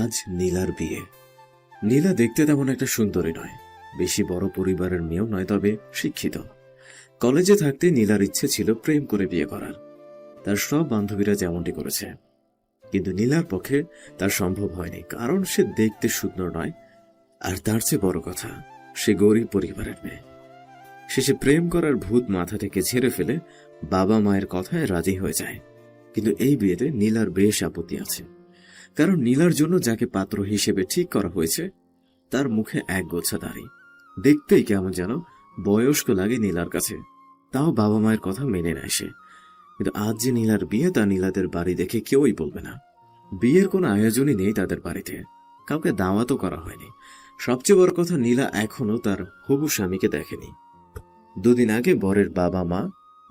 আজ নীলার বিয়ে। নীলা দেখতে তেমন একটা সুন্দরী নয়, বেশি বড় পরিবারের মেয়েও নয়, তবে শিক্ষিত। কলেজে থাকতে নীলার ইচ্ছে ছিল প্রেম করে বিয়ে করার। তার সব বান্ধবীরা যেমনটি করেছে, কিন্তু নীলার পক্ষে তার সম্ভব হয়নি, কারণ সে দেখতে সুন্দর নয়, আর তার চেয়ে বড় কথা, সে গরিব পরিবারের মেয়ে। শেষে প্রেম করার ভূত মাথা থেকে ঝেড়ে ফেলে বাবা মায়ের কথায় রাজি হয়ে যায়। কিন্তু এই বিয়েতে নীলার বেশ আপত্তি আছে, কারণ নীলার জন্য যাকে পাত্র হিসেবে ঠিক করা হয়েছে তার মুখে এক গোছা দাড়ি, দেখতেই কেমন যেন বয়স্ক লাগে নীলার কাছে। তাও বাবা মায়ের কথা মেনে নেয় সে। কিন্তু আজ যে নীলার বিয়ে, তা নীলাদের বাড়ি দেখে কেউই বলবে না। বিয়ের কোনো আয়োজনই নেই তাদের বাড়িতে, কাউকে দাওয়াতও করা হয়নি। সবচেয়ে বড় কথা, নীলা এখনো তার হবু স্বামীকে দেখেনি। দুদিন আগে বরের বাবা মা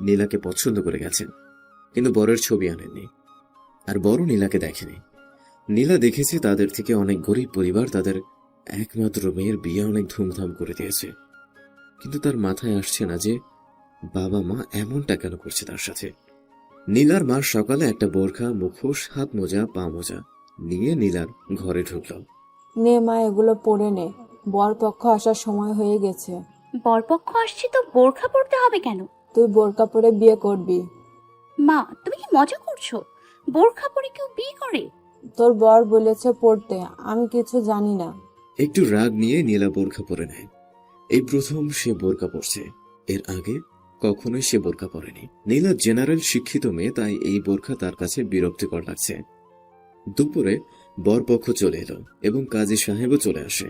নীলাকে পছন্দ করে গেছেন, কিন্তু বরের ছবি আনেননি, আর বড় নীলাকে দেখেনি। নীলা দেখেছে তাদের থেকে অনেক গরিব পরিবার তাদের একমাত্র মেয়ের বিয়ে অনেক ধুমধাম করে দিয়েছে, কিন্তু তার মাথায় আসছে না যে বাবা মা এমনটা কেন করছে তার সাথে। নীলার মা সকালে একটা বোরখা, মুখোশ, হাত মোজা, পা মোজা নিয়ে নীলার ঘরে ঢুকল। নে মা, এগুলো পরে নে, বরপক্ষ আসার সময় হয়ে গেছে। বরপক্ষ আসছে তো বোরখা পরতে হবে কেন? তুই বোরকা পরে বিয়ে করবি। মা, তুমি কি মজা করছো? বোরখা পরে কেউ বিয়ে করে? তোর বর বলেছে পড়তে, আমি কিছু জানি না। একটু রাগ নিয়ে নীলা বোরখা পরে নেয়। এই প্রথম সে বোরকা পরছে, এর আগে কখনোই সে বোরকা পরেনি। নীলা জেনারেল শিক্ষিত মেয়ে, তাই এই বোরখা তার কাছে বিরক্তিকর লাগছে। দুপুরে বরপক্ষ চলে এলো এবং কাজী সাহেবও চলে আসে।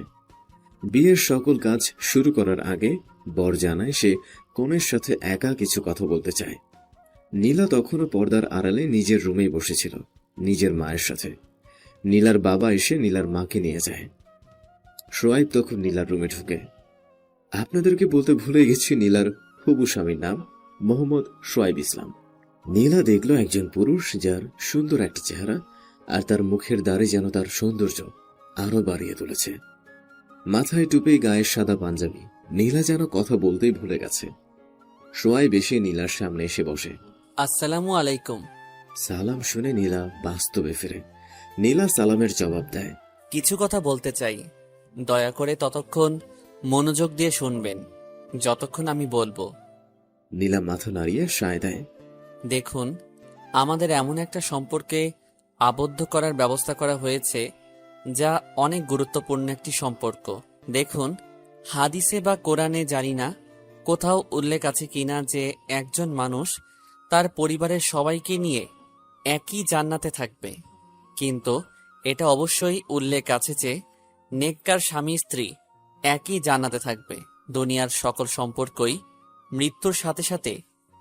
বিয়ের সকল কাজ শুরু করার আগে বর জানায় সে কনের সাথে একা কিছু কথা বলতে চায়। নীলা তখনও পর্দার আড়ালে নিজের রুমেই বসেছিল নিজের মায়ের সাথে। নীলার বাবা এসে নীলার মাকে নিয়ে যায়। সোয়াইব তখন নীলার রুমে ঢুকে। আপনাদেরকে বলতে ভুলে গেছি, নীলার হবু স্বামীর নাম মোহাম্মদ সোয়াইব ইসলাম। নীলা দেখল একজন পুরুষ যার সুন্দর একটা চেহারা, আর তার মুখের দাড়ি যেন তার সৌন্দর্য আরো বাড়িয়ে তুলেছে। মাথায় টুপি, গায়ের সাদা পাঞ্জাবি, নীলা যেন কথা বলতেই ভুলে গেছে। সোয়াইব এসে নীলার সামনে এসে বসে। আসসালামু আলাইকুম। সালাম শুনে নীলা বাস্তবে ফিরে। নীলা সালামের জবাব দেয়। কিছু কথা বলতে চাই, দয়া করে ততক্ষণ মনোযোগ দিয়ে শুনবেন যতক্ষণ আমি বলবো। নীলা মাথা নাড়িয়ে সায় দেয়। দেখুন, আমাদের এমন একটা সম্পর্কে আবদ্ধ করার ব্যবস্থা করা হয়েছে যা অনেক গুরুত্বপূর্ণ একটি সম্পর্ক। দেখুন, হাদিসে বা কোরআনে জানি না কোথাও উল্লেখ আছে কিনা যে একজন মানুষ তার পরিবারের সবাইকে নিয়ে একই জান্নাতে থাকবে, কিন্তু এটা অবশ্যই উল্লেখ আছে যে নেককার স্বামী স্ত্রী একই জান্নাতে থাকবে। দুনিয়ার সকল সম্পর্কই মৃত্যুর সাথে সাথে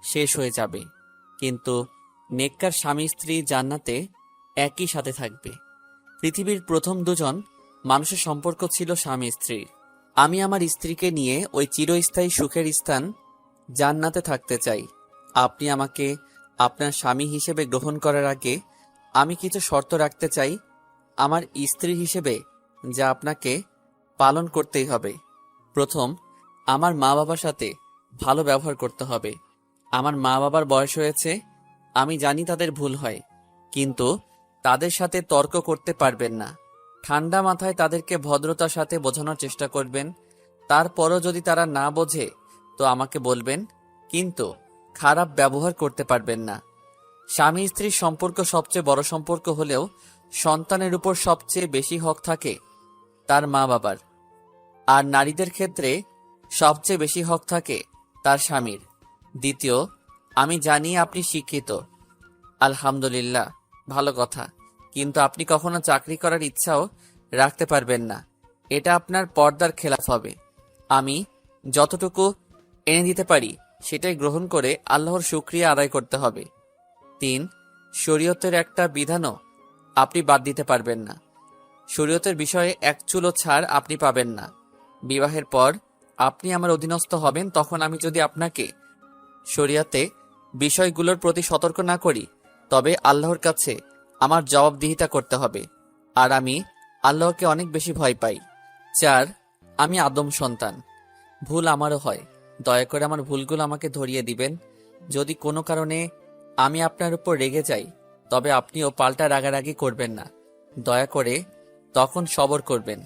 শেষ হয়ে যাবে, কিন্তু নেককার স্বামী স্ত্রী জান্নাতে একই সাথে থাকবে। পৃথিবীর প্রথম দুজন মানুষের সম্পর্ক ছিল স্বামী স্ত্রীর। আমি আমার স্ত্রীকে নিয়ে ওই চিরস্থায়ী সুখের স্থান জান্নাতে থাকতে চাই। আপনি আমাকে আপনার স্বামী হিসেবে গ্রহণ করার আগে আমি কিছু শর্ত রাখতে চাই আমার স্ত্রী হিসেবে, যা আপনাকে পালন করতেই হবে। প্রথম, আমার মা বাবার সাথে ভালো ব্যবহার করতে হবে। আমার মা বাবার বয়স হয়েছে, আমি জানি তাদের ভুল হয়, কিন্তু তাদের সাথে তর্ক করতে পারবেন না। ঠান্ডা মাথায় তাদেরকে ভদ্রতার সাথে বোঝানোর চেষ্টা করবেন। তারপরও যদি তারা না বোঝে তো আমাকে বলবেন, কিন্তু খারাপ ব্যবহার করতে পারবেন না। স্বামী স্ত্রীর সম্পর্ক সবচেয়ে বড় সম্পর্ক হলেও সন্তানের উপর সবচেয়ে বেশি হক থাকে তার মা বাবার, আর নারীদের ক্ষেত্রে সবচেয়ে বেশি হক থাকে তার স্বামীর। দ্বিতীয়, আমি জানি আপনি শিক্ষিত, আলহামদুলিল্লাহ, ভালো কথা, কিন্তু আপনি কখনো চাকরি করার ইচ্ছাও রাখতে পারবেন না। এটা আপনার পর্দার খেলাফ হবে। আমি যতটুকু এনে দিতে পারি সেটাই গ্রহণ করে আল্লাহর শুকরিয়া আদায় করতে হবে। 3, শরীয়তের একটা বিধানও আপনি বাদ দিতে পারবেন না। শরীয়তের বিষয়ে এক চুলও ছাড় আপনি পাবেন না। বিবাহের পর আপনি আমার অধীনস্থ হবেন, তখন আমি যদি আপনাকে শরীয়তে বিষয়গুলোর প্রতি সতর্ক না করি তবে আল্লাহর কাছে আমার জবাবদিহিতা করতে হবে, আর আমি আল্লাহকে অনেক বেশি ভয় পাই। 4, আমি আদম সন্তান, ভুল আমারও হয়। দয়া করে আমার ভুলগুলো আমাকে ধরিয়ে দিবেন। যদি কোনো কারণে আমি আপনার উপর রেগে যাই তবে আপনিও পাল্টা রাগারাগি করবেন না, দয়া করে। তখন সবর করবেন।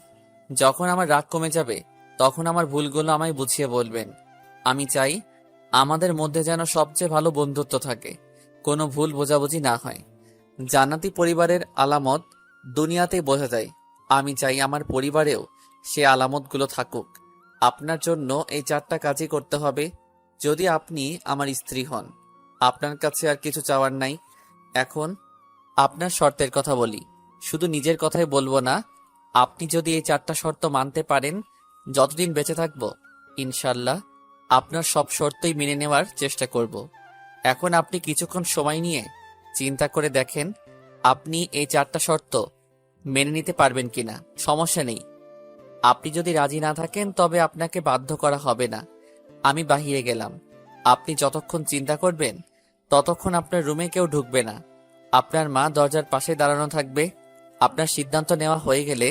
যখন আমার রাগ কমে যাবে তখন আমার ভুলগুলো আমায় বুঝিয়ে বলবেন। আমি চাই আমাদের মধ্যে যেন সবচেয়ে ভালো বন্ধুত্ব থাকে, কোনো ভুল বোঝাবুঝি না হয়। জান্নাতি পরিবারের আলামত দুনিয়াতেই বোঝা যায়। আমি চাই আমার পরিবারেও সে আলামতগুলো থাকুক। আপনার জন্য এই 4টা কাজই করতে হবে যদি আপনি আমার স্ত্রী হন। আপনার কাছে আর কিছু চাওয়ার নাই। এখন আপনার শর্তের কথা বলি, শুধু নিজের কথাই বলবো না। আপনি যদি এই 4টা শর্ত মানতে পারেন, যতদিন বেঁচে থাকব ইনশাল্লাহ আপনার সব শর্তই মেনে নেওয়ার চেষ্টা করব। এখন আপনি কিছুক্ষণ সময় নিয়ে চিন্তা করে দেখেন আপনি এই 4টা শর্ত মেনে নিতে পারবেন কিনা। সমস্যা নেই, আপনি যদি রাজি না থাকেন তবে আপনাকে বাধ্য করা হবে না। আমি বাহিরে গেলাম, আপনি যতক্ষণ চিন্তা করবেন ততক্ষণ আপনার রুমে কেউ ঢুকবে না। আপনার মা দরজার পাশে দাঁড়ানো থাকবে। আপনার সিদ্ধান্ত নেওয়া হয়ে গেলে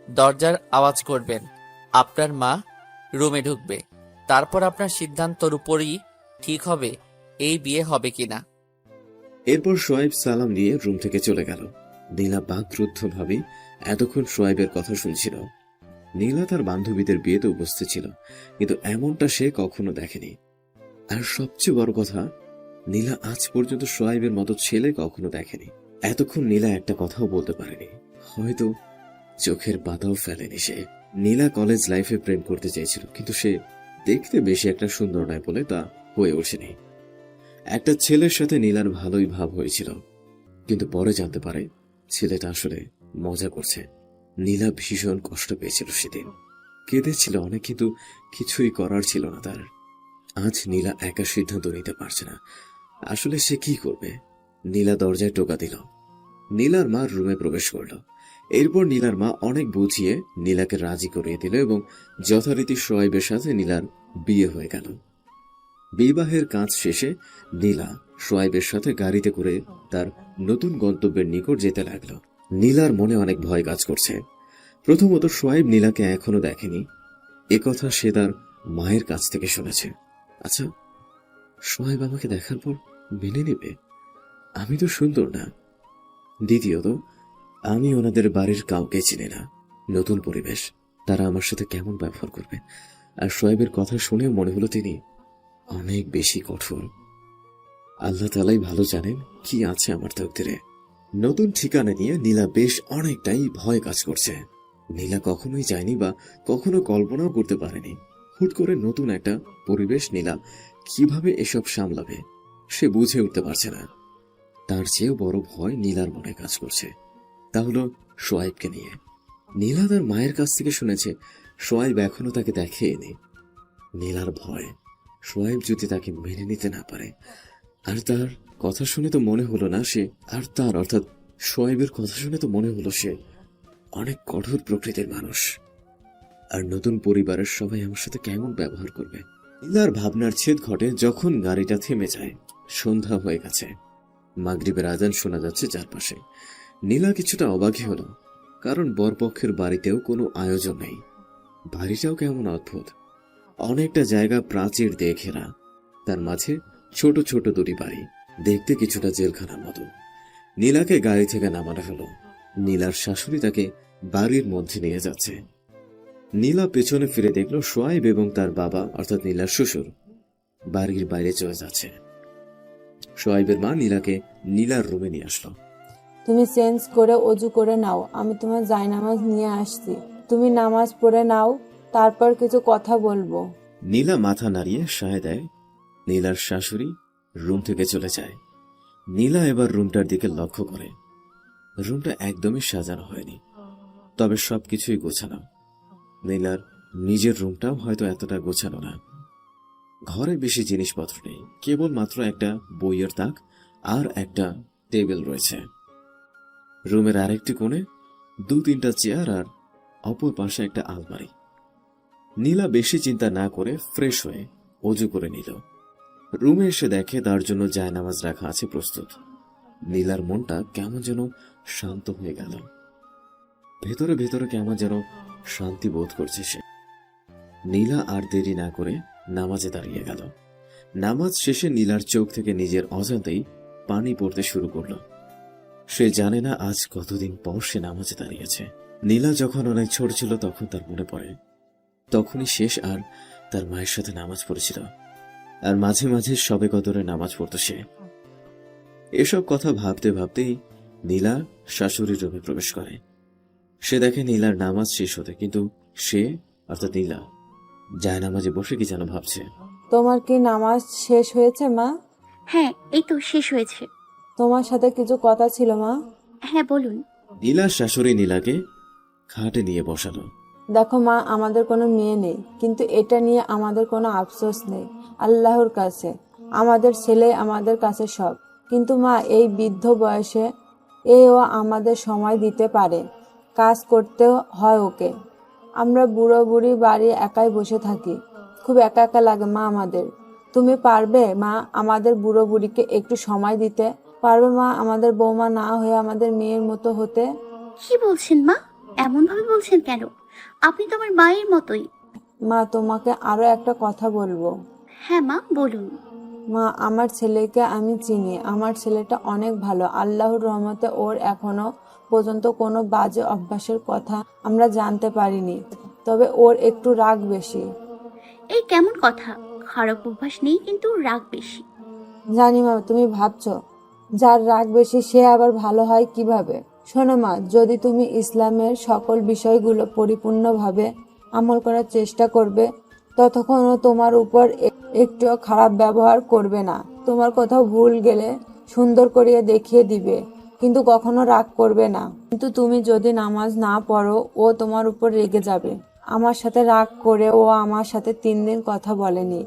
দরজার আওয়াজ করবেন, আপনার মা রুমে ঢুকবে। তারপর আপনার সিদ্ধান্তর উপরই ঠিক হবে এই বিয়ে হবে কিনা। এরপর সোয়াইব সালাম নিয়ে রুম থেকে চলে গেল। নীলা বাকরুদ্ধভাবে এতক্ষণ সোয়াইবের কথা শুনছিল। নীলা তার বান্ধবীদের বিয়েতে উপস্থিত ছিল, কিন্তু এমনটা সে কখনো দেখেনি। আর সবচেয়ে বড় কথা, নীলা আজ পর্যন্ত সোয়াইবের মতো ছেলে কখনো দেখেনি। এতক্ষণ নীলা একটা কথাও বলতে পারেনি, হয়তো চোখের পাতাও ফেলেনি সে। নীলা কলেজ লাইফে প্রেম করতে চেয়েছিল, কিন্তু সে দেখতে বেশি একটা সুন্দর নয় বলে তা হয়ে ওঠেনি। একটা ছেলের সাথে নীলার ভালোই ভাব হয়েছিল, কিন্তু পরে জানতে পারে ছেলেটা আসলে মজা করছে। নীলা ভীষণ কষ্ট পেয়েছিল সেদিন, কেঁদেছিল অনেক, কিন্তু কিছুই করার ছিল না তার। আজ নীলা একা সিদ্ধান্ত নিতে পারছে না আসলে সে কি করবে। নীলা দরজায় টোকা দিল। নীলার মা রুমে প্রবেশ করল। এরপর নীলার মা অনেক বুঝিয়ে নীলাকে রাজি করিয়ে দিল এবং যথারীতি সোয়াইবের সাথে নীলার বিয়ে হয়ে গেল। বিবাহের কাজ শেষে নীলা সোয়াইবের সাথে গাড়িতে করে তার নতুন গন্তব্যের নিকট যেতে লাগলো। নীলার মনে অনেক ভয় কাজ করছে। প্রথমত, সোয়াইব নীলাকে এখনো দেখেনি, একথা সে তার মায়ের কাছ থেকে শুনেছে। আচ্ছা, সোয়াইব আমাকে দেখার পর মেনে নেবে? আমি তো সুন্দর না। দ্বিতীয়ত, আমি ওনাদের বাড়ির কাউকে চিনি না, নতুন পরিবেশ, তারা আমার সাথে কেমন ব্যবহার করবে। আর সোয়াইবের কথা শুনে মনে হলো তিনি অনেক বেশি কঠোর। আল্লাহ তাআলাই ভালো জানেন কি আছে আমার তকদিরে। নতুন ঠিকানা নিয়ে নীলা বেশ অনেকটাই ভয় কাজ করছে। নীলা কখনোই চায়নি বা কখনো কল্পনাও করতে পারেনি হুট করে নতুন একটা পরিবেশ নীলা কিভাবে এসব সামলাবে সে বুঝে উঠতে পারছে না। তার চেয়েও বড় ভয় নীলার মনে কাজ করছে, তা হলো সোয়াইবকে নিয়ে। নীলা তার মায়ের কাছ থেকে শুনেছে সোয়াইব এখনো তাকে দেখেনি। নীলার ভয় সোয়াইব যদি তাকে মেনে নিতে না পারে। আর তার কথা শুনে তো মনে হলো না সে, আর তার অর্থাৎ সোয়াইবের কথা শুনে তো মনে হলো সে অনেক কঠোর প্রকৃতির মানুষ। আর নতুন পরিবারের সবাই আমার সাথে কেমন ব্যবহার করবে। নীলার ভাবনার ছেদ ঘটে যখন গাড়িটা থেমে যায়। সন্ধ্যা হয়ে গেছে, মাগরিবের আজান শোনা যাচ্ছে চারপাশে। নীলা কিছুটা অবাকই হলো, কারণ বরপক্ষের বাড়িতেও কোনো আয়োজন নেই। বাড়িটাও কেমন অদ্ভুত, অনেকটা জায়গা প্রাচীর দিয়ে ঘেরা, তার মাঝে ছোট ছোট দুটি বাড়ি, দেখতে কিছুটা জেলখানার মতো। নীলাকে গাড়ি থেকে নামানো হলো। নীলার শাশুড়ি তাকে বাড়ির মধ্যে নিয়ে যাচ্ছে। নীলা পেছনে ফিরে দেখল সোয়াইব এবং তার বাবা অর্থাৎ নীলার শ্বশুর বাড়ির বাইরে চলে যাচ্ছে। সোয়াইবের মা নীলাকে নীলার রুমে নিয়ে আসলো। তুমি চেঞ্জ করে অজু করে নাও, আমি তোমার জায়নামাজ নিয়ে আসছি। তুমি নামাজ পড়ে নাও, তারপর কিছু কথা বলবো। নীলা মাথা নাড়িয়ে সায় দেয়। নীলার শাশুড়ি রুম থেকে চলে যায়। নীলা এবার রুমটার দিকে লক্ষ্য করে। রুমটা একদমই সাজানো হয়নি, তবে সবকিছুই গোছানো। নীলার নিজের রুমটাও হয়তো এতটা গোছানো না। ঘরে বেশি জিনিসপত্র নেই, কেবল মাত্র একটা বইয়ের তাক আর একটা টেবিল রয়েছে। রুমের আরেকটি কোণে 2-3টা চেয়ার আর অপর পাশে একটা আলমারি। নীলা বেশি চিন্তা না করে ফ্রেশ হয়ে অজু করে নিল। রুমে এসে দেখে তার জন্য জায়নামাজ রাখা আছে প্রস্তুত। নীলার মনটা কেমন যেন শান্ত হয়ে গেল। ভেতরে ভেতরে কেমন যেন শান্তি বোধ করছে সে। নীলা আর দেরি না করে নামাজে দাঁড়িয়ে গেল। নামাজ শেষে নীলার চোখ থেকে নিজের অজান্তেই পানি পড়তে শুরু করলো। সে জানে না আজ কতদিন পর সে নামাজে দাঁড়িয়েছে। নীলা যখন অনেক ছোট ছিল তখন তার মনে পড়ে তখনই শেষ আর তার মায়ের সাথে নামাজ পড়েছিল, আর মাঝে মাঝে শবে কদরে নামাজ পড়তো সে। এসব কথা ভাবতে ভাবতেই নীলা শাশুড়ির রুমে প্রবেশ করে। সে দেখে নীলার নামাজ শেষ হতে, কিন্তু সে অর্থাৎ নীলা যায় নামাজে বসে কি যেন ভাবছে। তোমার কি নামাজ শেষ হয়েছে মা? হ্যাঁ, এই তো শেষ হয়েছে। তোমার সাথে কিছু কথা ছিল মা। হ্যাঁ, বলুন। নীলার শাশুড়ি নীলাকে খাটে নিয়ে বসালো। দেখো মা, আমাদের কোনো মেয়ে নেই, কিন্তু এটা নিয়ে আমাদের কোনো আফসোস নেই আল্লাহর কাছে। আমাদের ছেলে আমাদের কাছে সব। কিন্তু মা, এই বৃদ্ধ বয়সে এও আমাদের সময় দিতে পারে, কাজ করতে হয় ওকে। আমরা বুড়ো বুড়ি বাড়ি একাই বসে থাকি, খুব একা একা লাগে মা আমাদের। তুমি পারবে মা আমাদের বুড়ো বুড়িকে একটু সময় দিতে? পারবে মা আমাদের বৌমা না হয়ে আমাদের মেয়ের মতো হতে? কি বলছেন মা? এমন ভাবে বলছেন কেন? আপনি তো আমার মায়ের মতোই। মা, তোমাকে আরো একটা কথা বলবো। হ্যাঁ মা, বলুন। মা, আমার ছেলেকে আমি চিনি। আমার ছেলেটা অনেক ভালো, আল্লাহর রহমতে ওর এখনো পর্যন্ত কোনো বাজে অভ্যাসের কথা আমরা জানতে পারিনি। তবে ওর একটু রাগ বেশি। এই কেমন কথা? খারাপ অভ্যাস নেই, কিন্তু রাগ বেশি। জানি মা, তুমি ভাবছো যার রাগ বেশি সে আবার ভালো হয় কিভাবে। শোনো মা, যদি তুমি ইসলামের সকল বিষয়গুলো পরিপূর্ণভাবে আমল করার চেষ্টা করবে, ততক্ষণও তোমার উপর একটুও খারাপ ব্যবহার করবে না। তোমার কোথাও ভুল গেলে সুন্দর করিয়ে দেখিয়ে দিবে, কিন্তু কখনো রাগ করবে না। কিন্তু তুমি যদি নামাজ না পড়ো, ও তোমার উপর রেগে যাবে। আমার সাথে রাগ করে ও আমার সাথে 3 দিন কথা বলেনি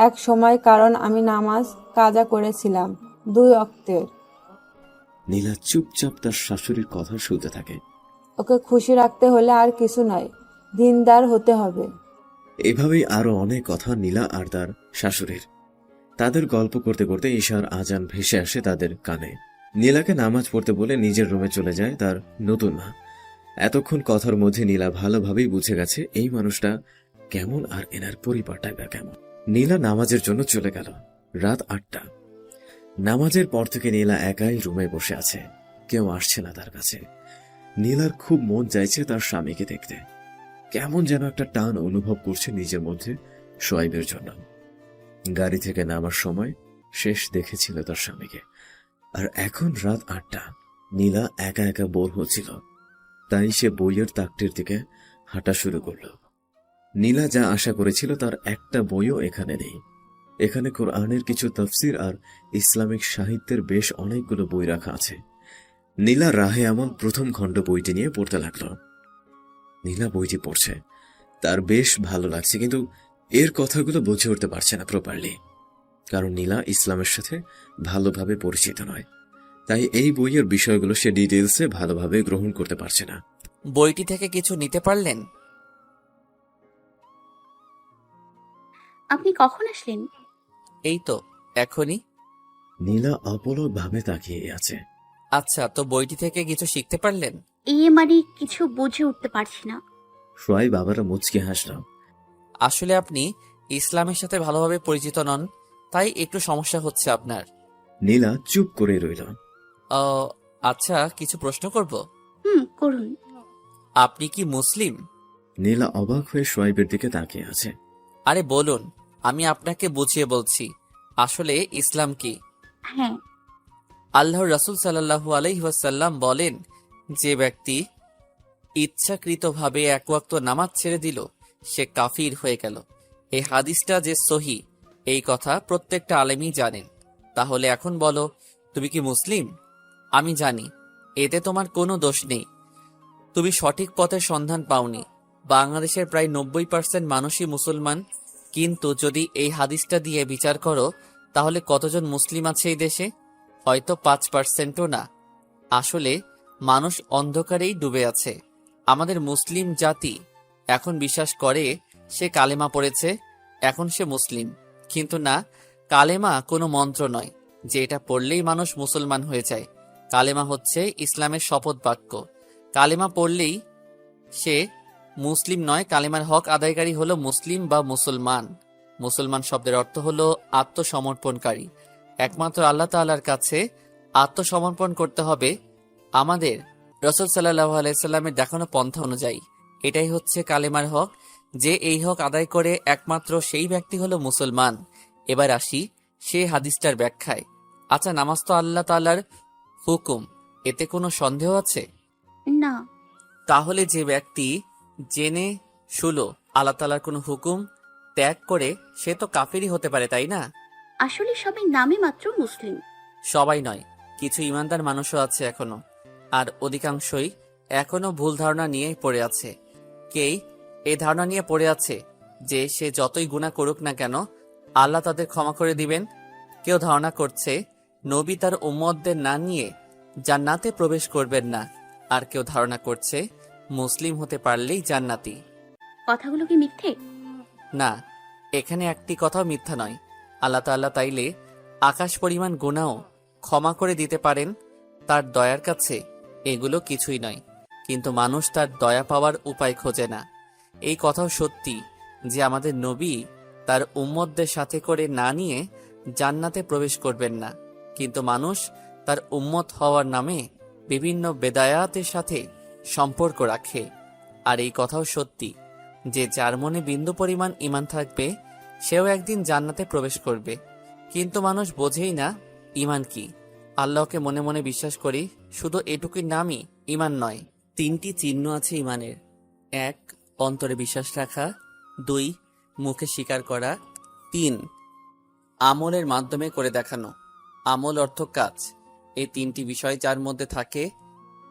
এক সময়, কারণ আমি নামাজ কাজা করেছিলাম 2 ওয়াক্তের। নীলা চুপচাপ তার শাশুড়ির কথা শুনতে থাকে। ওকে খুশি রাখতে হলে আর কিছু নয়, দিনদার হতে হবে। এভাবেই আরো অনেক কথা নীলা আর তার শাশুড়ির। তাদের গল্প করতে করতে ঈশার আজান ভেসে আসে তাদের কানে। নীলাকে নামাজ পড়তে বলে নিজের রুমে চলে যায় তার নতুন মা। এতক্ষণ কথার মধ্যে নীলা ভালোভাবেই বুঝে গেছে এই মানুষটা কেমন আর এনার পরিবারটাই বা কেমন। নীলা নামাজের জন্য চলে গেল। রাত 8টা। নামাজের পর থেকে নীলা একাই রুমে বসে আছে, কেউ আসছে না তার কাছে। নীলার খুব মন চাইছে তার স্বামীকে দেখতে। কেমন যেন একটা টান অনুভব করছে নিজের মধ্যে শোয়াইবের জন্য। গাড়ি থেকে নামার সময় শেষ দেখেছিল তার স্বামীকে, আর এখন রাত 8টা। নীলা একা একা বোর হচ্ছিল, তাই সে বইয়ের তাকটির দিকে হাঁটা শুরু করল। নীলা যা আশা করেছিল তার একটা বইও এখানে নেই। এখানে কোরআনের কিছু তাফসির আর ইসলামিক সাহিত্যের বেশ অনেকগুলো বই রাখা আছে। নীলা রাহে আমল প্রথম খণ্ড বইটি নিয়ে পড়তে লাগলো। নীলা বইটি পড়ছে, তার বেশ ভালো লাগছে, কিন্তু এর কথাগুলো বুঝে উঠতে পারছে না প্রপারলি, কারণ নীলা ইসলামের সাথে ভালোভাবে পরিচিত নয়। তাই এই বইয়ের বিষয়গুলো সে ডিটেলসে ভালোভাবে গ্রহণ করতে পারছে না। বইটি থেকে কিছু নিতে পারলেন? আপনি কখন আসলেন? এই তো এখনই। নীলা অপলক ভাবে তাকিয়ে আছে। আচ্ছা, তো বইটি থেকে কিছু শিখতে পারলেন? মানে কিছু বুঝে উঠতে পারছি না। সোয়াইব বাবারা মুচকি হাসল। আসলে আপনি ইসলামের সাথে ভালোভাবে পরিচিত নন, তাই একটু সমস্যা হচ্ছে আপনার। নীলা চুপ করে রইল। আচ্ছা, কিছু প্রশ্ন করব? করুন। আপনি কি মুসলিম? নীলা অবাক হয়ে সোয়াইবের দিকে তাকিয়ে আছে। আরে বলুন, আমি আপনাকে বুঝিয়ে বলছি আসলে ইসলাম কি। হ্যাঁ। আল্লাহর রাসূল সাল্লাল্লাহু আলাইহি ওয়াসাল্লাম বলেন, যে ব্যক্তি ইচ্ছাকৃতভাবে এক ওয়াক্ত নামাজ ছেড়ে দিল সে কাফির হয়ে গেল। এই হাদিসটা যে সহি এই কথা প্রত্যেকটা আলেমই জানেন। তাহলে এখন বলো, তুমি কি মুসলিম? আমি জানি এতে তোমার কোনো দোষ নেই, তুমি সঠিক পথের সন্ধান পাওনি। বাংলাদেশের প্রায় 90% মানুষই মুসলমান, কিন্তু যদি এই হাদিসটা দিয়ে বিচার করো তাহলে কতজন মুসলিম আছে এই দেশে? হয়তো 5%ও না। আসলে মানুষ অন্ধকারেই ডুবে আছে। আমাদের মুসলিম জাতি এখন বিশ্বাস করে সে কালেমা পড়েছে, এখন সে মুসলিম। কিন্তু না, কালেমা কোনো মন্ত্র নয় যে এটা পড়লেই মানুষ মুসলমান হয়ে যায়। কালেমা হচ্ছে ইসলামের শপথ বাক্য। কালেমা পড়লেই সে মুসলিম নয়, কালেমার হক আদায়কারী হলো মুসলিম বা মুসলমান। মুসলমান শব্দের অর্থ হলো আত্মসমর্পণকারী। একমাত্র আল্লাহ তাআলার কাছে আত্মসমর্পণ করতে হবে, আমাদের রসুল সাল্লাল্লাহু আলাইহি সাল্লামের দেখানো পন্থা অনুযায়ী এটাই হচ্ছে কালেমার হক। যে এই হক আদায় করে একমাত্র সেই ব্যক্তি হলো মুসলমান। এবার আসি সেই হাদিসটার ব্যাখ্যায়। আচ্ছা, নামাজ তো আল্লাহ তাআলার হুকুম, এতে কোনো সন্দেহ আছে? না। তাহলে যে ব্যক্তি জেনে শুলো আল্লাহ তাআলার কোনো হুকুম ত্যাগ করে, সে তো কাফিরই হতে পারে, তাই না? আসলে সবাই নামে মাত্র মুসলিম। সবাই নয়, কিছু ইমানদার মানুষও আছে এখনো, আর অধিকাংশই এখনো ভুল ধারণা নিয়েই পড়ে আছে। কেই এই ধারণা নিয়ে পড়ে আছে যে সে যতই গুনাহ করুক না কেন আল্লাহ তাদের ক্ষমা করে দিবেন। কেউ ধারণা করছে নবী তার উম্মতদের না নিয়ে জান্নাতে প্রবেশ করবেন না, আর কেউ ধারণা করছে মুসলিম হতে পারলেই জান্নাতি। কথাগুলো কি মিথ্যে? না, এখানে একটি কথাও মিথ্যা নয়। আল্লাহ তাআলা তাইলে আকাশ পরিমাণ গুনাহও ক্ষমা করে দিতে পারেন। তার দয়ার কাছে এগুলো কিছুই নয়, কিন্তু মানুষ তার দয়া পাওয়ার উপায় খোঁজে না। এই কথাও সত্যি যে আমাদের নবী তার উম্মতদের সাথে করে না নিয়ে জান্নাতে প্রবেশ করবেন না, কিন্তু মানুষ তার উম্মত হওয়ার নামে বিভিন্ন বেদায়াতের সাথে সম্পর্ক রাখে। আর এই কথাও সত্যি যে যার মনে বিন্দু পরিমাণ ঈমান থাকবে সেও একদিন জান্নাতে প্রবেশ করবে, কিন্তু মানুষ বোঝেই না ঈমান কি। আল্লাহকে মনে মনে বিশ্বাস করি, শুধু এটুকুই নামই ঈমান নয়। 3টি চিহ্ন আছে ঈমানের। 1. অন্তরে বিশ্বাস রাখা। 2. মুখে স্বীকার করা। 3. আমলের মাধ্যমে করে দেখানো। আমল অর্থ কাজ। এই 3টি বিষয় যার মধ্যে থাকে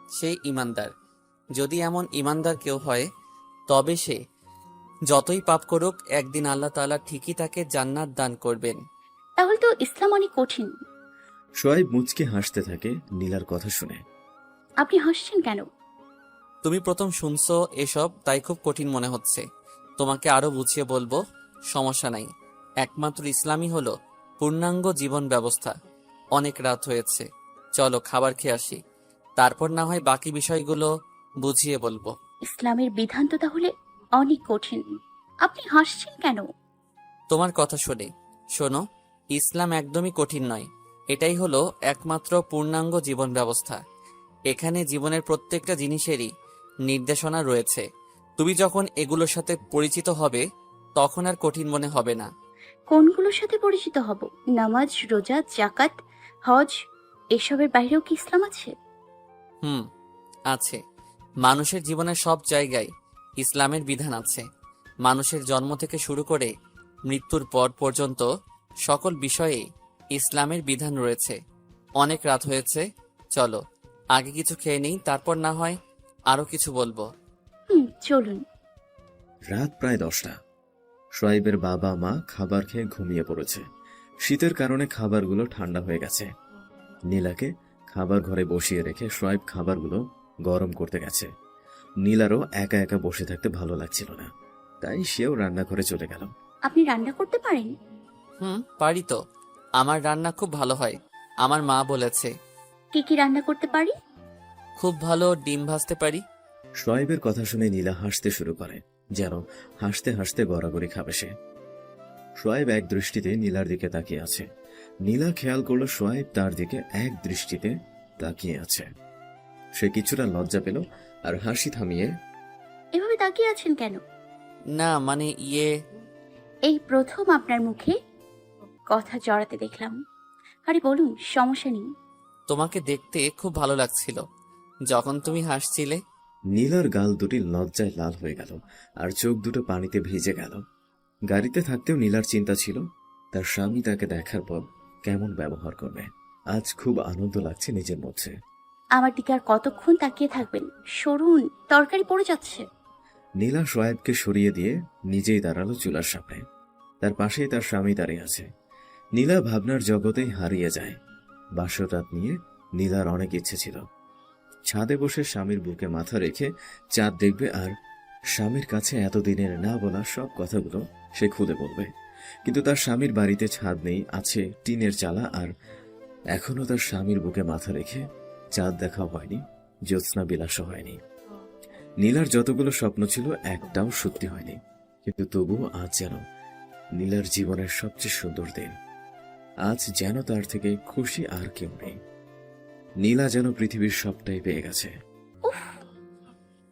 সে ঈমানদার। যদি এমন ঈমানদার কেউ হয় তবে সে যতই পাপ করুক একদিন আল্লাহ তাআলা ঠিকই তাকে জান্নাত দান করবেন। তাহলে তো ইসলাম অনেক কঠিন। সোয়াইব মুচকে হাসতে থাকে নীলার কথা শুনে। আপনি হাসছেন কেন? তুমি প্রথম শুনছো এসব, তাই খুব কঠিন মনে হচ্ছে। তোমাকে আরো বুঝিয়ে বলবো, সমস্যা নাই। একমাত্র ইসলামই হলো পূর্ণাঙ্গ জীবন ব্যবস্থা। অনেক রাত হয়েছে, চলো খাবার খেয়ে আসি, তারপর না হয় বাকি বিষয়গুলো বুঝিয়ে বলবো। ইসলামের বিধান তো তাহলে অনেক কঠিন। আপনি হাসছেন কেন? তোমার কথা শুনে। শোনো, ইসলাম একদমই কঠিন নয়। এটাই হলো একমাত্র পূর্ণাঙ্গ জীবন ব্যবস্থা। এখানে জীবনের প্রত্যেকটা জিনিসেরই নির্দেশনা রয়েছে। তুমি যখন এগুলোর সাথে পরিচিত হবে তখন আর কঠিন মনে হবে না। কোনগুলোর সাথে পরিচিত হব? নামাজ, রোজা, জাকাত, হজ, এসবের বাইরেও কি ইসলাম আছে? আছে। মানুষের জীবনের সব জায়গায় ইসলামের বিধান আছে। মানুষের জন্ম থেকে শুরু করে মৃত্যুর পর পর্যন্ত সকল বিষয়ে ইসলামের বিধান রয়েছে। অনেক রাত হয়েছে, চলো আগে কিছু খেয়ে নেই, তারপর না হয় আরো কিছু বলবো। চলুন। রাত প্রায় 10টা। সোয়াইবের বাবা মা খাবার খেয়ে ঘুমিয়ে পড়েছে। শীতের কারণে খাবারগুলো ঠান্ডা হয়ে গেছে। নীলাকে খাবার ঘরে বসিয়ে রেখে সোয়াইব খাবারগুলো গরম করতে গেছে। নীলারও একা একা বসে থাকতে ভালো লাগছিল না, তাই সেও রান্নাঘরে চলে গেল। আপনি রান্না করতে পারেন? পারি তো। আমার রান্না খুব ভালো হয়, আমার মা বলেছে। কি কি রান্না করতে পারি? খুব ভালো ডিম ভাজতে পারি। সোয়াইবের কথা শুনে নীলা হাসতে শুরু করে, যেন হাসতে হাসতে গড়াগড়ি খাবে সে। সোয়াইব এক দৃষ্টিতে নীলার দিকে তাকিয়ে আছে। নীলা খেয়াল করলো সোয়াইব তার দিকে এক দৃষ্টিতে তাকিয়ে আছে। সে কিছুটা লজ্জা পেল আর হাসি থামিয়ে, এভাবে তাকিয়ে আছেন কেন? না মানে এই প্রথম আপনার মুখে কথা জড়াতে দেখলাম। আরে বলুন, সমস্যা নেই। তোমাকে দেখতে খুব ভালো লাগছিল যখন তুমি হাসছিলে। নীলার গাল দুটি লজ্জায় লাল হয়ে গেল আর চোখ দুটো পানিতে ভিজে গেল। গাড়িতে থাকতেও নীলার চিন্তা ছিল তার স্বামী তাকে দেখার পর কেমন ব্যবহার করবে। আজ খুব আনন্দ লাগছে নিজের মধ্যে। আমার দিকে আর কতক্ষণ তাকিয়ে থাকবেন? সরুন, তরকারি পড়ে যাচ্ছে। নীলা সোয়াইবকে সরিয়ে দিয়ে নিজেই দাঁড়ালো চুলার সামনে। তার পাশেই তার স্বামী দাঁড়িয়ে আছে। নীলা ভাবনার জগতেই হারিয়ে যায়। বাসর রাত নিয়ে নীলার অনেক ইচ্ছে ছিল। ছাদে বসে স্বামীর বুকে মাথা রেখে চাঁদ দেখবে আর স্বামীর কাছে এতদিনের না বলা সব কথাগুলো সে খুলে বলবে। কিন্তু তার স্বামীর বাড়িতে ছাদ নেই, আছে টিনের চালা, আর এখনো তার স্বামীর বুকে মাথা রেখে চাঁদ দেখা হয়নি, জ্যোৎস্না বিলাসও হয়নি। নীলার যতগুলো স্বপ্ন ছিল একটাও সত্যি হয়নি, কিন্তু তবুও আজ যেন নীলার জীবনের সবচেয়ে সুন্দর দিন। আজ যেন তার থেকে খুশি আর কেউ নেই। নীলা যেন পৃথিবীর সবটাই পেয়ে গেছে। উফ,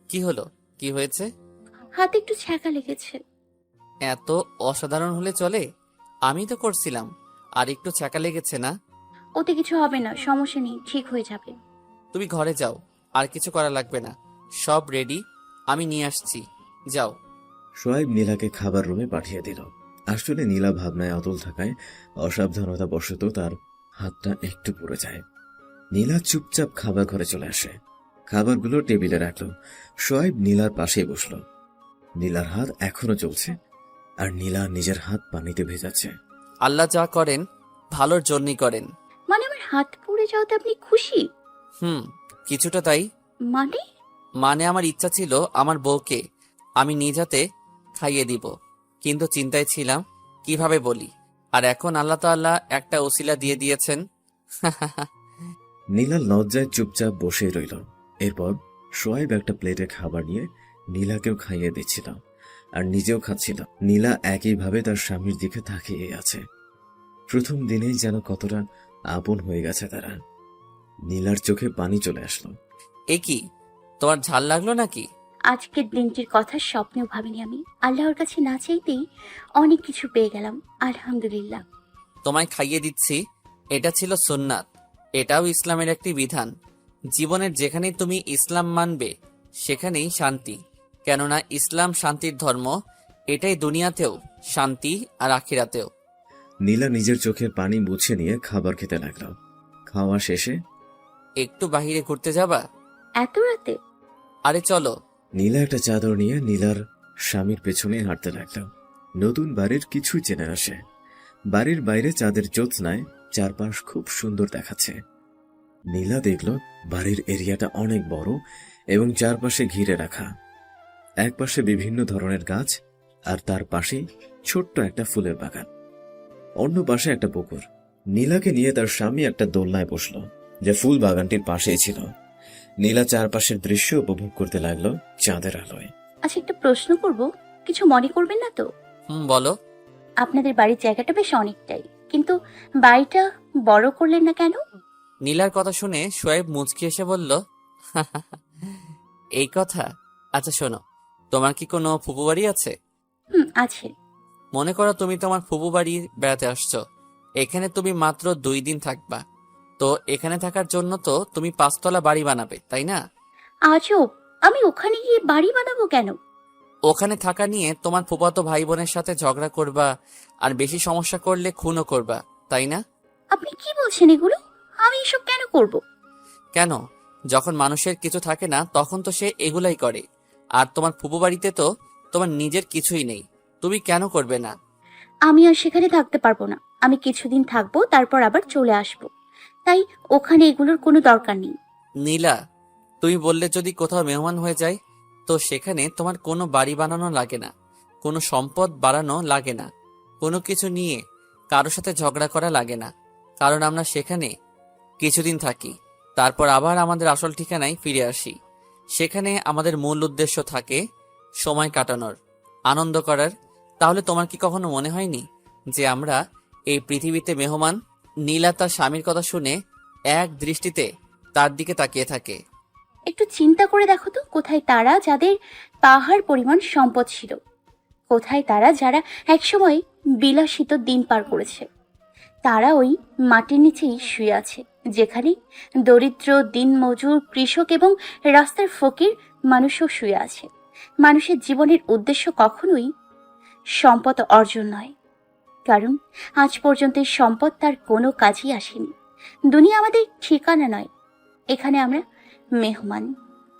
কি হলো? কি হয়েছে? হাতে একটু ছ্যাঁকা লেগেছে। এত অসাধারণ হলে চলে? আমি তো করছিলাম, আর একটু ছ্যাঁকা লেগেছে না? ওতে কিছু হবে না, সমস্যা নেই, ঠিক হয়ে যাবে। তুমি ঘরে যাও, আর কিছু করা লাগবে না। সব রেডি, আমি নিয়ে আসছি। যাও। সোয়াইব নীলাকে খাবার রুমে পাঠিয়ে দিল। আসলে নীলা ভাবনায় অতল থাকায় অসাবধানতা বশত তার হাতটা একটু পড়ে যায়। নীলা চুপচাপ খাবার ঘরে চলে আসে, খাবারগুলো টেবিলে রাখলো। সোয়াইব নীলার পাশেই বসলো। নীলার হাত এখনো চলছে, আর নীলা নিজের হাত পানিতে ভেজাচ্ছে। আল্লাহ যা করেন ভালোর জন্যই করেন। মানে আমার হাত পুড়ে যাওয়াতে আপনি খুশি? কিছুটা তাই। মানে? মানে আমার ইচ্ছা ছিল আমার বউকে আমি নিজ হাতে খাইয়ে দিব, কিন্তু চিন্তায় ছিলাম কিভাবে বলি। আর এখন আল্লাহ তাআলা একটা ওসিলা দিয়ে দিয়েছেন। নীলা লজ্জায় চুপচাপ বসে রইল। এরপর সোয়াইব একটা প্লেটে খাবার নিয়ে নীলাকেও খাইয়ে দিচ্ছিল, আর নিজেও খাচ্ছিল। নীলা একইভাবে তার স্বামীর দিকে তাকিয়ে আছে। প্রথম দিনেই যেন কতটা আপন হয়ে গেছে তারা। নীলার চোখে পানি চলে আসলো। এ কি, তোমার ঝাল লাগলো নাকি? আজকের দিনটির কথা স্বপ্নেও ভাবিনি আমি। আল্লাহর কাছে না চাইতেই অনেক কিছু পেয়ে গেলাম, আলহামদুলিল্লাহ। তোমায় খাইয়ে দিচ্ছি, এটা ছিল সুন্নাত। এটাও ইসলামের একটি বিধান। জীবনের যেখানেই তুমি ইসলাম মানবে সেখানেই শান্তি, কেননা ইসলাম শান্তির ধর্ম। এটাই দুনিয়াতেও শান্তি, আর আখিরাতেও। নীলা নিজের চোখের পানি মুছে নিয়ে খাবার খেতে লাগলো। খাওয়া শেষে একটু বাহিরে ঘুরতে যাবা? এত রাতে? আরে চলো। নীলা একটা চাদর নিয়ে নীলার স্বামীর পেছনে হাঁটতে লাগলো। নতুন বাড়ির কিছুই চেনে না সে। বাড়ির বাইরে চাঁদের জ্যোৎস্নায় চারপাশ খুব সুন্দর দেখাচ্ছে। নীলা দেখল বাড়ির এরিয়াটা অনেক বড় এবং চারপাশে ঘিরে রাখা। একপাশে বিভিন্ন ধরনের গাছ, আর তার পাশেই ছোট্ট একটা ফুলের বাগান। অন্য পাশে একটা পুকুর। নীলাকে নিয়ে তার স্বামী একটা দোলনায় বসলো, যে ফুল বাগানটির পাশেই ছিল। নীলা চারপাশের দৃশ্য উপভোগ করতে লাগলো চাঁদের আলোয়। আচ্ছা, একটা প্রশ্ন করব, কিছু মনে করবেন না তো? বলো। আপনাদের বাড়ির জায়গাটা বেশ অনেকটাই, কিন্তু বাড়িটা বড় করলেন না কেন? নীলার কথা শুনে শোয়েব মুচকি এসে বলল, এই কথা? আচ্ছা শোনো, তোমার কি কোনো ফুপু বাড়ি আছে? আছে। মনে করো তুমি তোমার ফুপু বাড়ি বেড়াতে আসছো। এখানে তুমি মাত্র 2 দিন থাকবা। তো এখানে থাকার জন্য তো তুমি 5 তলা বাড়ি বানাবে, তাই না? আজব, আমি ওখানে গিয়ে বাড়ি বানাবো কেন? ওখানে থাকা নিয়ে তোমার ফুফাতো ভাই বোনের সাথে ঝগড়া করবা, আর বেশি সমস্যা করলে খুনও করবা, তাই না? আপনি কি বলছেন এগুলো? আমি এসব কেন করব? কেন? যখন মানুষের কিছু থাকে না তখন তো সে এগুলাই করে। আর তোমার ফুপু বাড়িতে তো তোমার নিজের কিছুই নেই, তুমি কেন করবে না? আমি আর সেখানে থাকতে পারবো না। আমি কিছুদিন থাকবো, তারপর আবার চলে আসব। তাই ওখানে এগুলোর কোনো দরকার নেই। নীলা, তুমি বললে যদি কোথাও মেহমান হয়ে যায়, তো সেখানে তোমার কোনো বাড়ি বানানো লাগে না, কোনো সম্পদ বাড়ানো লাগে না, কোনো কিছু নিয়ে কারোর সাথে ঝগড়া করা লাগে না। কারণ আমরা সেখানে কিছুদিন থাকি, তারপর আবার আমাদের আসল ঠিকানায় ফিরে আসি। সেখানে আমাদের মূল উদ্দেশ্য থাকে সময় কাটানোর, আনন্দ করার। তাহলে তোমার কি কখনো মনে হয়নি যে আমরা এই পৃথিবীতে মেহমান? নীলা তার স্বামীর কথা শুনে এক দৃষ্টিতে তার দিকে তাকিয়ে থাকে। একটু চিন্তা করে দেখো তো, কোথায় তারা যাদের পাহাড় পরিমাণ সম্পদ ছিল? কোথায় তারা যারা একসময় বিলাসিত দিন পার করেছে? তারা ওই মাটির নিচেই শুয়ে আছে, যেখানে দরিদ্র, দিনমজুর, কৃষক এবং রাস্তার ফকির মানুষও শুয়ে আছে। মানুষের জীবনের উদ্দেশ্য কখনোই সম্পদ অর্জন নয়, কারণ আজ পর্যন্ত এই সম্পদ তার কোনো কাজেই আসেনি। দুনিয়া আমাদের ঠিকানা নয়, এখানে আমরা মেহমান।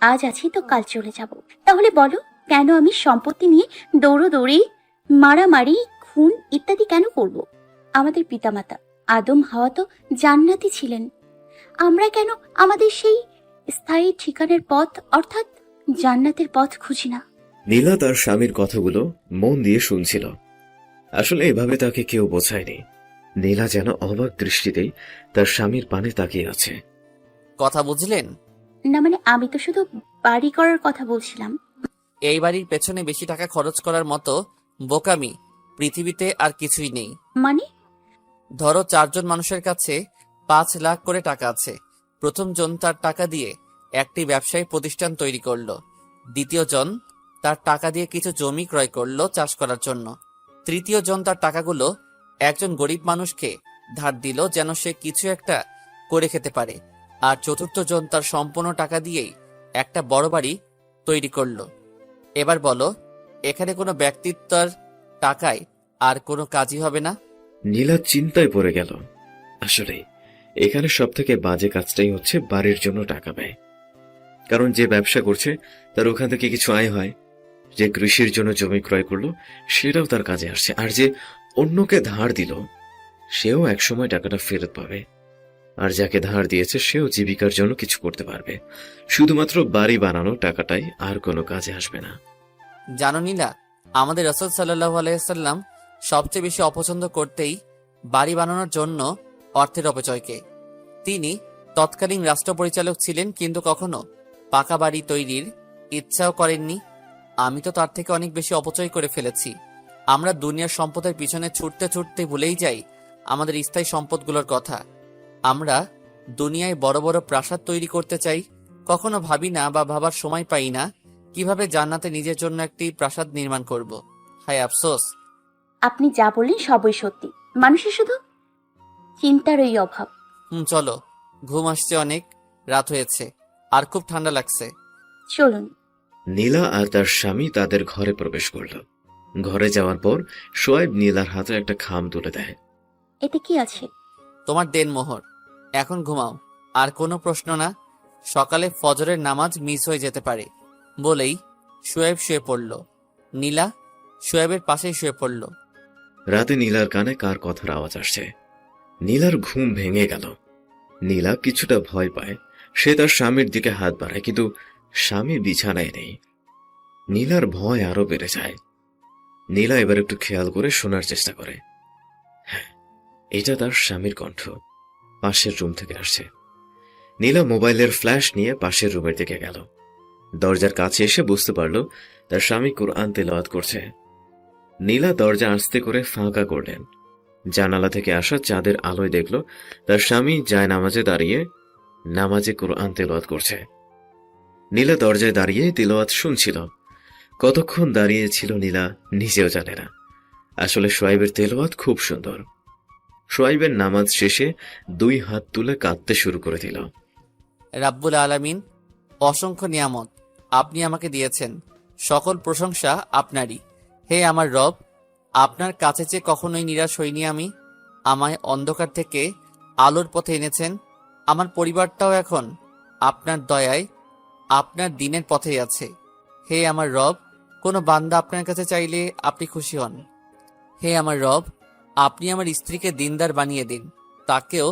আজ আছি তো কাল চলে যাব। তাহলে বলো, কেন আমি সম্পত্তি নিয়ে দৌড়োদৌড়ি, মারামারি, খুন ইত্যাদি কেন করব? আমাদের পিতামাতা আদম হাওয়া তো জান্নাতি ছিলেন। আমরা কেন আমাদের সেই স্থায়ী ঠিকানার পথ অর্থাৎ জান্নাতের পথ খুঁজি না? নীলা তার স্বামীর কথাগুলো মন দিয়ে শুনছিল। আসলে এভাবে তাকে কেউ বোঝায়নি। নীলা যেন অবাক দৃষ্টিতেই তার স্বামীর পানে তাকিয়ে আছে। কথা বুঝলেন? না মানে, আমি তো শুধু বাড়ি করার কথা বলছিলাম। এই বাড়ির পেছনে বেশি টাকা খরচ করার মতো বোকামি পৃথিবীতে আর কিছুই নেই। মানে? ধরো 4 জন মানুষের কাছে 5 লাখ করে টাকা আছে, প্রথম জন তার টাকা দিয়ে একটি ব্যবসায়ী প্রতিষ্ঠান তৈরি করলো। দ্বিতীয় জন তার টাকা দিয়ে কিছু জমি ক্রয় করলো চাষ করার জন্য। তৃতীয় জন তার টাকাগুলো একজন গরিব মানুষকে ধার দিল যেন সে কিছু একটা করে খেতে পারে। আর চতুর্থ জন তার সম্পূর্ণ টাকা দিয়েই একটা বড় বাড়ি তৈরি করলো। এবার বলো, এখানে কোনো ব্যক্তিত্বর টাকায় আর কোনো কাজই হবে না? নীলা চিন্তায় পড়ে গেল। আসলে এখানে সব থেকে বাজে কাজটাই হচ্ছে বাড়ির জন্য টাকা ব্যয়। কারণ যে ব্যবসা করছে তার ওখান থেকে কিছু আয় হয়, যে কৃষির জন্য জমি ক্রয় করলো সেটাও তার কাজে আসছে, আর যে অন্যকে ধার দিল সেও একসময় টাকাটা ফেরত পাবে। আর যাকে ধার দিয়েছে সেও জীবিকার জন্য কিছু করতে পারবে। শুধুমাত্র বাড়ি বানানো টাকাটাই আর কোনো কাজে আসবে না। জানো নীলা, আমাদের রাসূল সাল্লাল্লাহু আলাইহি সাল্লাম সবচেয়ে বেশি অপছন্দ করতেই বাড়ি বানানোর জন্য অর্থের অপচয়কে। তিনি তৎকালীন রাষ্ট্র পরিচালক ছিলেন, কিন্তু কখনো পাকা বাড়ি তৈরির ইচ্ছাও করেননি। আমি তো তার থেকে অনেক বেশি অপচয় করে ফেলেছি। আমরা দুনিয়ার সম্পদের পিছনে ছুটতে ছুটতে ভুলেই যাই আমাদের স্থায়ী সম্পদগুলোর কথা। আমরা দুনিয়ায় বড় বড় প্রাসাদ তৈরি করতে চাই, কখনো ভাবি না বা ভাবার সময় পাই না কিভাবে জান্নাতে নিজের জন্য একটি প্রাসাদ নির্মাণ করব। হায় আফসোস। আপনি যা বললেন সবই সত্যি, মানুষের শুধু চিন্তারই অভাব। চলো, ঘুম আসছে, অনেক রাত হয়েছে আর খুব ঠান্ডা লাগছে। চলুন। নীলা আর তার স্বামী তাদের ঘরে প্রবেশ করল। ঘরে যাওয়ার পর শোয়েব নীলার হাতে একটা খাম তুলে দেয়। এতে কি আছে? তোমার দেনমোহর, এখন ঘুমাও। আর কোনো প্রশ্ন না, সকালে ফজরের নামাজ মিস হয়ে যেতে পারে। বলেই শোয়েব শুয়ে পড়ল। নীলা শোয়েবের পাশেই শুয়ে পড়ল। রাতে নীলার কানে কার কথার আওয়াজ আসছে। নীলার ঘুম ভেঙে গেল। নীলা কিছুটা ভয় পায়। সে তার স্বামীর দিকে হাত বাড়ায়, কিন্তু স্বামী বিছানায় নেই। নীলার ভয় আরো বেড়ে যায়। নীলা এবার একটু খেয়াল করে শোনার চেষ্টা করে। হ্যাঁ, এটা তার স্বামীর কণ্ঠ, পাশের রুম থেকে আসছে। নীলা মোবাইলের ফ্ল্যাশ নিয়ে পাশের রুমের দিকে গেল। দরজার কাছে এসে বুঝতে পারল তার স্বামী কোরআন তেলাওয়াত করছে। নীলা দরজা আস্তে করে ফাঁকা করলেন। জানালা থেকে আসা চাঁদের আলোয় দেখল তার স্বামী জায়নামাজে দাঁড়িয়ে নামাজে কোরআন তেলাওয়াত করছে। নীলা দরজায় দাঁড়িয়ে তেলাওয়াত শুনছিল। কতক্ষণ দাঁড়িয়েছিল নীলা নিজেও জানে না। আসলে শোয়েবের তেলাওয়াত খুব সুন্দর। শোয়েবের নামাজ শেষে 2 হাত তুলে কাঁদতে শুরু করে দিল। রাব্বুল আলামিন, অসংখ্য নিয়ামত আপনি আমাকে দিয়েছেন, সকল প্রশংসা আপনারই। হে আমার রব, আপনার কাছে যে কখনোই নিরাশ হইনি আমি। আমায় অন্ধকার থেকে আলোর পথে এনেছেন। আমার পরিবারটাও এখন আপনার দয়ায় আপনার দিনের পথেই আছে। হে আমার রব, কোনো বান্দা আপনার কাছে চাইলে আপনি খুশি হন। হে আমার রব, আপনি আমার স্ত্রীকে দিনদার বানিয়ে দিন, তাকেও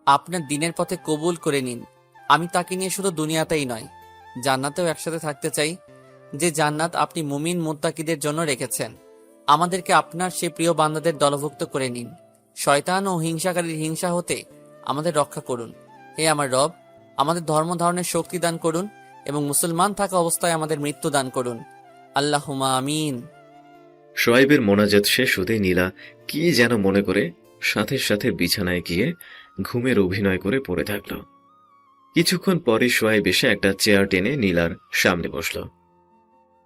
আপনার দিনের পথে কবুল করে নিন। আমি তাকে নিয়ে শুধু দুনিয়াতেই নয়, জান্নাতেও একসাথে থাকতে চাই, যে জান্নাত আপনি মুমিন মুত্তাকিদের জন্য রেখেছেন। আমাদেরকে আপনার সে প্রিয় বান্দাদের দলভুক্ত করে নিন। শয়তান ও হিংসাকারীর হিংসা হতে আমাদের রক্ষা করুন। হে আমার রব, আমাদের ধর্ম ধারণের শক্তি দান করুন এবং মুসলমান থাকা অবস্থায় আমাদের মৃত্যু দান করুন। আল্লাহুম্মা আমিন। শোয়েবের মোনাজাত শেষ হতে নীলা কি যেন মনে করে সাথে সাথে বিছানায় গিয়ে ঘুমের অভিনয় করে পড়ে থাকল। কিছুক্ষণ পরে শোয়েব এসে একটা চেয়ার টেনে নীলার সামনে বসল।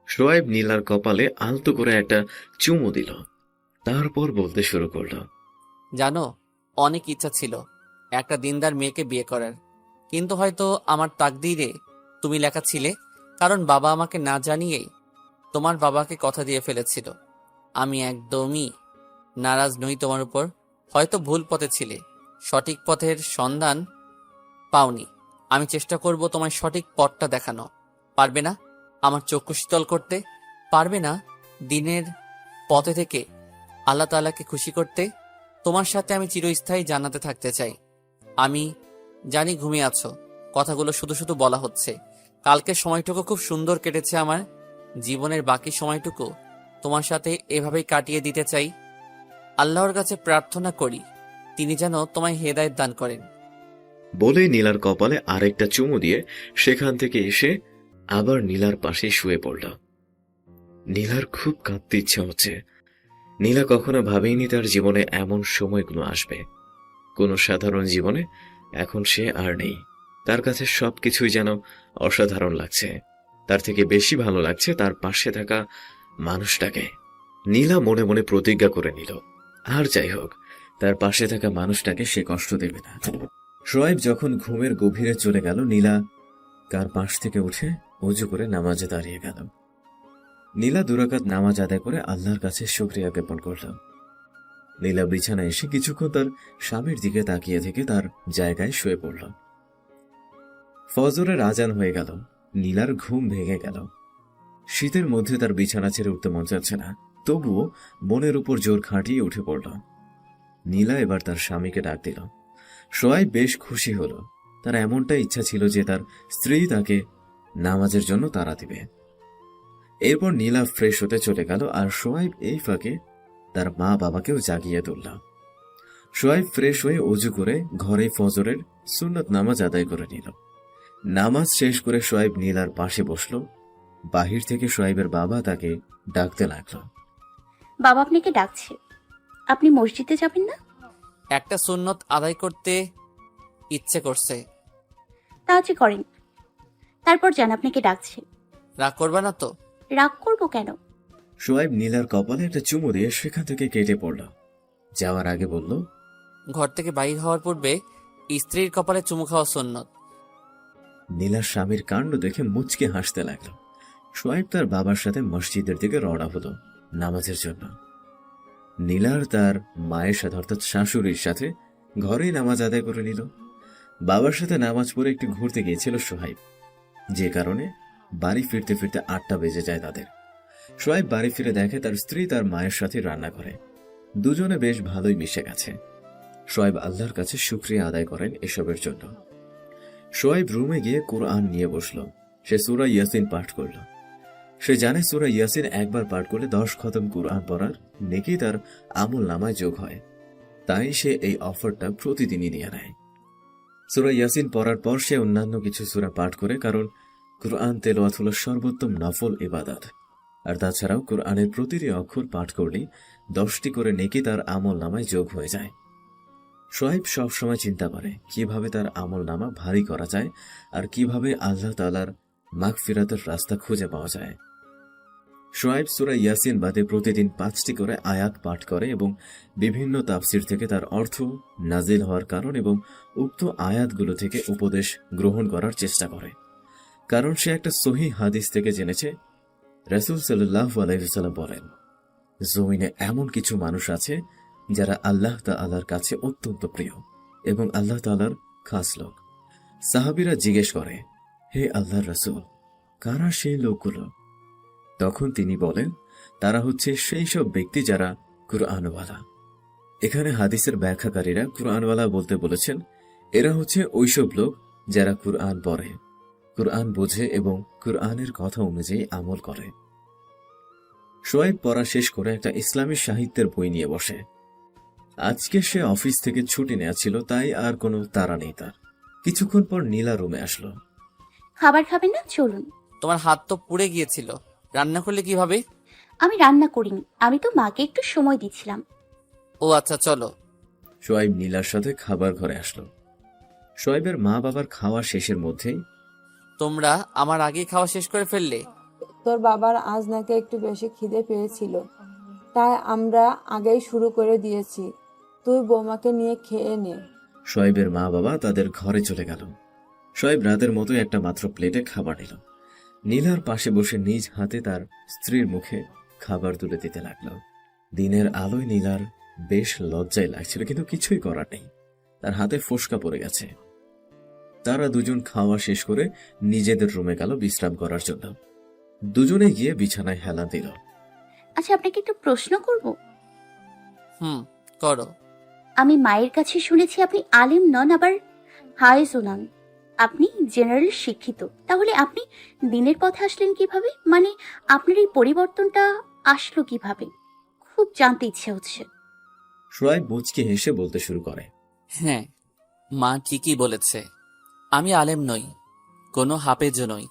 শোয়েব নীলার কপালে আলতো করে একটা চুমু দিল। তারপর বলতে শুরু করল। জানো, অনেক ইচ্ছা ছিল একটা দিনদার মেয়েকে বিয়ে করার, কিন্তু হয়তো আমার তাকদীরে তুমি লেখা ছিলে, কারণ বাবা আমাকে না জানিয়েই তোমার বাবাকে কথা দিয়ে ফেলেছিল। আমি একদমই নারাজ নই তোমার উপর। হয়তো ভুল পথে ছিলে, সঠিক পথের সন্ধান পাওনি। আমি চেষ্টা করব তোমায় সঠিক পথটা দেখানো। পারবে না আমার চক্ষু শীতল করতে? পারবে না দিনের পথে থেকে আল্লাহ তাআলাকে খুশি করতে? তোমার সাথে আমি চিরস্থায়ী জান্নাতে থাকতে চাই। আমি জানি ঘুমিয়ে আছো, কথাগুলো শুধু শুধু বলা হচ্ছে। কালকের সময়টুকু খুব সুন্দর কেটেছে আমার। জীবনের বাকি সময়টুকু তোমার সাথে এভাবেই কাটিয়ে দিতে চাই। আল্লাহর কাছে প্রার্থনা করি তিনি যেন তোমায় হেদায়েত দান করেন। বলে নীলার কপালে আরেকটা চুমু দিয়ে সেখান থেকে এসে আবার নীলার পাশে শুয়ে পড়ল। নীলার খুব কাঁদতে ইচ্ছা হচ্ছে। নীলা কখনো ভাবেইনি তার জীবনে এমন সময়গুলো আসবে। কোনো সাধারণ জীবনে এখন সে আর নেই। তার কাছে সবকিছুই যেন অসাধারণ লাগছে। তার থেকে বেশি ভালো লাগছে তার পাশে থাকা মানুষটাকে। নীলা মনে মনে প্রতিজ্ঞা করে নিল, আর যাই হোক, তার পাশে থাকা মানুষটাকে সে কষ্ট দেবে না। শোয়েব যখন ঘুমের গভীরে চলে গেল, নীলা তার পাশ থেকে উঠে অজু করে নামাজে দাঁড়িয়ে গেল। নীলা দুরাকাত নামাজ আদায় করে আল্লাহর কাছে শুকরিয়া জ্ঞাপন করল। নীলা বিছানায় এসে কিছুক্ষণ তার স্বামীর দিকে তাকিয়ে থেকে তার জায়গায় শুয়ে পড়ল। ফজরের আজান হয়ে গেল। নীলার ঘুম ভেঙে গেল। শীতের মধ্যে তার বিছানা ছেড়ে উঠতে মন চাচ্ছে না, তবুও মনের উপর জোর খাটিয়ে উঠে পড়ল। নীলা এবার তার স্বামীকে ডাক দিল। সোয়াইব বেশ খুশি হল। তার এমনটা ইচ্ছা ছিল যে তার স্ত্রী তাকে নামাজের জন্য তাড়া দিবে। এরপর নীলা ফ্রেশ হতে চলে গেল, আর সোয়াইব এই ফাঁকে তার মা বাবাকেও জাগিয়ে তুলল। সোয়াইব ফ্রেশ হয়ে অজু করে ঘরে ফজরের সুন্নত নামাজ আদায় করে নিল। নামাজ শেষ করে সোয়াইব নীলার পাশে বসল। বাহির থেকে সোয়াইবের বাবা তাকে ডাকতে লাগলো। বাবা আপনাকে ডাকছে, আপনি মসজিদে যাবেন না? একটা সুন্নত আদায় করতে ইচ্ছে করছে। তাহলে করেন, তারপর যান, আপনাকে ডাকছে। রাগ করবা না তো? রাগ করবো কেন? সোয়াইব নীলার কপালে একটা চুমু দিয়ে সেখান থেকে কেটে পড়ল। যাওয়ার আগে বলল, ঘর থেকে বাইর হওয়ার পূর্বে স্ত্রীর কপালে চুমু খাওয়া সুন্নত। নীলার স্বামীর কাণ্ড দেখে মুচকে হাসতে লাগলো। সোয়াইব তার বাবার সাথে মসজিদের দিকে রওনা হলো নামাজের জন্য। নীলার তার মায়ের সাথে অর্থাৎ শাশুড়ির সাথে ঘরেই নামাজ আদায় করে নিল। বাবার সাথে নামাজ পড়ে একটু ঘুরতে গিয়েছিল সোহাইব, যে কারণে বাড়ি ফিরতে ফিরতে 8টা বেজে যায় তাদের। সোহাইব বাড়ি ফিরে দেখে তার স্ত্রী তার মায়ের সাথে রান্না করে। দুজনে বেশ ভালোই মিশে গেছে। সোহাইব আল্লাহর কাছে শুকরিয়া আদায় করেন এসবের জন্য। সোহাইব রুমে গিয়ে কোরআন নিয়ে বসল। সে সূরা ইয়াসিন পাঠ করল। সে জানে সূরা ইয়াসিন একবার পাঠ করলে 10 খতম কোরআন পড়ার নেকি তার আমল নামায় যোগ হয়। তাই সে এই অফারটা প্রতিদিনই নিয়ে নেয়। সূরা ইয়াসিন পড়ার পর সে অন্যান্য কিছু সূরা পাঠ করে, কারণ কোরআন তেলাওয়াত হলো সর্বোত্তম নফল ইবাদত। আর তাছাড়াও কোরআনের প্রতিটি অক্ষর পাঠ করলেই 10টি করে নেকি তার আমল নামায় যোগ হয়ে যায়। সোহাইব সবসময় চিন্তা করে কিভাবে তার আমল নামা ভারী করা যায় আর কিভাবে আল্লাহ তাআলার মাগফিরাতের রাস্তা খুঁজে পাওয়া যায়। সোহাইব সূরা ইয়াসিন বাদে প্রতিদিন 5টি করে আয়াত পাঠ করে এবং বিভিন্ন তাফসির থেকে তার অর্থ, নাজিল হওয়ার কারণ এবং উক্ত আয়াতগুলো থেকে উপদেশ গ্রহণ করার চেষ্টা করে। কারণ সে একটা সহিহ হাদিস থেকে জেনেছে, রাসূল সাল্লাল্লাহু আলাইহি ওয়াসাল্লাম বলেন, জমিনে এমন কিছু মানুষ আছে যারা আল্লাহ তাআলার কাছে অত্যন্ত প্রিয় এবং আল্লাহ তাআলার খাস লোক। সাহাবীরা জিজ্ঞেস করে, হে আল্লাহর রাসূল, কারা সেই লোকগুলো? তখন তিনি বলেন, তারা হচ্ছে সেই সব ব্যক্তি যারা কুরআনওয়ালা। এখানে হাদিসের ব্যাখ্যাকারীরা কুরআনওয়ালা বলতে বলেছেন, এরা হচ্ছে ওইসব লোক যারা কুরআন পড়ে, কুরআন বোঝে এবং কুরআনের কথা অনুযায়ী আমল করে। সোয়াইব পড়া শেষ করে একটা ইসলামী সাহিত্যের বই নিয়ে বসে। আজকে সে অফিস থেকে ছুটি নেওয়া ছিল, তাই আর কোনো তাড়া নেই তার। কিছুক্ষণ পর নীলা রুমে আসলো। খাবার খাবেন না? চলুন। তোমার হাত তো পুড়ে গিয়েছিল, রান্না করলে কিভাবে? আমি রান্না করিনি, আমি তো মাকে একটু সময় দিচ্ছিলাম। ও আচ্ছা, চলো। সোয়াইব নীলার সাথে খাবার ঘরে আসলো। সোয়াইবের মা বাবার খাওয়া শেষের মধ্যেই, তোমরা আমার আগেই খাওয়া শেষ করে ফেললে? তোর বাবার আজ নাকি একটু বেশি খিদে পেয়েছিল, তাই আমরা আগেই শুরু করে দিয়েছি। তুই বৌমাকে নিয়ে খেয়ে নে। সোয়াইবের মা বাবা তাদের ঘরে চলে গেল। সোয়াইব রাতের মতো একটা মাত্র প্লেটে খাবার নিল। নীলার পাশে বসে নিজ হাতে তার স্ত্রীর মুখে খাবার তুলে দিতে লাগলো। দিনের আলোয় নীলার বেশ লজ্জায় লাগছিল, কিন্তু কিছুই করার নেই, তার হাতে ফোসকা পড়ে গেছে। তারা দুজন খাওয়া শেষ করে নিজেদের রুমে গেল বিশ্রাম করার জন্য। দুজনে গিয়ে বিছানায় হেলান দিল। আচ্ছা, আপনাকে একটু প্রশ্ন করব। করো। আমি মায়ের কাছে শুনেছি আপনি আলিম নন, আবার হায়েজও নন। আপনি জেনারেল শিক্ষিত, তাহলে আপনি দিনের পথে আসলেন কিভাবে? মানে আপনার এই পরিবর্তনটা আসলো কিভাবে? খুব জানতে ইচ্ছে হচ্ছে। সোয়াইব মুচকে হেসে বলতে শুরু করে, হ্যাঁ, মা ঠিকই বলেছে। আমি আলেম নই, কোনো হাফেজও নই।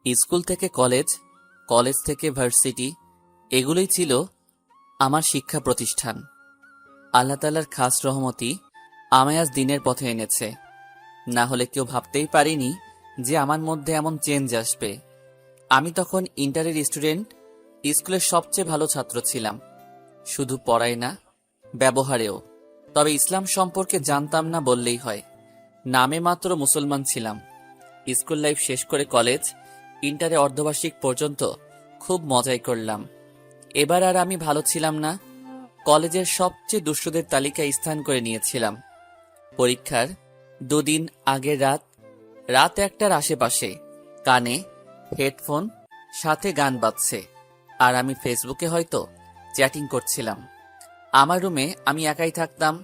স্কুল থেকে কলেজ, কলেজ থেকে ভার্সিটি, এগুলোই ছিল আমার শিক্ষা প্রতিষ্ঠান। আল্লাহ তাআলার খাস রহমতই আমায় আজ দিনের পথে এনেছে। না হলে কেউ ভাবতেই পারিনি যে আমার মধ্যে এমন চেঞ্জ আসবে। আমি তখন ইন্টারের স্টুডেন্ট, স্কুলের সবচেয়ে ভালো ছাত্র ছিলাম, শুধু পড়ায় না, ব্যবহারেও। তবে ইসলাম সম্পর্কে জানতাম না বললেই হয়। নামে মাত্র মুসলমান ছিলাম। স্কুল লাইফ শেষ করে কলেজ, ইন্টারে অর্ধবার্ষিক পর্যন্ত খুব মজাই করলাম। এবার আর আমি ভালো ছিলাম না। কলেজের সবচেয়ে দুষ্টদের তালিকায় স্থান করে নিয়েছিলাম। পরীক্ষার 2 দিন আগের রাত 1টার আশেপাশে কানে হেডফোন, সাথে গান বাজছে, আর আমি ফেসবুকে হয়তো চ্যাটিং করছিলাম। আমার রুমে আমি একাই থাকতাম,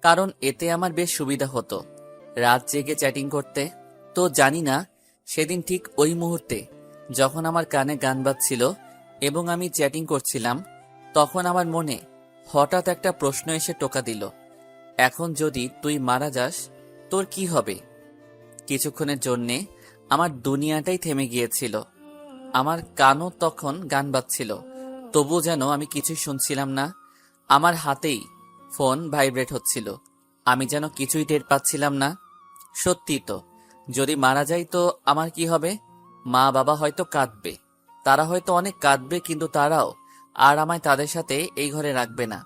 কারণ এতে আমার বেশ সুবিধা হতো রাত জেগে চ্যাটিং করতে। তো জানি না সেদিন ঠিক ওই মুহূর্তে যখন আমার কানে গান বাজছিল এবং আমি চ্যাটিং করছিলাম, তখন আমার মনে হঠাৎ একটা প্রশ্ন এসে টোকা দিল, এখন যদি তুই মারা যাস তোর কি হবে? কিছুক্ষণের জন্যে আমার দুনিয়াটাই থেমে গিয়েছিল। আমার কানও তখন গান বাজছিল, তবুও যেন আমি কিছুই শুনছিলাম না। আমার হাতেই ফোন ভাইব্রেট হচ্ছিল, আমি যেন কিছুই টের পাচ্ছিলাম না। সত্যি তো, যদি মারা যাই তো আমার কি হবে? মা বাবা হয়তো কাঁদবে, তারা হয়তো অনেক কাঁদবে, কিন্তু তারাও আর আমায় তাদের সাথে এই ঘরে রাখবে না।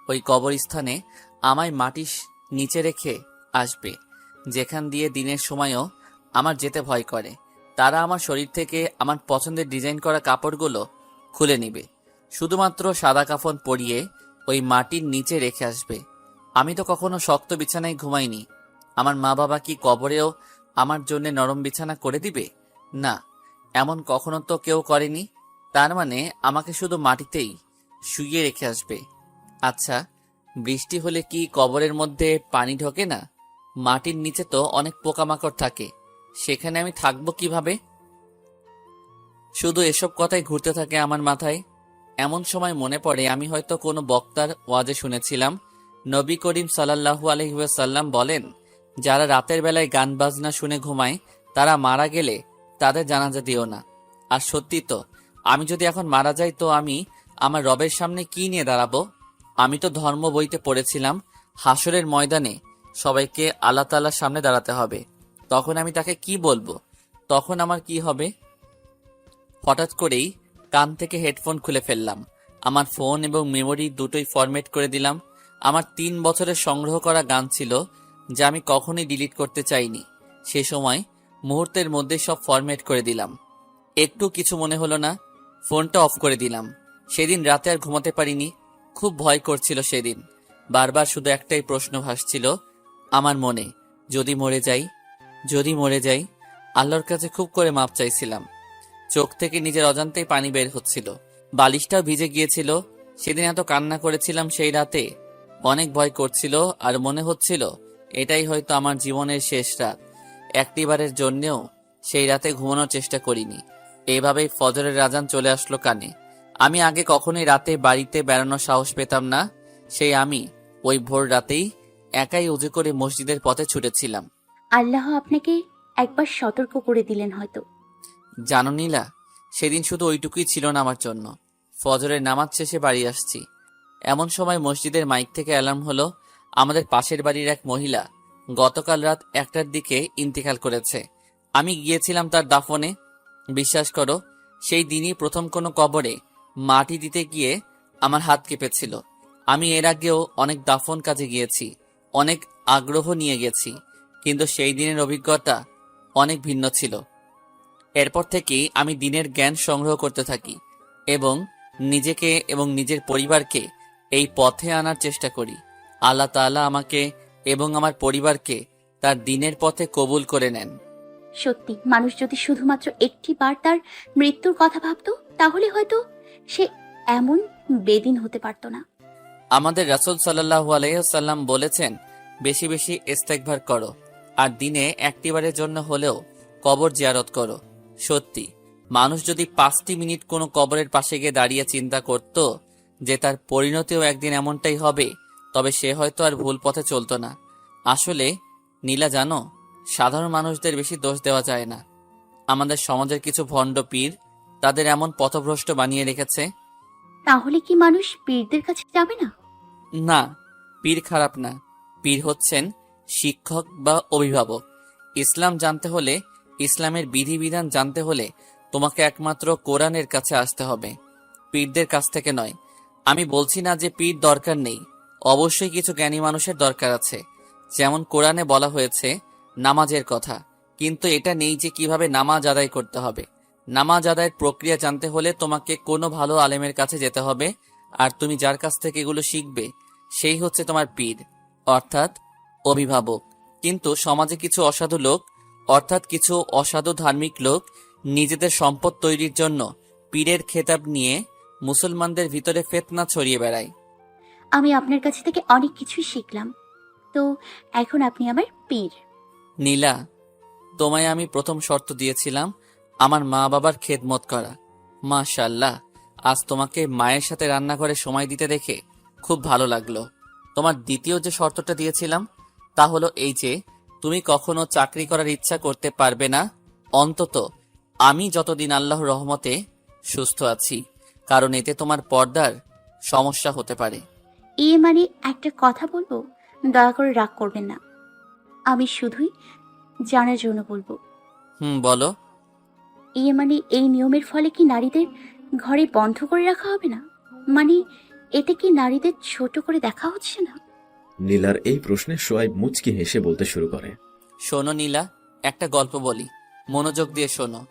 ওই কবরস্থানে আমায় মাটির নিচে রেখে আসবে, যেখান দিয়ে দিনের সময়ও আমার যেতে ভয় করে। তারা আমার শরীর থেকে আমার পছন্দের ডিজাইন করা কাপড়গুলো খুলে নিবে, শুধুমাত্র সাদা কাফন পরিয়ে ওই মাটির নিচে রেখে আসবে। আমি তো কখনো শক্ত বিছানায় ঘুমাইনি। আমার মা বাবা কি কবরেও আমার জন্য নরম বিছানা করে দিবে? না, এমন কখনো তো কেউ করেনি। তার মানে আমাকে শুধু মাটিতেই শুইয়ে রেখে আসবে। আচ্ছা, বৃষ্টি হলে কি কবরের মধ্যে পানি ঢোকে না? মাটির নিচে তো অনেক পোকামাকড় থাকে, সেখানে আমি থাকবো কিভাবে? শুধু এসব কথাই ঘুরতে থাকে আমার মাথায়। এমন সময় মনে পড়ে আমি হয়তো কোনো বক্তার ওয়াজে শুনেছিলাম, নবী করিম সাল্লাল্লাহু আলাইহি ওয়াসাল্লাম বলেন, যারা রাতের বেলায় গান বাজনা শুনে ঘুমায় তারা মারা গেলে তাদের জানাজা দিও না। আর সত্যি তো, আমি যদি এখন মারা যাই তো আমি আমার রবের সামনে কি নিয়ে দাঁড়াবো? আমি তো ধর্ম বইতে পড়েছিলাম হাসরের ময়দানে সবাইকে আল্লাহ তাআলার সামনে দাঁড়াতে হবে। তখন আমি তাকে কি বলবো? তখন আমার কি হবে? হঠাৎ করেই কান থেকে হেডফোন খুলে ফেললাম। আমার ফোন এবং মেমোরি দুটোই ফরম্যাট করে দিলাম। আমার 3 বছরের সংগ্রহ করা গান ছিল, যা আমি কখনোই ডিলিট করতে চাইনি। সে সময় মুহূর্তের মধ্যে সব ফরম্যাট করে দিলাম। একটু কিছু মনে হলো না, ফোনটা অফ করে দিলাম। সেদিন রাতে আর ঘুমাতে পারিনি, খুব ভয় করছিল সেদিন। বারবার শুধু একটাই প্রশ্ন ভাসছিল আমার মনে, যদি মরে যাই, যদি মরে যাই। আল্লাহর কাছে খুব করে মাপ চাইছিলাম। চোখ থেকে নিজের অজান্তেই পানি বের হচ্ছিল, বালিশটাও ভিজে গিয়েছিল। সেদিন এত কান্না করেছিলাম সেই রাতে, অনেক ভয় করছিল, আর মনে হচ্ছিল এটাই হয়তো আমার জীবনের শেষ রাত। একটিবারের জন্যেও সেই রাতে ঘুমানোর চেষ্টা করিনি। এইভাবেই ফজরের আজান চলে আসলো কানে। আমি আগে কখনোই রাতে বাড়িতে বেড়ানোর সাহস পেতাম না। সেই আমি ওই ভোর রাতেই একাই উজু করে মসজিদের পথে ছুটেছিলাম। আল্লাহ আপনাকে একবার সতর্ক করে দিলেন হয়তো। জানো নীলা, সেদিন শুধু ওইটুকুই ছিল না আমার জন্য। ফজরের নামাজ শেষে বাড়ি আসছি, এমন সময় মসজিদের মাইক থেকে অ্যালার্ম হলো, আমাদের পাশের বাড়ির এক মহিলা গতকাল রাত 1টার দিকে ইন্তেকাল করেছে। আমি গিয়েছিলাম তার দাফনে। বিশ্বাস করো, সেই দিনই প্রথম কোনো কবরে মাটি দিতে গিয়ে আমার হাত কেঁপেছিল। আমি এর আগেও অনেক দাফন কাজে গিয়েছি, অনেক আগ্রহ নিয়ে গেছি, কিন্তু সেই দিনের অভিজ্ঞতা অনেক ভিন্ন ছিল। এরপর থেকেই আমি দিনের জ্ঞান সংগ্রহ করতে থাকি এবং নিজেকে এবং নিজের পরিবারকে এই পথে আনার চেষ্টা করি। আল্লাহ তাআলা আমাকে এবং আমার পরিবারকে তার দিনের পথে কবুল করে নেন। সত্যি, মানুষ যদি শুধুমাত্র একটি বার তার মৃত্যুর কথা ভাবতো, তাহলে হয়তো সে এমন বেদিন হতে পারতো না। আমাদের রাসূল সাল্লাল্লাহু আলাইহি ওয়াসাল্লাম বলেছেন, বেশি বেশি ইস্তেগফার করো, আর দিনে একটিবারের জন্য হলেও কবর জিয়ারত করো। সত্যি, মানুষ যদি 5টি মিনিট কোনো কবরের পাশে গিয়ে দাঁড়িয়ে চিন্তা করত যে তার পরিণতিও একদিন এমনটাই হবে, তবে সে হয়তো আর ভুল পথে চলতো না। আসলে নীলা জানো, সাধারণ মানুষদের বেশি দোষ দেওয়া যায় না। আমাদের সমাজের কিছু ভণ্ড পীর তাদের এমন পথভ্রষ্ট বানিয়ে রেখেছে। তাহলে কি মানুষ পীরদের কাছে যাবে না? না, পীর খারাপ না। পীর হচ্ছেন শিক্ষক বা অভিভাবক। ইসলাম জানতে হলে, ইসলামের বিধিবিধান জানতে হলে তোমাকে একমাত্র কোরআনের কাছে আসতে হবে, পীরদের কাছ থেকে নয়। আমি বলছি না যে পীর দরকার নেই, অবশ্যই কিছু জ্ঞানী মানুষের দরকার আছে। যেমন কোরআনে বলা হয়েছে নামাজের কথা, কিন্তু এটা নেই যে কিভাবে নামাজ আদায় করতে হবে। নামাজ আদায়ের প্রক্রিয়া জানতে হলে তোমাকে কোনো ভালো আলেমের কাছে যেতে হবে, আর তুমি যার কাছ থেকে এগুলো শিখবে সেই হচ্ছে তোমার পীর, অর্থাৎ অভিভাবক। কিন্তু সমাজে কিছু অসাধু লোক, অর্থাৎ কিছু অসাধু ধার্মিক লোক নিজেদের সম্পদ তৈরির জন্য পীরের খেতাব নিয়ে মুসলমানদের ভিতরে ফিতনা ছড়িয়ে বেড়ায়। আমি আপনার কাছ থেকে অনেক কিছু শিখলাম, তো এখন আপনি আমার পীর। নীলা, তোমায় আমি প্রথম শর্ত দিয়েছিলাম আমার মা বাবার খেদমত করা। মাশাআল্লাহ, আজ তোমাকে মায়ের সাথে রান্নাঘরে সময় দিতে দেখে খুব ভালো লাগলো। তোমার দ্বিতীয় যে শর্তটা দিয়েছিলাম তা হলো এই যে তুমি কখনো চাকরি করার ইচ্ছা করতে পারবে না, অন্তত আমি যতদিন আল্লাহর রহমতে সুস্থ আছি, কারণ এতে তোমার পর্দার সমস্যা হতে পারে। মানে একটা কথা বলবো, দয়া করে রাগ করবেন না, আমি শুধুই জানার জন্য বলবো। বলো। মানে এই নিয়মের ফলে কি নারীদের ঘরে বন্ধ করে রাখা হবে না? মানে এতে কি নারীদের ছোট করে দেখা হচ্ছে না? নীলার এই প্রশ্নে সোয়াইব মুচকি হেসে বলতে শুরু করে। শোনো নীলা, একটা গল্প বলি, মনোযোগ দিয়ে শোনো।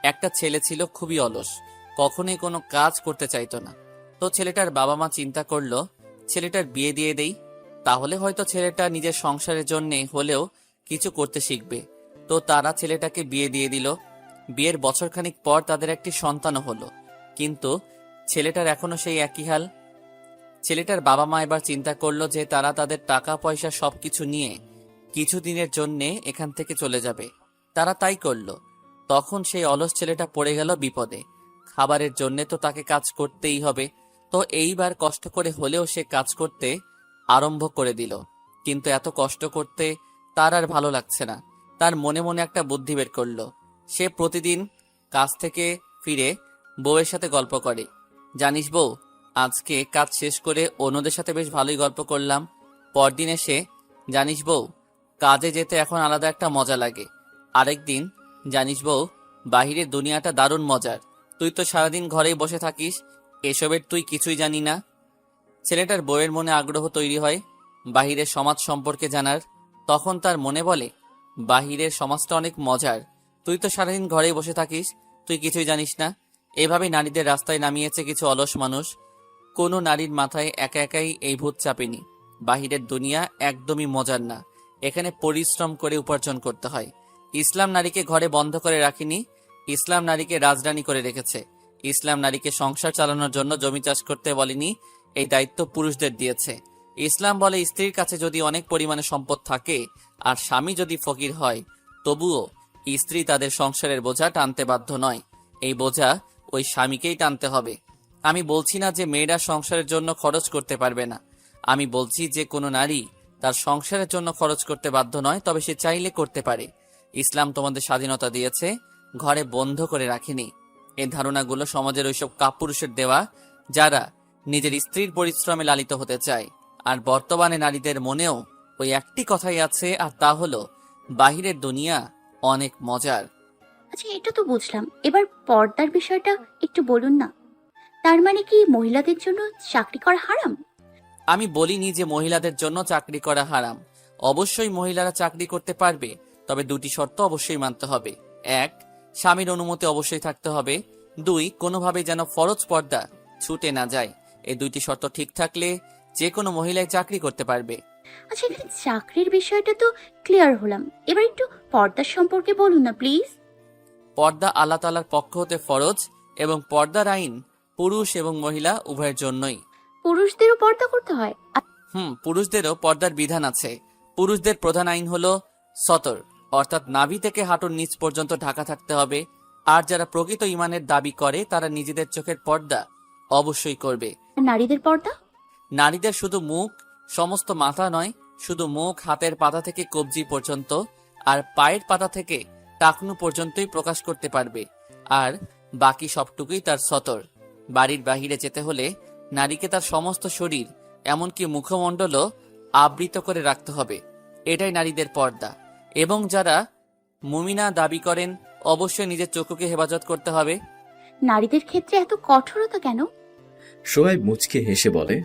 একটা ছেলে ছিল খুবই অলস, কখনোই কোনো কাজ করতে চাইতো না। তো ছেলেটার বাবা মা চিন্তা করলো ছেলেটার বিয়ে দিয়ে দেই, তাহলে হয়তো ছেলেটা নিজের সংসারের জন্য হলেও কিছু করতে শিখবে। তো তারা ছেলেটাকে বিয়ে দিয়ে দিল। বিয়ের বছরখানিক পর তাদের একটি সন্তানও হলো, কিন্তু ছেলেটার এখনো সেই একই হাল। ছেলেটার বাবা মা এবার চিন্তা করলো যে তারা তাদের টাকা পয়সা সবকিছু নিয়ে কিছুদিনের জন্যে এখান থেকে চলে যাবে। তারা তাই করলো। তখন সেই অলস ছেলেটা পড়ে গেল বিপদে। খাবারের জন্যে তো তাকে কাজ করতেই হবে। তো এইবার কষ্ট করে হলেও সে কাজ করতে আরম্ভ করে দিল। কিন্তু এত কষ্ট করতে তার আর ভালো লাগছে না। তার মনে মনে একটা বুদ্ধি বের করলো। সে প্রতিদিন কাজ থেকে ফিরে বউয়ের সাথে গল্প করে, জানিস বউ, আজকে কাজ শেষ করে অন্যদের সাথে বেশ ভালোই গল্প করলাম। পরদিন এসে, জানিস বউ, কাজে যেতে এখন আলাদা একটা মজা লাগে। আরেকদিন, জানিস বউ, বাহিরের দুনিয়াটা দারুণ মজার, তুই তো সারাদিন ঘরেই বসে থাকিস, এসবের তুই কিছুই জানি না। ছেলেটার বউয়ের মনে আগ্রহ তৈরি হয় বাহিরের সমাজ সম্পর্কে জানার। তখন তার মনে বলে, বাহিরের সমাজটা অনেক মজার, তুই তো সারাদিন ঘরেই বসে থাকিস, তুই কিছুই জানিস না। এভাবেই নারীদের রাস্তায় নামিয়েছে কিছু অলস মানুষ। কোনো নারীর মাথায় একা একাই এই ভূত চাপেনি। বাহিরের দুনিয়া একদমই মজার না, এখানে পরিশ্রম করে উপার্জন করতে হয়। ইসলাম নারীকে ঘরে বন্ধ করে রাখেনি, ইসলাম নারীকে রাজরানী করে রেখেছে। ইসলাম নারীকে সংসার চালানোর জন্য জমি চাষ করতে বলেনি, এই দায়িত্ব পুরুষদের দিয়েছে। ইসলাম বলে স্ত্রীর কাছে যদি অনেক পরিমাণে সম্পদ থাকে আর স্বামী যদি ফকির হয়, তবুও স্ত্রী তাদের সংসারের বোঝা টানতে বাধ্য নয়, এই বোঝা ওই স্বামীকেই টানতে হবে। আমি বলছি না যে মেয়েরা সংসারের জন্য খরচ করতে পারবে না, আমি বলছি যে কোনো নারী তার সংসারের জন্য খরচ করতে বাধ্য নয়, তবে সে চাইলে করতে পারে। ইসলাম তোমাদের স্বাধীনতা দিয়েছে, ঘরে বন্ধ করে রাখেনি। এই ধারণাগুলো সমাজের ওইসব কাপুরুষের দেওয়া যারা নিজের স্ত্রীর পরিশ্রমে লালিত হতে চায়। আর বর্তমানে নারীদের মনেও ওই একটি কথাই আছে, আর তা হলো বাহিরের দুনিয়া অনেক মজার। আচ্ছা, এটা তো বুঝলাম, এবার পর্দার বিষয়টা একটু বলুন না। তার মানে কি মহিলাদের জন্য চাকরি করা হারাম? আমি বলিনি যে মহিলাদের জন্য চাকরি করা হারাম। অবশ্যই মহিলারা চাকরি করতে পারবে, তবে দুটি শর্ত অবশ্যই মানতে হবে। 1, স্বামীর অনুমতি অবশ্যই থাকতে হবে। 2, কোনোভাবে যেন ফরজ পর্দা ছুটে না যায়। এই দুইটি শর্ত ঠিক থাকলে যে কোনো মহিলাই চাকরি করতে পারবে। আচ্ছা, এখানে চাকরির বিষয়টা তো ক্লিয়ার হলাম, এবার একটু পর্দার সম্পর্কে বলুন না প্লিজ। পর্দা আল্লাহ তাআলার পক্ষ হতে ফরজ, এবং পর্দার আইন পুরুষ এবং মহিলা উভয়ের জন্যই। পুরুষদেরও পর্দা করতে হয়? পুরুষদেরও পর্দার বিধান আছে। পুরুষদের প্রধান আইন হলো সতর, অর্থাৎ নাভি থেকে হাঁটুর নিচ পর্যন্ত ঢাকা থাকতে হবে। আর যারা প্রকৃত ঈমানের দাবি করে তারা নিজেদের চোখের পর্দা অবশ্যই করবে। আর নারীদের পর্দা? নারীদের শুধু মুখ, সমস্ত মাথা নয়, শুধু মুখ, হাতের পাতা থেকে কবজি পর্যন্ত আর পায়ের পাতা থেকে টাকনু পর্যন্তই প্রকাশ করতে পারবে, আর বাকি সবটুকুই তার সতর। বাড়ির বাহিরে যেতে হলে নারীকে তার সমস্ত শরীর, এমনকি মুখমণ্ডলও আবৃত করে রাখতে হবে, এটাই নারীদের পর্দা। এবং যারা মুমিনা দাবি করেন অবশ্যই নিজের চক্ষুকে হেফাজত করতে হবে। নারীদের ক্ষেত্রে এত কঠোরতা কেন? সোয়াইব মুচকে হেসে বলে,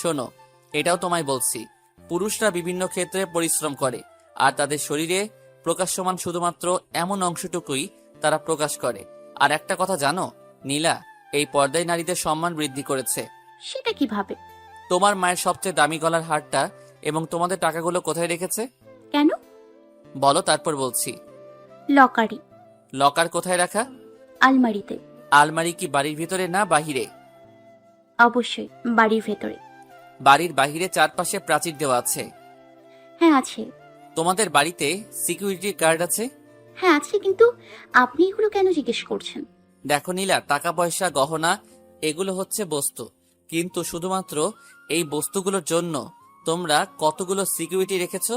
শোনো, এটাও তোমায় বলছি, পুরুষরা বিভিন্ন ক্ষেত্রে পরিশ্রম করে, আর তাদের শরীরে প্রকাশ্যমান শুধুমাত্র এমন অংশটুকুই তারা প্রকাশ করে। আর একটা কথা জানো নীলা, এই পর্দায় নারীদের সম্মান বৃদ্ধি করেছে। সেটা কিভাবে? তোমার মায়ের সবচেয়ে দামি গলার হারটা এবং তোমাদের টাকাগুলো কোথায় রেখেছে? কেন? বলো, তারপর বলছি। লকারি। লকার কোথায় রাখা? আলমারিতে। আলমারি কি বাড়ির ভিতরে না বাহিরে? অবশ্যই বাড়ির ভেতরে। বাড়ির বাহিরে চারপাশে প্রাচীর দেওয়া আছে। হ্যাঁ আছে। তোমাদের বাড়িতে সিকিউরিটি গার্ড আছে? হ্যাঁ আছে, কিন্তু আপনি এগুলো কেন জিজ্ঞেস করছেন? দেখো নীলা, টাকা পয়সা গহনা এগুলো হচ্ছে বস্তু, কিন্তু শুধুমাত্র এই বস্তুগুলোর জন্য তোমরা কতগুলো সিকিউরিটি রেখেছো?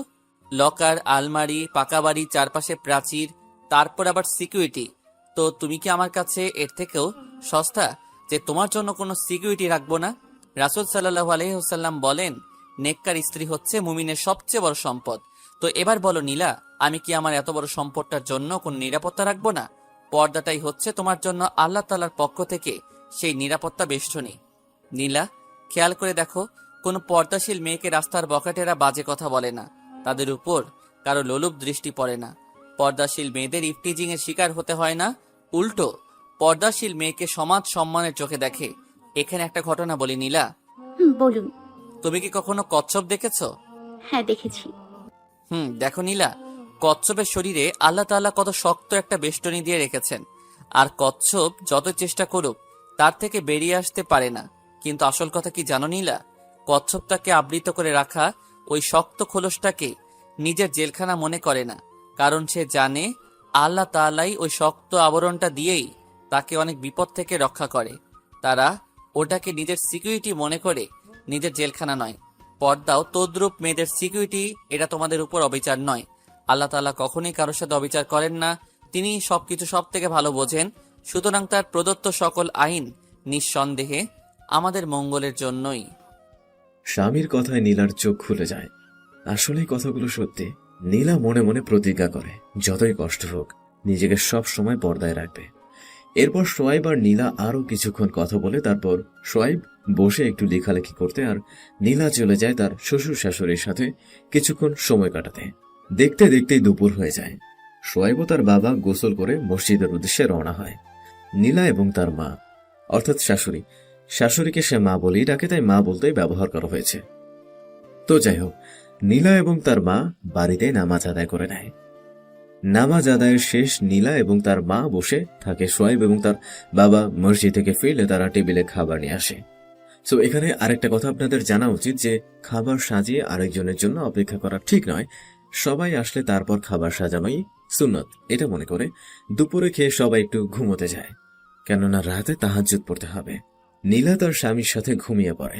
লকার, আলমারি, পাকা বাড়ি, চারপাশে প্রাচীর, তারপর আবার সিকিউরিটি। তো তুমি কি আমার কাছে এর থেকেও সস্তা যে তোমার জন্য কোনো সিকিউরিটি রাখবো না? রাসূল সাল্লাল্লাহু আলাইহি ওয়াসাল্লাম বলেন, নেককার স্ত্রী হচ্ছে মুমিনের সবচেয়ে বড় সম্পদ। তো এবার বলো নীলা, আমি কি আমার এত বড় সম্পদটার জন্য কোনো নিরাপত্তা রাখবো না? পর্দাটাই হচ্ছে তোমার জন্য আল্লাহ তাআলার পক্ষ থেকে সেই নিরাপত্তা বেষ্টনী। নীলা, খেয়াল করে দেখো, কোনো পর্দাশীল মেয়েকে রাস্তার বখাটেরা বাজে কথা বলে না, তাদের উপর কারো লোলুপ দৃষ্টি পড়ে না। পর্দাশীল মেয়েদের ইফটিজিং এর শিকার হতে হয় না, উল্টো পর্দাশীল মেয়েকে সমাজ সম্মানের চোখে দেখে। এখানে একটা ঘটনা বলি নীলা, বলুন। তুমি কি কখনো কচ্ছপ দেখেছো? হ্যাঁ দেখেছি। দেখো নীলা, কচ্ছপের শরীরে আল্লাহ তাআলা কত শক্ত একটা বেষ্টনী দিয়ে রেখেছেন, আর কচ্ছপ যত চেষ্টা করুক তার থেকে বেরিয়ে আসতে পারে না। কিন্তু আসল কথা কি জানো নীলা, কচ্ছপটাকে আবৃত করে রাখা ওই শক্ত খোলসটাকে নিজের জেলখানা মনে করে না, কারণ সে জানে আল্লাহ তাআলাই ওই শক্ত আবরণটা দিয়েই তাকে অনেক বিপদ থেকে রক্ষা করে। তারা ওটাকে নিজের সিকিউরিটি মনে করে, নিজের জেলখানা নয়। পর্দাও তদ্রূপ মেয়েদের সিকিউরিটি, এটা তোমাদের উপর অবিচার নয়। আল্লাহ তাআলা কখনোই কারোর সাথে অবিচার করেন না, তিনি সবকিছু সব থেকে ভালো বোঝেন। সুতরাং তার প্রদত্ত সকল আইন নিঃসন্দেহে আমাদের মঙ্গলের জন্যই। স্বামীর কথায় নীলার চোখ খুলে যায়। আসলে কথাগুলো সত্যি। নীলা মনে মনে প্রতিজ্ঞা করে যতই কষ্ট হোক নিজেকে সব সময় পর্দায় রাখবে। এরপর সোয়াইব আর নীলা আরো কিছুক্ষণ কথা বলে তারপর সোয়াইব বসে একটু লেখালেখি করতে আর নীলা চলে যায় তার শ্বশুর শাশুড়ির সাথে কিছুক্ষণ সময় কাটাতে। দেখতে দেখতেই দুপুর হয়ে যায়। সোয়াইব ও তার বাবা গোসল করে মসজিদের উদ্দেশ্যে রওনা হয়। নীলা এবং তার মা, অর্থাৎ শাশুড়িকে সে মা বলেই ডাকে, তাই মা বলতেই ব্যবহার করা হয়েছে। তো যাই হোক, নীলা এবং তার মা বাড়িতে নামাজ আদায় করে নেয়। নামাজ আদায়ের শেষ নীলা এবং তার মা বসে থাকে। সোয়াইব এবং তার বাবা মসজিদ থেকে ফিরলে তারা টেবিলে খাবার নিয়ে আসে। সো এখানে আরেকটা কথা আপনাদের জানা উচিত যে খাবার সাজিয়ে আরেকজনের জন্য অপেক্ষা করা ঠিক নয়। সবাই আসলে তারপর খাবার সাজানোই সুন্নত, এটা মনে করে দুপুরে খেয়ে সবাই একটু ঘুমোতে যায়, কেননা রাতে তাহাজ্জুদ পড়তে হবে। নীলা তার স্বামীর সাথে ঘুমিয়ে পড়ে।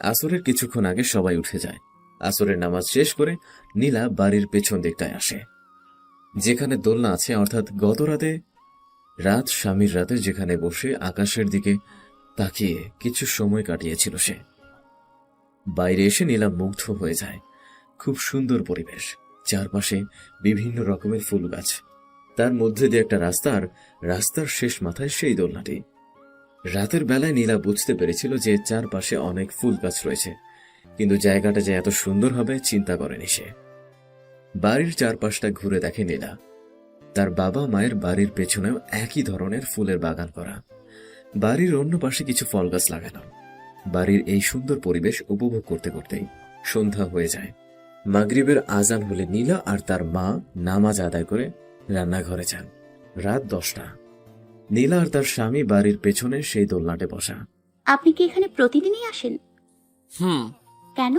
আসরের কিছুক্ষণ আগে সবাই উঠে যায়। আসরের নামাজ শেষ করে নীলা বাড়ির পেছন দিকটায় আসে, যেখানে দোলনা আছে, অর্থাৎ গত রাত স্বামীর রাতে যেখানে বসে আকাশের দিকে তাকিয়ে কিছু সময় কাটিয়েছিল সে। বাইরে এসে নীলা মুগ্ধ হয়ে যায়। খুব সুন্দর পরিবেশ, চারপাশে বিভিন্ন রকমের ফুল গাছ, তার মধ্যে দিয়ে একটা রাস্তা, আর রাস্তার শেষ মাথায় সেই দোলনাটি। রাতের বেলায় নীলা বুঝতে পেরেছিল যে চারপাশে অনেক ফুল গাছ রয়েছে, কিন্তু জায়গাটা যে এত সুন্দর হবে চিন্তা করেনি সে। বাড়ির চারপাশটা ঘুরে দেখে নীলা। তার বাবা মায়ের বাড়ির পেছনেও একই ধরনের ফুলের বাগান করা, বাড়ির অন্য পাশে কিছু ফল গাছ লাগানো। বাড়ির এই সুন্দর পরিবেশ উপভোগ করতে করতেই সন্ধ্যা হয়ে যায়। মাগরিবের আজান হলে নীলা আর তার মা নামাজ আদায় করে রান্নাঘরে যান। রাত 10টা। নীলা আর তার স্বামী বাড়ির পেছনে সেই দোলনাটে বসা। আপনি কি এখানে প্রতিদিনই আসেন? কেন?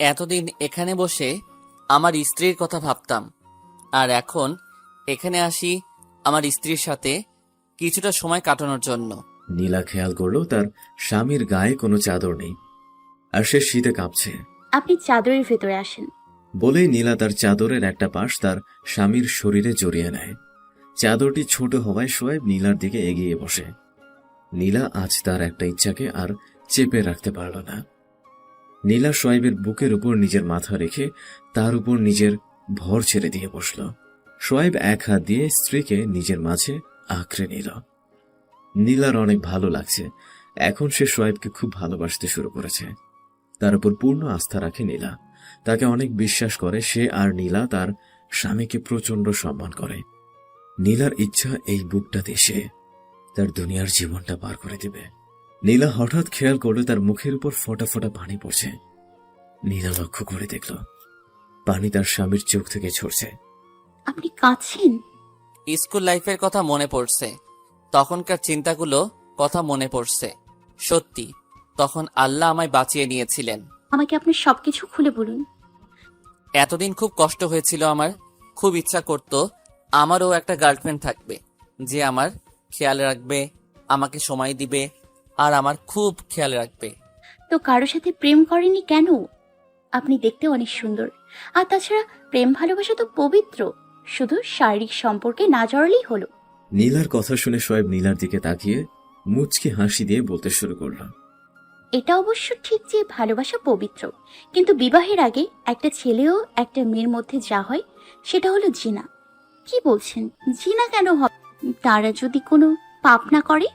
এতদিন এখানে বসে আমার স্ত্রীর কথা ভাবতাম, আর এখন এখানে আসি আমার স্ত্রীর সাথে কিছুটা সময় কাটানোর জন্য। নীলা খেয়াল করলো তার স্বামীর গায়ে কোনো চাদর নেই, আর সে শীতে কাঁপছে। আপনি চাদরের ভেতরে আসেন। বলেই নীলা তার চাদরের একটা পাশ তার স্বামীর শরীরে জড়িয়ে নেয়। চাদরটি ছোট হওয়ায় সোয়াইব নীলার দিকে এগিয়ে বসে। নীলা আজ তার একটা ইচ্ছাকে আর চেপে রাখতে পারল না। নীলা সোয়াইবের বুকের উপর নিজের মাথা রেখে তার উপর নিজের ভর ছেড়ে দিয়ে বসল। শোয়েব এক হাত দিয়ে স্ত্রীকে নিজের মাঝে আঁকড়ে নিল। নীলার অনেক ভালো লাগছে। এখন সে শোয়েবকে খুব ভালোবাসতে শুরু করেছে। তার উপর পূর্ণ আস্থা রাখে নীলা। তাকে অনেক বিশ্বাস করে সে, আর নীলা তার স্বামীকে প্রচন্ড সম্মান করে। নীলার ইচ্ছা এই বুকটাতে সে তার দুনিয়ার জীবনটা পার করে দিবে। নীলা হঠাৎ খেয়াল করলে তার মুখের উপর ফোঁটা ফোঁটা পানি পড়ছে। নীলা লক্ষ্য করে দেখল পানি তার স্বামীর চোখ থেকে ঝরছে। আপনি কাঁদছেন? স্কুল লাইফের কথা মনে পড়ছে, তখনকার চিন্তাগুলো কথা মনে পড়ছে। সত্যি, তখন আল্লাহ আমায় বাঁচিয়ে নিয়েছিলেন। আমাকে আপনি সবকিছু খুলে বলুন। এতদিন খুব কষ্ট হয়েছিল আমার। খুব ইচ্ছা করত আমারও একটা গার্লফ্রেন্ড থাকবে, যে আমার খেয়াল রাখবে, আমাকে সময় দিবে, আর আমার খুব খেয়াল রাখবে। তো কারো সাথে প্রেম করেনি কেন? আপনি দেখতে অনেক সুন্দর। আর তাছাড়া প্রেম ভালোবাসা তো পবিত্র, শুধু শারীরিক সম্পর্কে না জড়ালেই হলো। নীলার কথা শুনে শোয়েব নীলার দিকে তাকিয়ে মুচকি হাসি দিয়ে বলতে শুরু করল। এটা অবশ্য ঠিক যে ভালোবাসা পবিত্র, কিন্তু বিবাহের আগে একটা ছেলে ও একটা মেয়ের মধ্যে যা হয় সেটা হলো জিনা। কি বলছেন? জিনা কেন হবে? তারা যদি কোনো পাপ না করে?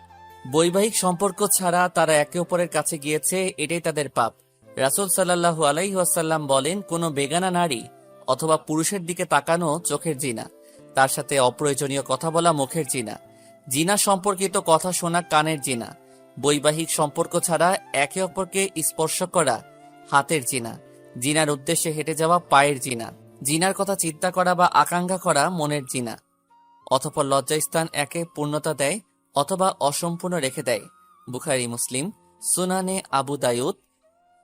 বৈবাহিক সম্পর্ক ছাড়া তারা একে অপরের কাছে গিয়েছে, এটাই তাদের পাপ। রাসূল সাল্লাল্লাহু আলাইহি ওয়াসাল্লাম বলেন, কোনো বেগানা নারী অথবা পুরুষের দিকে তাকানো চোখের জিনা, তার সাথে অপ্রয়োজনীয় কথা বলা মুখের জিনা, জিনা সম্পর্কিত কথা শোনা কানের জিনা, বৈবাহিক সম্পর্ক ছাড়া একে অপরকে স্পর্শ করা হাতের জিনা, জিনার উদ্দেশ্যে হেঁটে যাওয়া পায়ের জিনা, জিনার কথা চিন্তা করা বা আকাঙ্ক্ষা করা মনের জিনা। অতঃপর লজ্জাস্থান একে পূর্ণতা দেয় অথবা অসম্পূর্ণ রেখে দেয়। বুখারী, মুসলিম, সুনানে আবু দাউদ,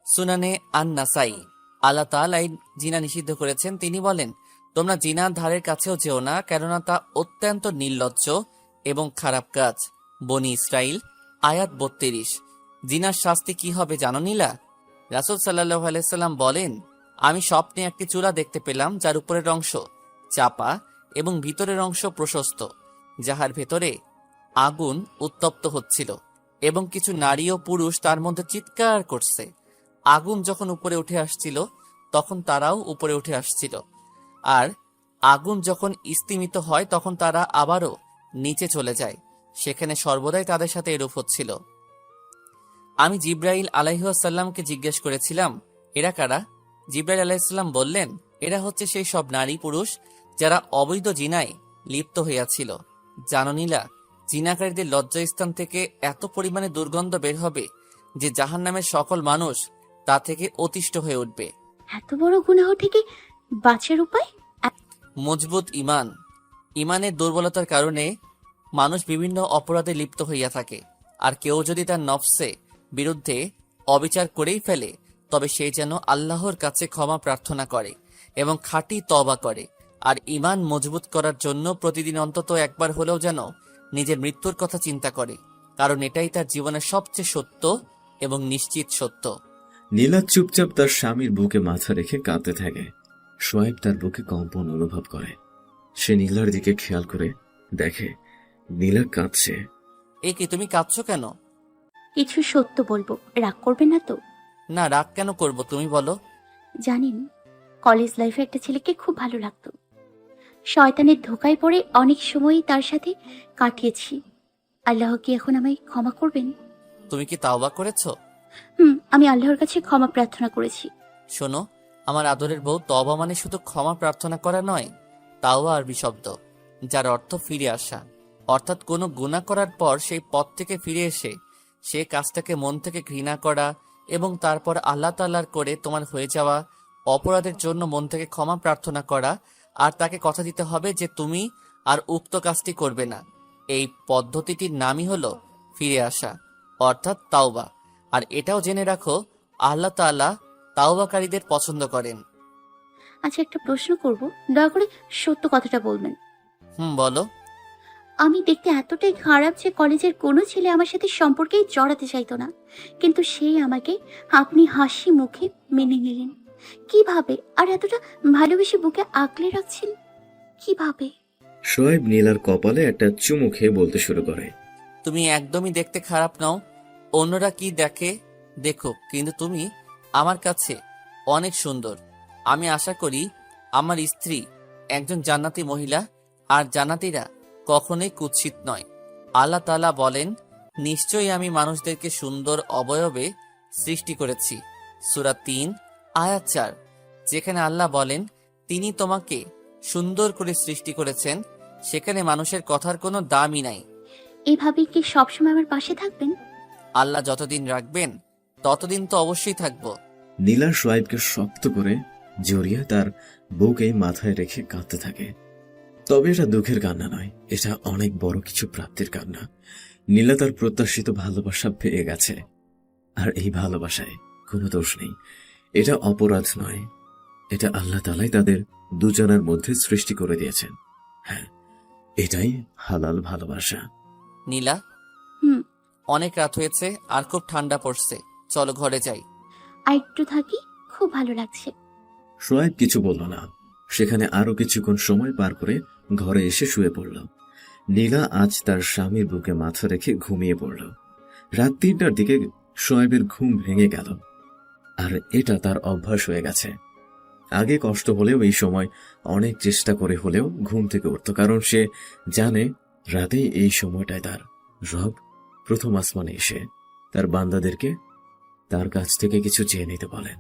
সুনানে আন নাসাই। আল্লাহ তাআলা জিনা নিষিদ্ধ করেছেন। তিনি বলেন, তোমরা জিনার ধারের কাছেও যেও না, কেননা তা অত্যন্ত নির্লজ্জ এবং খারাপ কাজ। বনি ইসরাইল, আয়াত 32। জিনার শাস্তি কি হবে জানো নীলা? রাসূল সাল্লাল্লাহু আলাইহি সাল্লাম বলেন, আমি স্বপ্নে একটি চূড়া দেখতে পেলাম, যার উপরের অংশ চাপা এবং ভিতরের অংশ প্রশস্ত, যাহার ভেতরে আগুন উত্তপ্ত হচ্ছিল এবং কিছু নারী ও পুরুষ তার মধ্যে চিৎকার করছে। আগুন যখন উপরে উঠে আসছিল তখন তারাও উপরে উঠে আসছিল, আর আগুন যখন স্তিমিত হয় তখন তারা আবারও নিচে চলে যায়। সেখানে সর্বদাই তাদের সাথে এরূপ হচ্ছিল। আমি জিব্রাইল আলাইহিসসালামকে জিজ্ঞেস করেছিলাম, এরা কারা? জিব্রাইল আলাইহিসসালাম বললেন, এরা হচ্ছে সেই সব নারী পুরুষ যারা অবৈধ জিনায় লিপ্ত হইয়াছিল। জানো নীলা, জিনাকারীদের লজ্জাস্থান থেকে এত পরিমাণে দুর্গন্ধ বের হবে যে জাহান্নামের সকল মানুষ তা থেকে অতিষ্ঠ হয়ে উঠবে। এত বড় গুনাহ থেকে বাঁচার উপায়? মজবুত ঈমান। ঈমানের দুর্বলতার কারণে মানুষ বিভিন্ন অপরাধে লিপ্ত হইয়া থাকে, আর কেউ যদি তার নফসে বিরুদ্ধে অবিচার করেই ফেলে, তবে সে যেন আল্লাহর কাছে ক্ষমা প্রার্থনা করে এবং খাঁটি তওবা করে। আর ঈমান মজবুত করার জন্য প্রতিদিন অন্তত একবার হলেও যেন নিজের মৃত্যুর কথা চিন্তা করে, কারণ এটাই তার জীবনের সবচেয়ে সত্য এবং নিশ্চিত সত্য। নীলা চুপচাপ তার স্বামীর বুকে মাথা রেখে কাঁদতে থাকে। শোয়েব তার বুকে কম্পন অনুভব করে। সে নীলার দিকে খেয়াল করে দেখে নীলা কাঁদছে। এ কি, তুমি কাঁদছো কেন? কিছু সত্য বলবো, রাগ করবে না তো? না, রাগ কেন করব, তুমি বলো। জানেন, কলেজ লাইফে একটা ছেলেকে খুব ভালো লাগতো। শয়তানের ধোকায় পড়ে অনেক সময়ই তার সাথে কাটিয়েছি। আল্লাহ কি এখন আমায় ক্ষমা করবেন? তুমি কি তাওবা করেছো? আমি আল্লাহর কাছে ক্ষমা প্রার্থনা করেছি। শোনো, আমার আদরের বউ, তওবা মানে শুধু ক্ষমা প্রার্থনা করা নয়। তাওবা আরবি শব্দ, যার অর্থ ফিরে আসা। অর্থাৎ কোনো গুনাহ করার পর সেই পথ থেকে ফিরে এসে সে কাজটাকে মন থেকে ঘৃণা করা এবং তারপর আল্লাহ তাআলার করে তোমার হয়ে যাওয়া অপরাধের জন্য মন থেকে ক্ষমা প্রার্থনা করা, আর তাকে কথা দিতে হবে যে তুমি আর উক্ত কাজটি করবে না। এই পদ্ধতিটির নামই হলো ফিরে আসা, অর্থাৎ তাওবা। আর এটাও জেনে রাখো, আল্লাহ তাআলা তাওবাকারীদের পছন্দ করেন। আচ্ছা, একটা প্রশ্ন করব, দয়া করে সত্য কথাটা বলবেন। বলো। আমি দেখতে এতটাই খারাপ যে কলেজের কোনো ছেলে আমার সাথে সম্পর্কেই জড়াতে চাইতো না, কিন্তু সেই আমাকে আপনি হাসি মুখে মেনে নিলেন। কিভাবে? আর এতটা ভালোবেসে বুকে আগলে রাখছেন কিভাবে? শোয়েব নীলার কপালে একটা চুমু খেয়ে বলতে শুরু করে, তুমি একদমই দেখতে খারাপ নাও। অন্যরা কি দেখে দেখো, কিন্তু তুমি আমার কাছে অনেক সুন্দর। আমি আশা করি আমার স্ত্রী একজন জান্নাতি মহিলা, আর জান্নাতীরা কখনোই কুৎসিত নয়। আল্লাহ তাআলা বলেন, নিশ্চয়ই আমি মানুষদেরকে সুন্দর অবয়বে সৃষ্টি করেছি। সূরা ৩ আয়াত ৪, যেখানে আল্লাহ বলেন তিনি তোমাকে সুন্দর করে সৃষ্টি করেছেন, সেখানে মানুষের কথার কোনো দামই নাই। এভাবে কি সবসময় আমার পাশে থাকবেন? আল্লাহ যতদিন রাখবেন ততদিন তো অবশ্যই থাকবো। নীলা সোয়াইবকে শক্ত করে জড়িয়ে তার বুকে মাথায় রেখে কাঁদতে থাকে। তবে এটা দুঃখের কান্না নয়, এটা অনেক বড় কিছু প্রাপ্তির কান্না। নীলা তার প্রত্যাশিত ভালোবাসা পেয়ে গেছে, আর এই ভালোবাসায় কোনো দোষ নেই। এটা অপরাধ নয়, এটা আল্লাহ তাআলাই তাদের দুজনের মধ্যে সৃষ্টি করে দিয়েছেন। হ্যাঁ, এটাই হালাল ভালোবাসা। নীলা, হুম। অনেক রাত হয়েছে আর খুব ঠান্ডা পড়ছে, চলো ঘরে যাই। আর একটু থাকি, খুব ভালো লাগছে। সোয়াইব কিছু বলল না। সেখানে আরো কিছুক্ষণ সময় পার করে ঘরে এসে শুয়ে পড়ল। নীলা আজ তার স্বামীর বুকে মাথা রেখে ঘুমিয়ে পড়ল। রাত ৩টার দিকে সোয়াইবের ঘুম ভেঙে গেল, আর এটা তার অভ্যাস হয়ে গেছে। আগে কষ্ট হলেও এই সময় অনেক চেষ্টা করে হলেও ঘুম থেকে উঠত, কারণ সে জানে রাতেই এই সময়টায় তার রব প্রথম আসমানে এসে তার বান্দাদেরকে তার কাছ থেকে কিছু চেয়ে নিতে বলেন।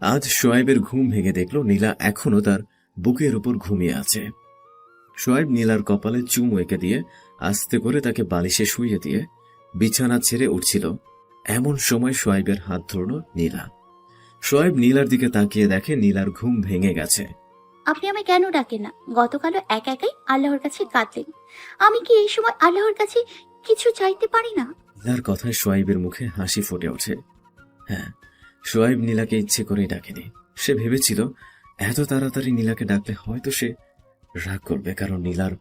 আজ সোয়াইবের ঘুম ভেঙে দেখল নীলা এখনো তার বুকের উপর ঘুমিয়ে আছে। সোয়াইব নীলার কপালে চুমু এঁকে দিয়ে আস্তে করে তাকে বালিশে শুইয়ে দিয়ে বিছানা ছেড়ে উঠছিল, এমন সময় সোয়াইবের হাত ধরল নীলা। সোয়াইব নীলার দিকে তাকিয়ে দেখে নীলার ঘুম ভেঙে গেছে। আপনি আমায় কেন ডাকেন না? গতকালও একা একাই আল্লাহর কাছে কাঁদলেন। আমি কি এই সময় আল্লাহর কাছে কিছু চাইতে পারি না? নীলার কথায় সোয়াইবের মুখে হাসি ফুটে ওঠে। হ্যাঁ, সোয়াইব নীলাকে ইচ্ছে করেই ডাকেনি। সে ভেবেছিল এত তাড়াতাড়ি নীলাকে ডাকলে হয়তো সে রাগ করবে, কারণ নীলার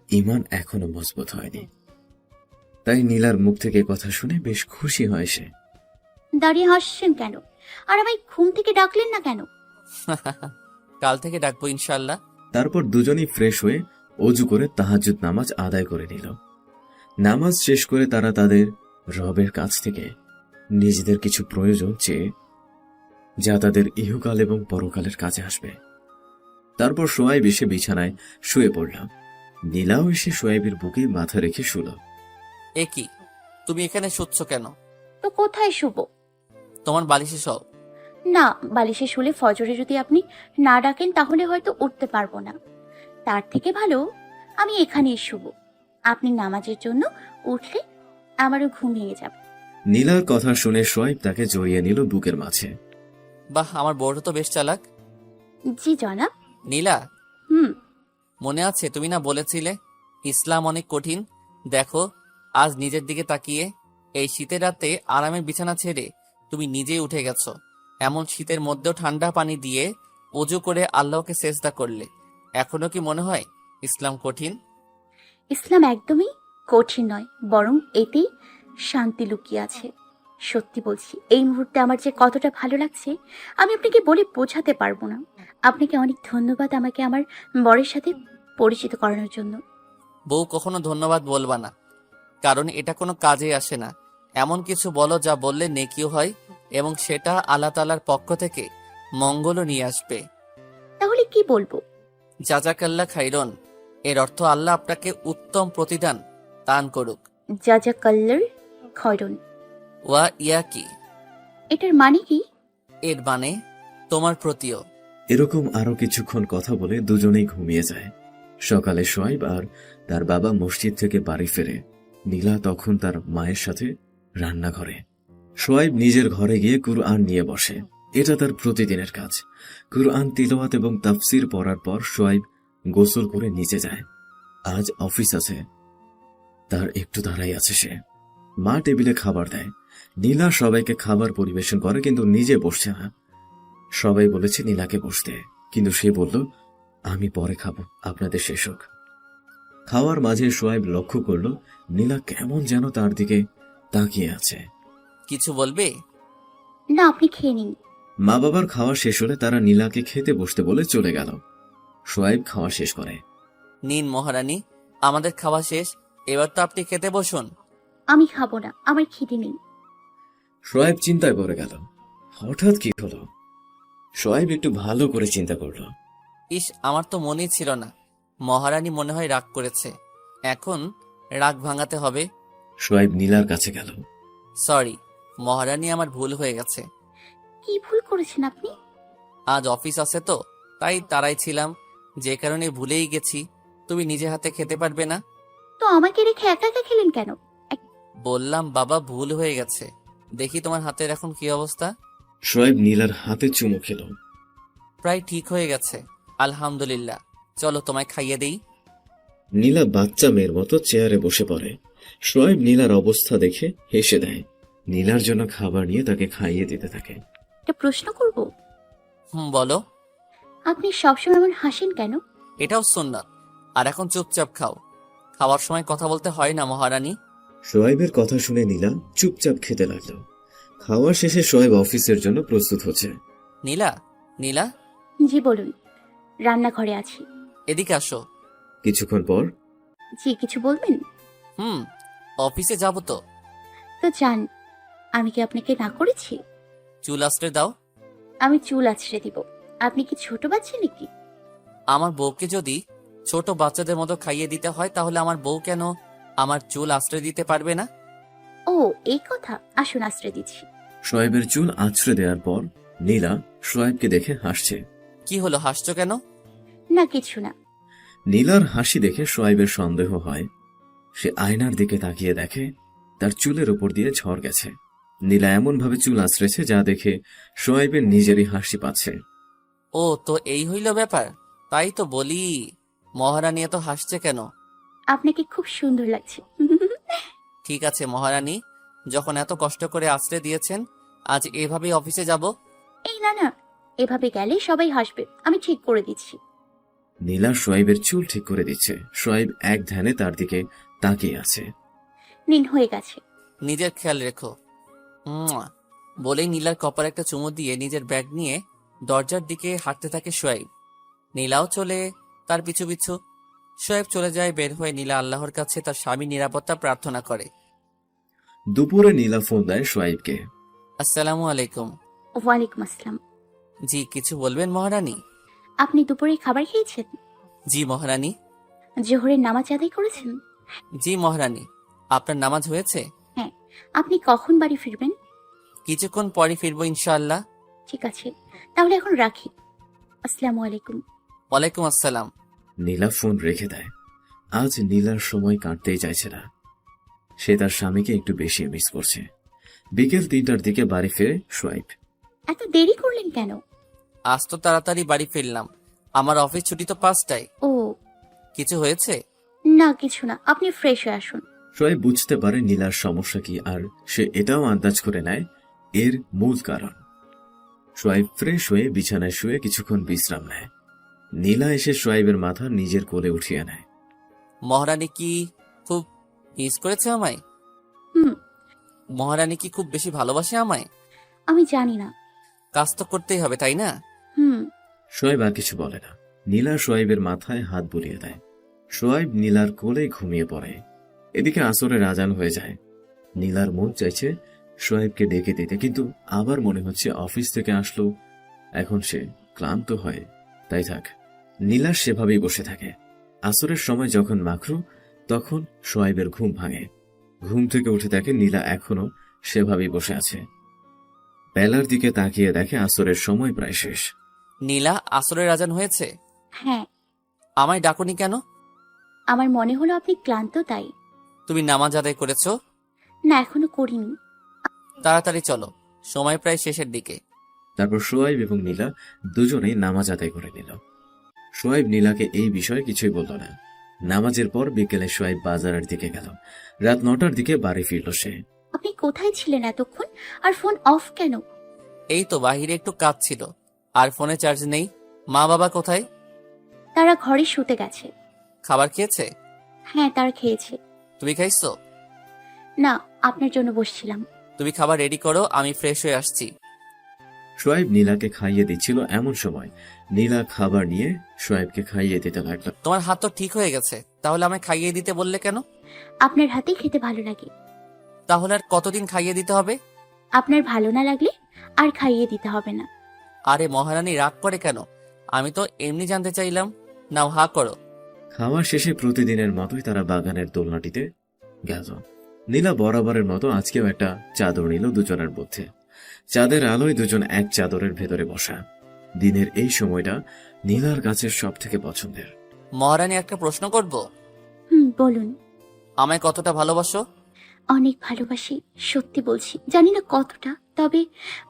ঈমান এখনো মজবুত হয়নি। তাই নীলার মুখ থেকে কথা শুনে বেশ খুশি হয় সে। দাঁড়িয়ে হাসছেন কেন? আর আমায় ঘুম থেকে ডাকলেন না কেন? কাল থেকে ডাকবো ইনশাল্লাহ। তারপর দুজনেই ফ্রেশ হয়ে অজু করে তাহাজ্জুদ নামাজ আদায় করে নিল। নামাজ শেষ করে তারা তাদের রবের কাছ থেকে নিজেদের কিছু প্রয়োজন চেয়ে, যা তাদের ইহকাল এবং পরকালের কাজে আসবে। তারপর সোয়াইব এসে বিছানায় শুয়ে পড়ল। নীলাও এসে সোয়াইবের বুকে মাথা রেখে শুল। এ কি, তুমি এখানে শুচ্ছ কেন? তো কোথায় শুবো? তোমার বালিশে সব। না, বালিশে শুলে ফজরে যদি আপনি না ডাকেন তাহলে হয়তো উঠতে পারবো না। তার থেকে ভালো আমি এখানেই শুবো। আপনি নামাজের জন্য উঠলে আমারও ঘুম ভেঙে যাবে। নীলার কথা শুনে সোয়াইব তাকে জড়িয়ে নিল বুকের মাঝে। বাহ, আমার বউটা তো বেশ চালাক। জি জনাব। নীলা, হুম। মনে আছে তুমি না বলেছিলে ইসলাম অনেক কঠিন? দেখো, আজ নিজের দিকে তাকিয়ে এই শীতের রাতে আরামের বিছানা ছেড়ে তুমি নিজেই উঠে গেছো। এমন শীতের মধ্যেও ঠান্ডা পানি দিয়ে অজু করে আল্লাহকে সেজদা করলে। এখনো কি মনে হয় ইসলাম কঠিন? ইসলাম একদমই কঠিন নয়, বরং এতেই শান্তি লুকিয়ে আছে। সত্যি বলছি, এই মুহূর্তে আমার যে কতটা ভালো লাগছে আমি আপনাকে বলে বোঝাতে পারবো না। আপনাকে অনেক ধন্যবাদ আমাকে আমার বরের সাথে পরিচিত করানোর জন্য। বউ কখনো ধন্যবাদ বলবা না, কারণ এটা কোনো কাজে আসে না। এমন কিছু বলো যা বললে নেকিও হয় এবং সেটা আল্লাহ তাআলার পক্ষ থেকে মঙ্গলও নিয়ে আসবে। তাহলে কি বলবো? জাযাকাল্লাহ খাইরন, এর অর্থ আল্লাহ আপনাকে উত্তম প্রতিদান দান করুক। জাযাকাল্লার খয়রন। ওয়া ইয়াকি, এটার মানে কি? এর মানে তোমার প্রতিও। এরকম আরো কিছুক্ষণ কথা বলে দুজনেই ঘুমিয়ে যায়। সকালে সোয়াইব আর তার বাবা মসজিদ থেকে বাড়ি ফেরে। নীলা তখন তার মায়ের সাথে রান্নাঘরে। সোয়াইব নিজের ঘরে গিয়ে কুরআন নিয়ে বসে। এটা তার প্রতিদিনের কাজ। কুরআন তিলাওয়াত এবং তাফসির পড়ার পর সোয়াইব গোসল করে নিচে যায়। আজ অফিস আছে, তার একটু দাঁড়াই আছে সে। মা টেবিলে খাবার দেয়। নীলা সবাইকে খাবার পরিবেশন করে, কিন্তু নিজে বসছে না। সবাই বলেছে নীলাকে বসতে, কিন্তু সে বলল, আমি পরে খাবো, আপনাদের শেষ হোক। খাওয়ার মাঝে সোয়াইব লক্ষ্য করল নীলা কেমন যেন তার দিকে তাকিয়ে আছে। কিছু বলবে? না, আপনি খেয়ে নিন। মা বাবার খাওয়া শেষ হলে তারা নীলাকে খেতে বসতে বলে চলে গেল। সোয়াইব খাওয়া শেষ করে। নিন মহারানী, আমাদের খাওয়া শেষ, এবার তো আপনি খেতে বসুন। আমি খাবো না, আমার খিদে নেই। সোয়াইব চিন্তায় পড়ে গেল, হঠাৎ কি হলো। সোয়াইব একটু ভালো করে চিন্তা করল। ইস, আমার তো মনেই ছিল না। মহারানী মনে হয় রাগ করেছে। এখন রাগ ভাঙাতে হবে। সোয়াইব নীলার কাছে গেল। সরি মহারানী, আমার ভুল হয়ে গেছে। কি ভুল করেছেন আপনি? আজ অফিস আছে তো, তাই তাড়াই ছিলাম, যে কারণে ভুলেই গেছি। তুমি নিজে হাতে খেতে পারবে না? তো আমাকে রেখে একা একা খেলেন কেন? বললাম বাবা, ভুল হয়ে গেছে। দেখি তোমার হাতের এখন কি অবস্থা। সোয়াইব নীলার হাতে চুমু খেল। প্রায় ঠিক হয়ে গেছে, আলহামদুলিল্লাহ। চলো তোমায় খাইয়ে দেই। নীলা বাচ্চা মেয়ের মতো চেয়ারে বসে পড়ে। সোয়াইব নীলার অবস্থা দেখে হেসে দেয়। নীলার জন্য খাবার নিয়ে তাকে খাইয়ে দিতে থাকে। একটা প্রশ্ন করব? বলো। আপনি সবসময় এমন হাসেন কেন? এটাও সুন্নাত। আর এখন চুপচাপ খাও। খাওয়ার সময় কথা বলতে হয় না মহারানী। সোয়াইবের কথা শুনে নীলা চুপচাপ খেতে লাগলো। খাওয়া শেষে সোয়াইব অফিসের জন্য প্রস্তুত হচ্ছে। নীলা, নীলা, জি বলুন। রান্নাঘরে আছি। এদিকে আসো। কিছুক্ষণ পর জি, কিছু বলবেন? অফিসে যাব তো। তো যান। আমি কি আপনাকে না করেছি? চুল আশ্রে দাও। আমি চুল আছড়ে দিব। আপনি কি ছোট বাচ্চা নাকি? আমার বউকে যদি ছোট বাচ্চাদের মতো খাইয়ে দিতে হয়, তাহলে আমার বউ কেন আমার চুল আশ্রয় দিতে পারবে না? ও, এই কথা। আসুন, আছড়ে দিচ্ছি। সোয়াইবের চুল আছড়ে দেওয়ার পর নীলা সোয়াইবকে দেখে হাসছে। কি হলো, হাসছো কেন? না, কিছু না। নীলার হাসি দেখে সোয়াইবের সন্দেহ হয়। সে আয়নার দিকে তাকিয়ে দেখে তার চুলের উপর দিয়ে ঝড় গেছে। নীলা এমন ভাবে চুল আছড়েছে যা দেখে সোয়াইবের নিজেরই হাসি পাচ্ছে। ও, তো এই হইল ব্যাপার। তাই তো বলি, মহারানী এত হাসছে কেন? আপনাকে খুব সুন্দর লাগছে। ঠিক আছে মহারানী, যখন এত কষ্ট করে আশ্রয় দিয়েছেন, আজ এভাবেই অফিসে যাব। এই না না, এভাবে গেলে সবাই হাসবে। আমি ঠিক করে দিচ্ছি। নীলা সোয়াইবের চুল ঠিক করে দিচ্ছে। সোয়াইব এক ধ্যানে তার দিকে তাকিয়ে আছে। নিন, হয়ে গেছে। নিজের খেয়াল রেখো। মুয়া। বলেই নীলার কপালে একটা চুমু দিয়ে নিজের ব্যাগ নিয়ে দরজার দিকে হাঁটতে থাকে সোয়াইব। নীলাও চলে তার পিছু পিছু। সোয়াইব চলে যায়। বের হয়ে নীলা আল্লাহর কাছে তার স্বামীর নিরাপত্তা প্রার্থনা করে। দুপুরে নীলা ফোন দেয় সোয়াইবকে। আসসালামু আলাইকুম। ওয়ালাইকুম আসসালাম। জি, কিছু বলবেন মহারানী? আপনি দুপুরে খাবার খেয়েছেন? জি মহারানী। জোহরের নামাজ আদায় করেছেন? জি মহারানী। আপনার নামাজ হয়েছে? হ্যাঁ। আপনি কখন বাড়ি ফিরবেন? কিছুক্ষণ পরে ফিরবো ইনশাআল্লাহ। ঠিক আছে, তাহলে এখন রাখি। আসসালামু আলাইকুম। ওয়ালাইকুম আসসালাম। নীলা ফোন রেখে দেয়। আজ নীলার সময় কাটতেই চাইছে না। সে তার স্বামীকে একটু বেশি মিস করছে। বিকেল 3টার দিকে বাড়ি ফেরে সোয়াইব। এত দেরি করলেন কেন? আজ তো তাড়াতাড়ি বাড়ি ফিরলাম। আমার অফিস ছুটি তো 5টায়। ও কিছু হয়েছে? না, কিছু না। আপনি ফ্রেশ হয়ে আসুন। সোয়াইব বুঝতে পারে নীলার সমস্যা কি, আর সে এটাও আন্দাজ করে নেয় এর মূল কারণ। সোয়াইব ফ্রেশ হয়ে বিছানায় শুয়ে কিছুক্ষণ বিশ্রাম নেয়। নীলা এসে সোয়াইবের মাথা নিজের কোলে উঠিয়ে নেয়। মহারানী কি খুব মিস করেছে আমায়? হুম। মহারানী কি খুব বেশি ভালোবাসে আমায়? আমি জানি না। কাজ তো করতেই হবে, তাই না? হুম। সোয়াইব আর কিছু বলে না। নীলা সোয়াইবের মাথায় হাত বুলিয়ে দেয়। সোয়াইব নীলার কোলে ঘুমিয়ে পড়ে। এদিকে আসরের আজান হয়ে যায়। নীলার মন চাইছে সোয়াইবকে ডেকে দিতে, কিন্তু আবার মনে হচ্ছে অফিস থেকে আসলো, এখন সে ক্লান্ত হয়, তাই থাক। নীলা সেভাবেই বসে থাকে। আসরের সময় যখন মাখরু, তখন সোয়াইবের ঘুম ভাঙে। ঘুম থেকে উঠে দেখে নীলা এখনো সেভাবেই বসে আছে। বেলার দিকে তাকিয়ে দেখে আসরের সময় প্রায় শেষ। নীলা, আসরের আজান হয়েছে? হ্যাঁ। আমায় ডাকুনি কেন? আমার মনে হলো আপনি ক্লান্ত, তাই। তুমি নামাজ আদায় করেছো? না, এখনো করিনি। তাড়াতাড়ি চলো, সময় প্রায় শেষের দিকে। তারপর সোয়াইব এবং নীলা দুজনেই নামাজ আদায় করে নিল। সোয়াইব নীলাকে এই বিষয়ে কিছুই বলল না। নামাজের পর বিকেলে সোয়াইব বাজারের দিকে গেল। রাত 9টার দিকে বাড়ি ফিরল সে। আপনি কোথায় ছিলেন এতক্ষণ? আর ফোন অফ কেন? এই তো বাহিরে একটু কাজ ছিল, আর ফোনে চার্জ নেই। মা বাবা কোথায়? তারা ঘরে শুতে গেছে। খাবার খেয়েছে? হ্যাঁ, তারা খেয়েছে। তুমি খাইছো? না, আপনার জন্য বসছিলাম। তুমি খাবার রেডি করো, আমি ফ্রেশ হয়ে আসছি। সোয়াইব নীলাকে খাইয়ে দিচ্ছিল, এমন সময় নীলা খাবার নিয়ে সোয়াইবকে খাইয়ে দিতে লাগলো। তোমার হাত তো ঠিক হয়ে গেছে, তাহলে আমায় খাইয়ে দিতে বললে কেন? আপনার হাতেই খেতে ভালো লাগে। তাহলে আর কতদিন খাইয়ে দিতে হবে? আপনার ভালো না লাগলে আর খাইয়ে দিতে হবে না। আরে মহারানী রাগ করে কেন? আমি তো এমনি জানতে চাইলাম। নাও হা করো। খাওয়া শেষে প্রতিদিনের মতোই তারা বাগানের দোলনাটিতে গেল। নীলা বরাবরের মতো আজকেও একটা চাদর নিল দুজনের মধ্যে। চাঁদের আলোয় দুজন এক চাদরের ভেতরে বসা। দিনের এই সময়টা নীলার কাছে সব থেকে পছন্দের। মহারানী, একটা প্রশ্ন করব? বলুন। আমায় কতটা ভালোবাসো? অনেক ভালোবাসি, সত্যি বলছি। জানি না কতটা, তবে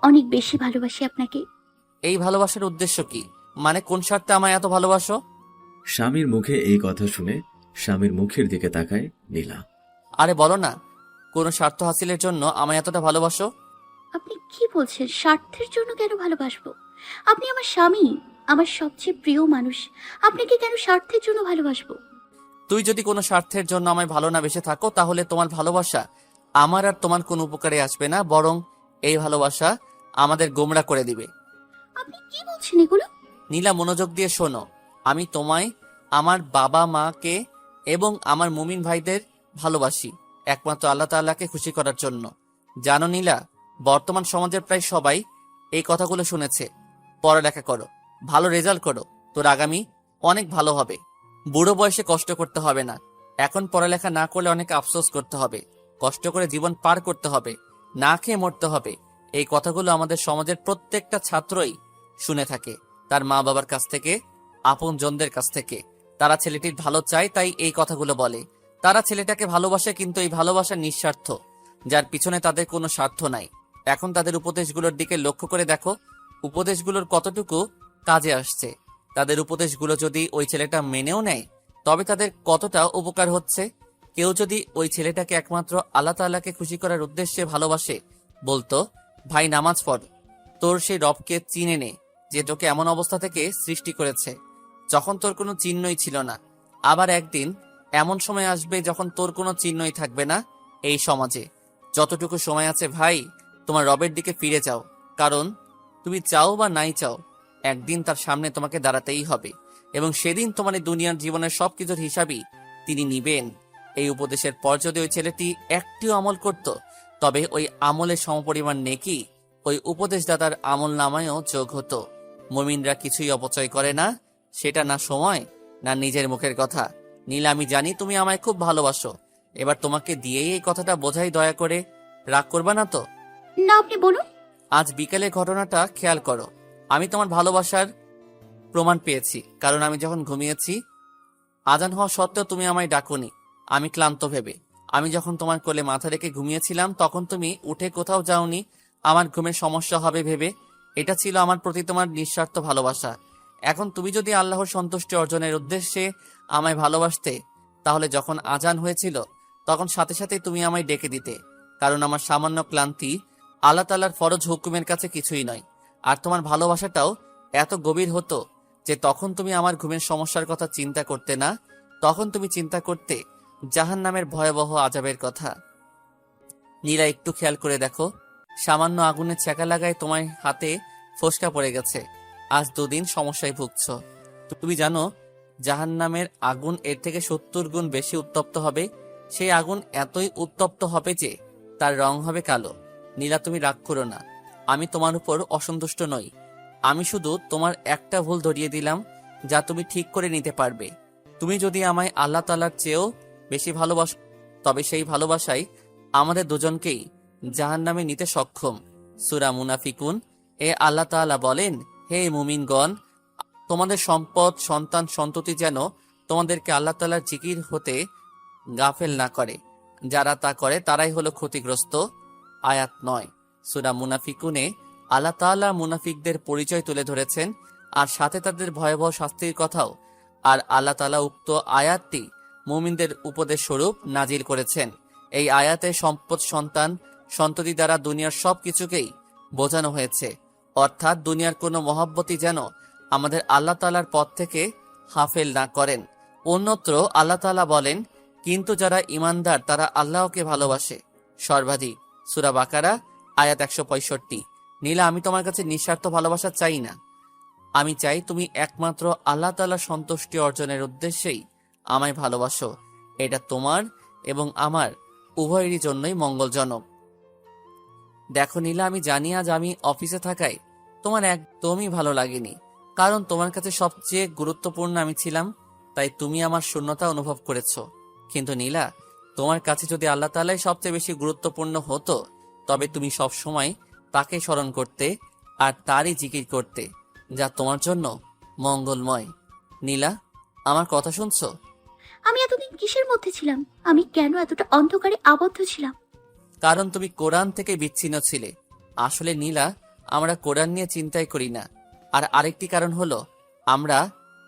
অনেক বেশি ভালোবাসি আপনাকে। এই ভালোবাসার উদ্দেশ্য কি? মানে কোন স্বার্থে আমায় এত ভালোবাসো? স্বামীর মুখে এই কথা শুনে স্বামীর মুখের দিকে তাকায় নীলা। আরে বলো না, কোনো স্বার্থ হাসিলের জন্য আমায় এতটা ভালোবাসো? আপনি কি বলছেন? স্বার্থের জন্য কেন ভালোবাসবো? আপনি আমার স্বামী, আমার সবচেয়ে প্রিয় মানুষ। আপনাকে কেন স্বার্থের জন্য ভালোবাসবো? তুই যদি কোনো স্বার্থের জন্য আমায় ভালো না বেসে থাকো, তাহলে তোমার ভালোবাসা আমার আর তোমার কোনো উপকারে আসবে না, বরং এই ভালোবাসা আমাদের গোমড়া করে দিবে। আপনি কি বলছেন এগুলো? নীলা, মনোযোগ দিয়ে শোনো। আমি তোমায়, আমার বাবা মাকে এবং আমার মুমিন ভাইদের ভালোবাসি একমাত্র আল্লাহ তাআলাকে খুশি করার জন্য। জানো নীলা, বর্তমান সমাজের প্রায় সবাই এই কথাগুলো শুনেছে। পড়ালেখা করো, ভালো রেজাল্ট করো, তোর আগামী অনেক ভালো হবে। বুড়ো বয়সে কষ্ট করতে হবে না। এখন পড়ালেখা না করলে অনেক আফসোস করতে হবে। কষ্ট করে জীবন পার করতে হবে, না খেয়ে মরতে হবে। এই কথাগুলো আমাদের সমাজের প্রত্যেকটা ছাত্রই শুনে থাকে, তার মা বাবার কাছ থেকে, আপন জনদের কাছ থেকে। তারা ছেলেটির ভালো চায়, তাই এই কথাগুলো বলে। তারা ছেলেটাকে ভালোবাসে, কিন্তু এই ভালোবাসা নিঃস্বার্থ, যার পিছনে তাদের কোনো স্বার্থ নাই। এখন তাদের উপদেশগুলোর দিকে লক্ষ্য করে দেখো, উপদেশগুলোর কতটুকু কাজে আসছে। তাদের উপদেশগুলো যদি ওই ছেলেটা মেনেও নেয়, তবে তাদের কতটা উপকার হচ্ছে। কেউ যদি ওই ছেলেটাকে একমাত্র আল্লাহ তাআলাকে খুশি করার উদ্দেশ্যে ভালোবাসে, বলতো, ভাই নামাজ পড়, তোর সেই রবকে চিনে নে যে তোকে এমন অবস্থা থেকে সৃষ্টি করেছে যখন তোর কোনো চিহ্নই ছিল না। আবার একদিন এমন সময় আসবে যখন তোর কোনো চিহ্নই থাকবে না এই সমাজে। যতটুকু সময় আছে ভাই, তোমার রবের দিকে ফিরে যাও, কারণ তুমি চাও বা নাই চাও, একদিন তার সামনে তোমাকে দাঁড়াতেই হবে, এবং সেদিন তোমার এই দুনিয়ার জীবনের সবকিছুর হিসাবই তিনি নিবেন। এই উপদেশের পর যদি ওই ছেলেটি একটিও আমল করত, তবে ওই আমলের সমপরিমাণ নেকি ওই উপদেশদাতার আমল নামায়ও যোগ হতো। মুমিনরা কিছুই অপচয় করে না, সেটা না সময় না নিজের মুখের কথা। নীলা, আমি জানি তুমি আমায় খুব ভালোবাসো। এবার তোমাকে দিয়েই এই কথাটা বোঝাই, দয়া করে রাগ করবা না তো? না, আপনি বলুন। আজ বিকেলের ঘটনাটা খেয়াল করো। আমি তোমার ভালোবাসার প্রমাণ পেয়েছি, কারণ আমি যখন ঘুমিয়েছি, আজান হওয়া সত্ত্বেও তুমি আমায় ডাকোনি, আমি ক্লান্ত ভেবে। আমি যখন তোমার কোলে মাথা রেখে ঘুমিয়েছিলাম, তখন তুমি উঠে কোথাও যাওনি আমার ঘুমের সমস্যা হবে ভেবে। এটা ছিল আমার প্রতি তোমার নিঃস্বার্থ ভালোবাসা। এখন তুমি যদি আল্লাহর সন্তুষ্টি অর্জনের উদ্দেশ্যে আমায় ভালোবাসতে, তাহলে যখন আজান হয়েছিল তখন সাথে সাথেই তুমি আমায় ডেকে দিতে, কারণ আমার সামান্য ক্লান্তি আল্লাহ তাআলার ফরজ হুকুমের কাছে কিছুই নয়। আর তোমার ভালোবাসাটাও এত গভীর হতো যে তখন তুমি আমার ঘুমের সমস্যার কথা চিন্তা করতে না, তখন তুমি চিন্তা করতে জাহান্নামের ভয়াবহ আযাবের কথা। নীলা, একটু খেয়াল করে দেখো, সামান্য আগুনের ছ্যাঁকা লাগায় তোমার হাতে ফোসকা পড়ে গেছে। আজ 2 দিন সমস্যায় ভুগছ। তুমি জানো জাহান্নামের আগুন এর থেকে 70 গুণ বেশি উত্তপ্ত হবে। সেই আগুন এতই উত্তপ্ত হবে যে তার রং হবে কালো। নীলা, তুমি রাগ করো না, আমি তোমার উপর অসন্তুষ্ট নই। আমি শুধু তোমার একটা ভুল ধরিয়ে দিলাম, যা তুমি ঠিক করে নিতে পারবে। তুমি যদি আমায় আল্লাহ তাআলার চেয়েও বেশি ভালোবাসো, তবে সেই ভালোবাসাই আমাদের দুজনকেই জাহান্নামে নিতে সক্ষম। সূরা মুনাফিকুন এ আল্লাহ তাআলা বলেন, হে মুমিনগণ, তোমাদের সম্পদ, সন্তান, সন্ততি যেন তোমাদেরকে আল্লাহ তাআলার জিকির হতে গাফেল না করে। যারা তা করে তারাই হলো ক্ষতিগ্রস্ত। আয়াত 9। সূরা মুনাফিকুনে আল্লাহ তাআলা মুনাফিকদের পরিচয় তুলে ধরেছেন, আর সাথে তাদের ভয়াবহ শাস্তির কথাও। আর আল্লাহ তাআলা উক্ত আয়াতটি মুমিনদের উপদেশ স্বরূপ নাজিল করেছেন। এই আয়াতে সম্পদ, সন্তান, সন্ততি দ্বারা দুনিয়ার সবকিছুকেই বোঝানো হয়েছে, অর্থাৎ দুনিয়ার কোনো মহব্বতই যেন আমাদের আল্লাহ তাআলার পথ থেকে হাফেল না করেন। অন্যত্র আল্লাহ তাআলা বলেন, কিন্তু যারা ঈমানদার তারা আল্লাহকে ভালোবাসে সর্বাধিক। সূরা বাকারা আয়াত 165। নীলা, আমি তোমার কাছে নিঃস্বার্থ ভালোবাসা চাই না। আমি চাই তুমি একমাত্র আল্লাহ তাআলার সন্তুষ্টি অর্জনের উদ্দেশ্যেই আমায় ভালোবাসো। এটা তোমার এবং আমার উভয়েরই জন্যই মঙ্গলজনক। দেখো নীলা, আমি জানি আজ আমি অফিসে থাকায় তোমার একদমই ভালো লাগেনি। কারণ তোমার কাছে সবচেয়ে গুরুত্বপূর্ণ আমি ছিলাম, তাই তুমি আমার শূন্যতা অনুভব করেছো। কিন্তু নীলা, তোমার কাছে যদি আল্লাহ তাআলাই সবচেয়ে বেশি গুরুত্বপূর্ণ হতো, তবে তুমি সব সময় তাকে স্মরণ করতে আর তারই জিকির করতে, যা তোমার জন্য মঙ্গলময়। নীলা, আমার কথা শুনছো? আমি এতদিন কিসের মধ্যে ছিলাম? আমি কেন এতটা অন্ধকারে আবদ্ধ ছিলাম? কারণ তুমি কোরআন থেকে বিচ্ছিন্ন ছিলে। আসলে নীলা, আমরা কোরআন নিয়ে চিন্তাই করি না। আর আরেকটি কারণ হলো আমরা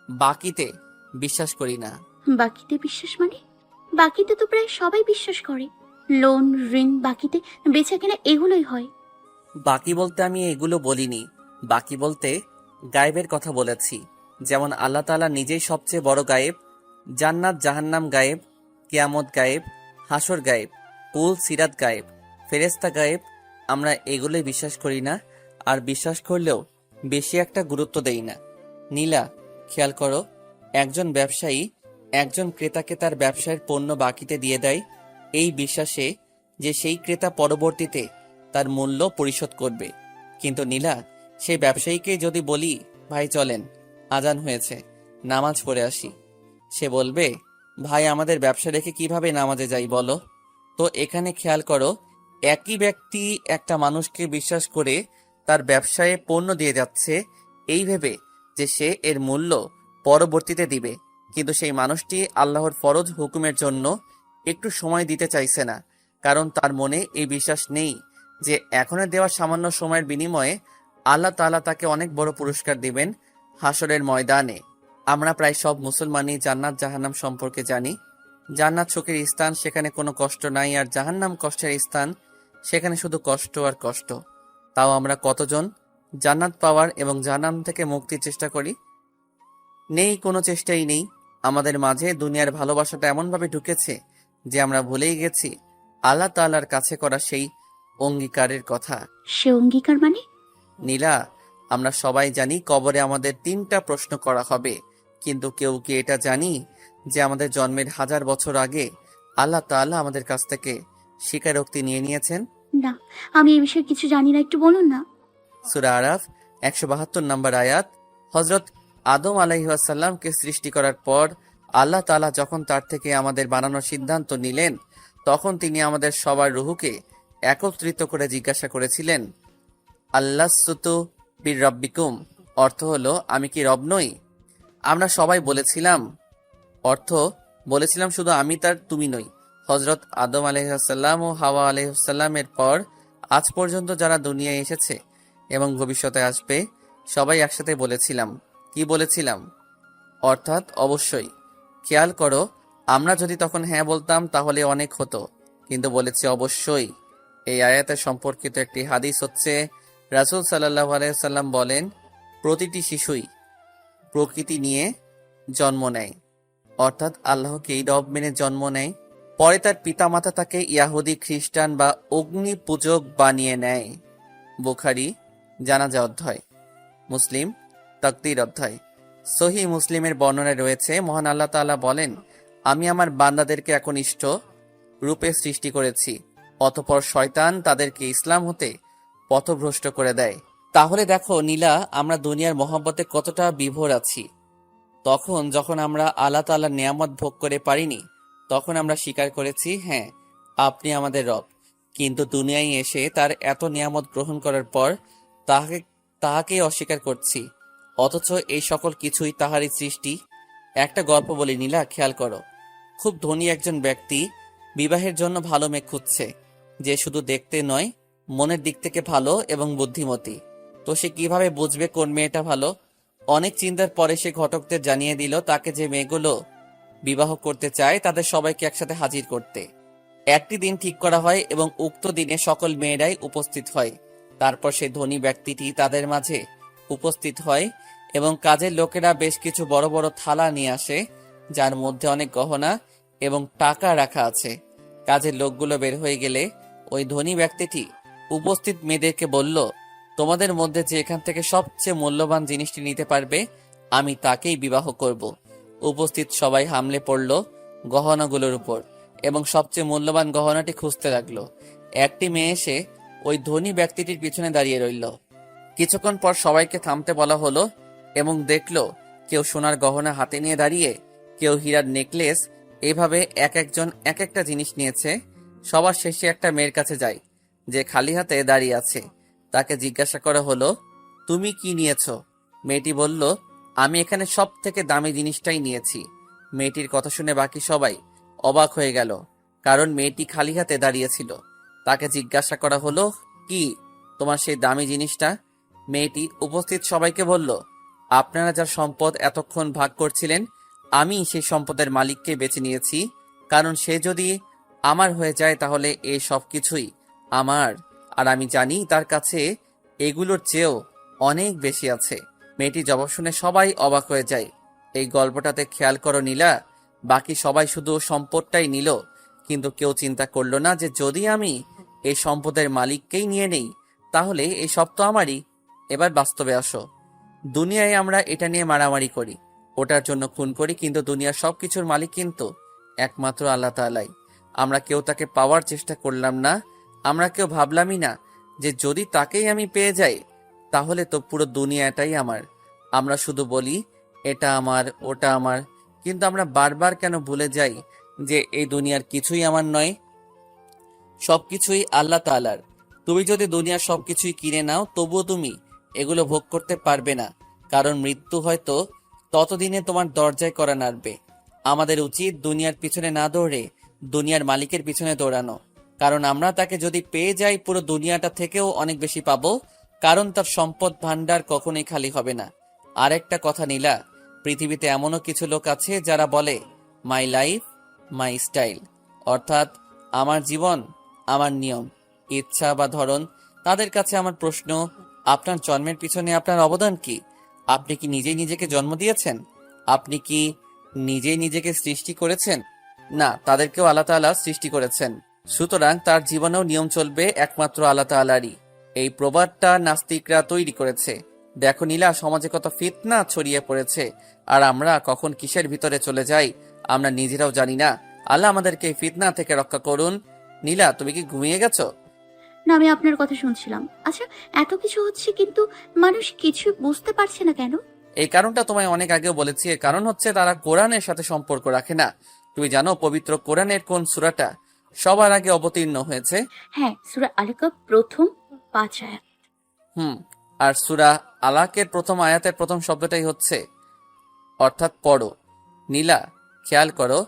বাকিতে বিশ্বাস করি না। বাকিতে বিশ্বাস মানে? বাকিতে তো প্রায় সবাই বিশ্বাস করে। লোন, ঋণ, বাকিতে বেচা কেনা এগুলোই হয়। বাকি বলতে আমি এগুলো বলিনি। বাকি বলতে গায়েবের কথা বলেছি। যেমন আল্লাহ তাআলা নিজেই সবচেয়ে বড় গায়েব, জান্নাত জাহান্নাম গায়েব, কিয়ামত গায়েব, হাসর গায়েব, কুল সিরাত গায়েব, ফেরেশতা গায়েব। আমরা এগুলোই বিশ্বাস করি না, আর বিশ্বাস করলেও বেশি একটা গুরুত্ব দেই না। নীলা, খেয়াল করো, একজন ব্যবসায়ী একজন ক্রেতাকে তার ব্যবসায়ের পণ্য বাকিতে দিয়ে দেয় এই বিশ্বাসে যে সেই ক্রেতা পরবর্তীতে তার মূল্য পরিশোধ করবে। কিন্তু নীলা, সেই ব্যবসায়ীকে যদি বলি, ভাই চলেন, আজান হয়েছে, নামাজ পড়ে আসি, সে বলবে, ভাই আমাদের ব্যবসা রেখে কিভাবে নামাজে যাই বলো? তো এখানে খেয়াল করো, একই ব্যক্তি একটা মানুষকে বিশ্বাস করে তার ব্যবসায়ে পণ্য দিয়ে যাচ্ছে এই ভেবে যে সে এর মূল্য পরবর্তীতে দিবে, কিন্তু সেই মানুষটি আল্লাহর ফরজ হুকুমের জন্য একটু সময় দিতে চাইছে না, কারণ তার মনে এই বিশ্বাস নেই যে এখনের দেওয়া সামান্য সময়ের বিনিময়ে আল্লাহ তাআলা তাকে অনেক বড় পুরস্কার দিবেন হাসরের ময়দানে। আমরা প্রায় সব মুসলমানই জান্নাত জাহান্নাম সম্পর্কে জানি। জান্নাত সুখের স্থান, সেখানে কোনো কষ্ট নাই, আর জাহান্নাম কষ্টের স্থান, সেখানে শুধু কষ্ট আর কষ্ট। তাও আমরা কতজন জান্নাত পাওয়ার এবং জাহান্নাম থেকে মুক্তির চেষ্টা করি? নেই, কোনো চেষ্টাই নেই। আমাদের মাঝে দুনিয়ার ভালোবাসাটা এমনভাবে ঢুকেছে যে আমরা ভুলেই গেছি আল্লাহ তাআলার কাছে করা সেই অঙ্গীকারের কথা। সে অঙ্গীকার মানে? নীলা, আমরা সবাই জানি কবরে আমাদের 3টা প্রশ্ন করা হবে, কিন্তু কেউ কি এটা জানি যে আমাদের জন্মের 1000 বছর আগে আল্লাহ তাআলা আমাদের কাছ থেকে স্বীকারোক্তি নিয়ে নিয়েছেন? না, আমি এই বিষয়ে কিছু জানি না, একটু বলুন না। সূরা আরাফ 172 নম্বর আয়াত। হযরত আদম আলাইহিসসালামকে সৃষ্টি করার পর আল্লাহ তাআলা যখন তার থেকে আমাদের বানানোর সিদ্ধান্ত নিলেন, তখন তিনি আমাদের সবার রূহকে একত্রিত করে জিজ্ঞাসা করেছিলেন, আল্লাহসুতু বির রব্বিকুম, অর্থ হলো আমি কি রব নই? আমরা সবাই বলেছিলাম শুধু আমি, তার তুমি নই। হযরত আদম আলাইহিসসালাম ও হাওয়া আলাইহিসসালামের পর আজ পর্যন্ত যারা দুনিয়ায় এসেছে এবং ভবিষ্যতে আসবে, সবাই একসাথে বলেছিলাম। কি বলেছিলাম? অর্থাৎ অবশ্যই। খেয়াল করো, আমরা যদি তখন হ্যাঁ বলতাম তাহলে অনেক হতো, কিন্তু বলেছি অবশ্যই। এই আয়াতের সম্পর্কিত একটি হাদিস হচ্ছে, রাসূল সাল্লাল্লাহু আলাইহি সাল্লাম বলেন, প্রতিটি শিশুই প্রকৃতি নিয়ে জন্ম নেয়, অর্থাৎ আল্লাহকেই রব মেনে জন্ম নেয়। পরে তার পিতামাতা তাকে ইয়াহুদি, খ্রিস্টান বা অগ্নি পূজক বানিয়ে নেয়। বুখারী জানাজা অধ্যায়, মুসলিম তাকদীর অধ্যায়। সহিহ মুসলিমের বর্ণনায় রয়েছে, মহান আল্লাহ তাআলা বলেন, আমি আমার বান্দাদেরকে একনিষ্ঠ রূপে সৃষ্টি করেছি, অতঃপর শয়তান তাদেরকে ইসলাম হতে পথভ্রষ্ট করে দেয়। তাহলে দেখো নীলা, আমরা দুনিয়ার মহব্বতে কতটা বিভোর আছি। তখন যখন আমরা আল্লাহ তাআলার নিয়ামত ভোগ করে পারিনি, তখন আমরা স্বীকার করেছি, হ্যাঁ আপনি আমাদের রব। কিন্তু দুনিয়ায় এসে তার এত নিয়ামত গ্রহণ করার পর তাহাকেই অস্বীকার করছি, অথচ এই সকল কিছুই তাহারই সৃষ্টি। একটা গল্প বলি নীলা, খেয়াল করো। খুব ধনী একজন ব্যক্তি বিবাহের জন্য ভালো মেয়ে খুঁজছে, যে শুধু দেখতে নয়, মনের দিক থেকে ভালো এবং বুদ্ধিমতী। তো সে কিভাবে বুঝবে কোন মেয়েটা ভালো? অনেক চিন্তার পরে সে ঘটকদের জানিয়ে দিল তাকে যে মেয়েগুলো বিবাহ করতে চায় তাদের সবাইকে একসাথে হাজির করতে। একটি দিন ঠিক করা হয় এবং উক্ত দিনে সকল মেয়েরাই উপস্থিত হয়। তারপর সেই ধনী ব্যক্তিটি তাদের মাঝে উপস্থিত হয় এবং কাজের লোকেরা বেশ কিছু বড় বড় থালা নিয়ে আসে, যার মধ্যে অনেক গহনা এবং টাকা রাখা আছে। কাজের লোকগুলো বের হয়ে গেলে ওই ধনী ব্যক্তিটি উপস্থিত মেয়েদেরকে বলল, তোমাদের মধ্যে যে এখান থেকে সবচেয়ে মূল্যবান জিনিসটি নিতে পারবে, আমি তাকেই বিবাহ করব। উপস্থিত সবাই হামলে পড়ল গহনাগুলোর উপর এবং সবচেয়ে মূল্যবান গহনাটি খুঁজতে লাগলো। একটি মেয়ে এসে ওই ধনী ব্যক্তিটির পিছনে দাঁড়িয়ে রইল। কিছুক্ষণ পর সবাইকে থামতে বলা হলো এবং দেখলো কেউ সোনার গহনা হাতে নিয়ে দাঁড়িয়ে, কেউ হীরার নেকলেস, এভাবে এক একজন এক একটা জিনিস নিয়েছে। সবার শেষে একটা মেয়ের কাছে যায় যে খালি হাতে দাঁড়িয়ে আছে। তাকে জিজ্ঞাসা করা হলো, তুমি কি নিয়েছো? মেয়েটি বলল, আমি এখানে সব থেকে দামি জিনিসটাই নিয়েছি। মেয়েটির কথা শুনে বাকি সবাই অবাক হয়ে গেল, কারণ মেয়েটি খালি হাতে দাঁড়িয়েছিল। তাকে জিজ্ঞাসা করা হলো, কি তোমার সেই দামি জিনিসটা? মেয়েটি উপস্থিত সবাইকে বলল, আপনারা যার সম্পদ এতক্ষণ ভাগ করছিলেন, আমি সেই সম্পদের মালিককে বেছে নিয়েছি, কারণ সে যদি আমার হয়ে যায় তাহলে এই সব কিছুই আমার, আর আমি জানি তার কাছে এগুলোর চেয়েও অনেক বেশি আছে। মেয়েটি জবাব শুনে সবাই অবাক হয়ে যায়। এই গল্পটাতে খেয়াল করো নীলা, বাকি সবাই শুধু সম্পদটাই নিল, কিন্তু কেউ চিন্তা করলো না যে যদি আমি এই সম্পদের মালিককেই নিয়ে নেই তাহলে এই সব তো আমারই। এবার বাস্তবে আসো। দুনিয়ায় আমরা এটা নিয়ে মারামারি করি, ওটার জন্য খুন করি, কিন্তু দুনিয়ার সবকিছুর মালিক কিন্তু একমাত্র আল্লাহ তাআলাই। আমরা কেউ তাকে পাওয়ার চেষ্টা করলাম না, আমরা কেউ ভাবলামই না যে যদি তাকেই আমি পেয়ে যাই তাহলে তো পুরো দুনিয়াটাই আমার। আমরা শুধু বলি এটা আমার, ওটা আমার, কিন্তু আমরা বারবার কেন ভুলে যাই যে এই দুনিয়ার কিছুই আমার নয়, সবকিছুই আল্লাহ তাআলার। তুমি যদি দুনিয়ার সবকিছুই কিনে নাও তবুও তুমি এগুলো ভোগ করতে পারবে না, কারণ মৃত্যু হয়তো ততদিনে তোমার দরজায় করা নাড়বে। আমাদের উচিত দুনিয়ার পিছনে না দৌড়ে দুনিয়ার মালিকের পিছনে দৌড়ানো, কারণ আমরা তাকে যদি পেয়ে যাই পুরো দুনিয়াটা থেকেও অনেক বেশি পাবো, কারণ তার সম্পদ ভান্ডার কখনোই খালি হবে না। আর একটা কথা নীলা, পৃথিবীতে এমনও কিছু লোক আছে যারা বলে মাই লাইফ মাই স্টাইল, অর্থাৎ আমার জীবন আমার নিয়ম, ইচ্ছা বা ধরন। তাদের কাছে আমার প্রশ্ন, আপনার জন্মের পিছনে আপনার অবদান কি? আপনি কি নিজেই নিজেকে জন্ম দিয়েছেন? আপনি কি নিজেই নিজেকে সৃষ্টি করেছেন? না, তাদেরকেও আল্লাহ তাআলা সৃষ্টি করেছেন। সুতরাং তার জীবনেও নিয়ম চলবে একমাত্র আল্লাহ তাআলারই। এই প্রবাদটা নাস্তিকরা তৈরি করেছে। দেখো নীলা, সমাজে কত ফিতনা ছড়িয়ে পড়েছে, আর আমরা কখন কিসের ভিতরে চলে যাই আমরা নিজেরাও জানি না। আল্লাহ আমাদেরকে এই ফিতনা থেকে রক্ষা করুন। নীলা, তুমি কি ঘুমিয়ে গেছো? না, আমি আপনার কথা শুনছিলাম। আচ্ছা, এত কিছু হচ্ছে কিন্তু মানুষ কিছু বুঝতে পারছে না কেন? এই কারণটা তোমায় অনেক আগেও বলেছি। এর কারণ হচ্ছে তারা কোরআনের সাথে সম্পর্ক রাখে না। তুমি জানো পবিত্র কোরআনের কোন সূরাটা সবার আগে অবতীর্ণ হয়েছে? হ্যাঁ, সূরা আলাকা প্রথম 5 আয়াত। আর সূরা আলাকের প্রথম আয়াতের প্রথম শব্দটাই হচ্ছে অর্থাৎ পড়ো। নীলা, খেয়াল করো,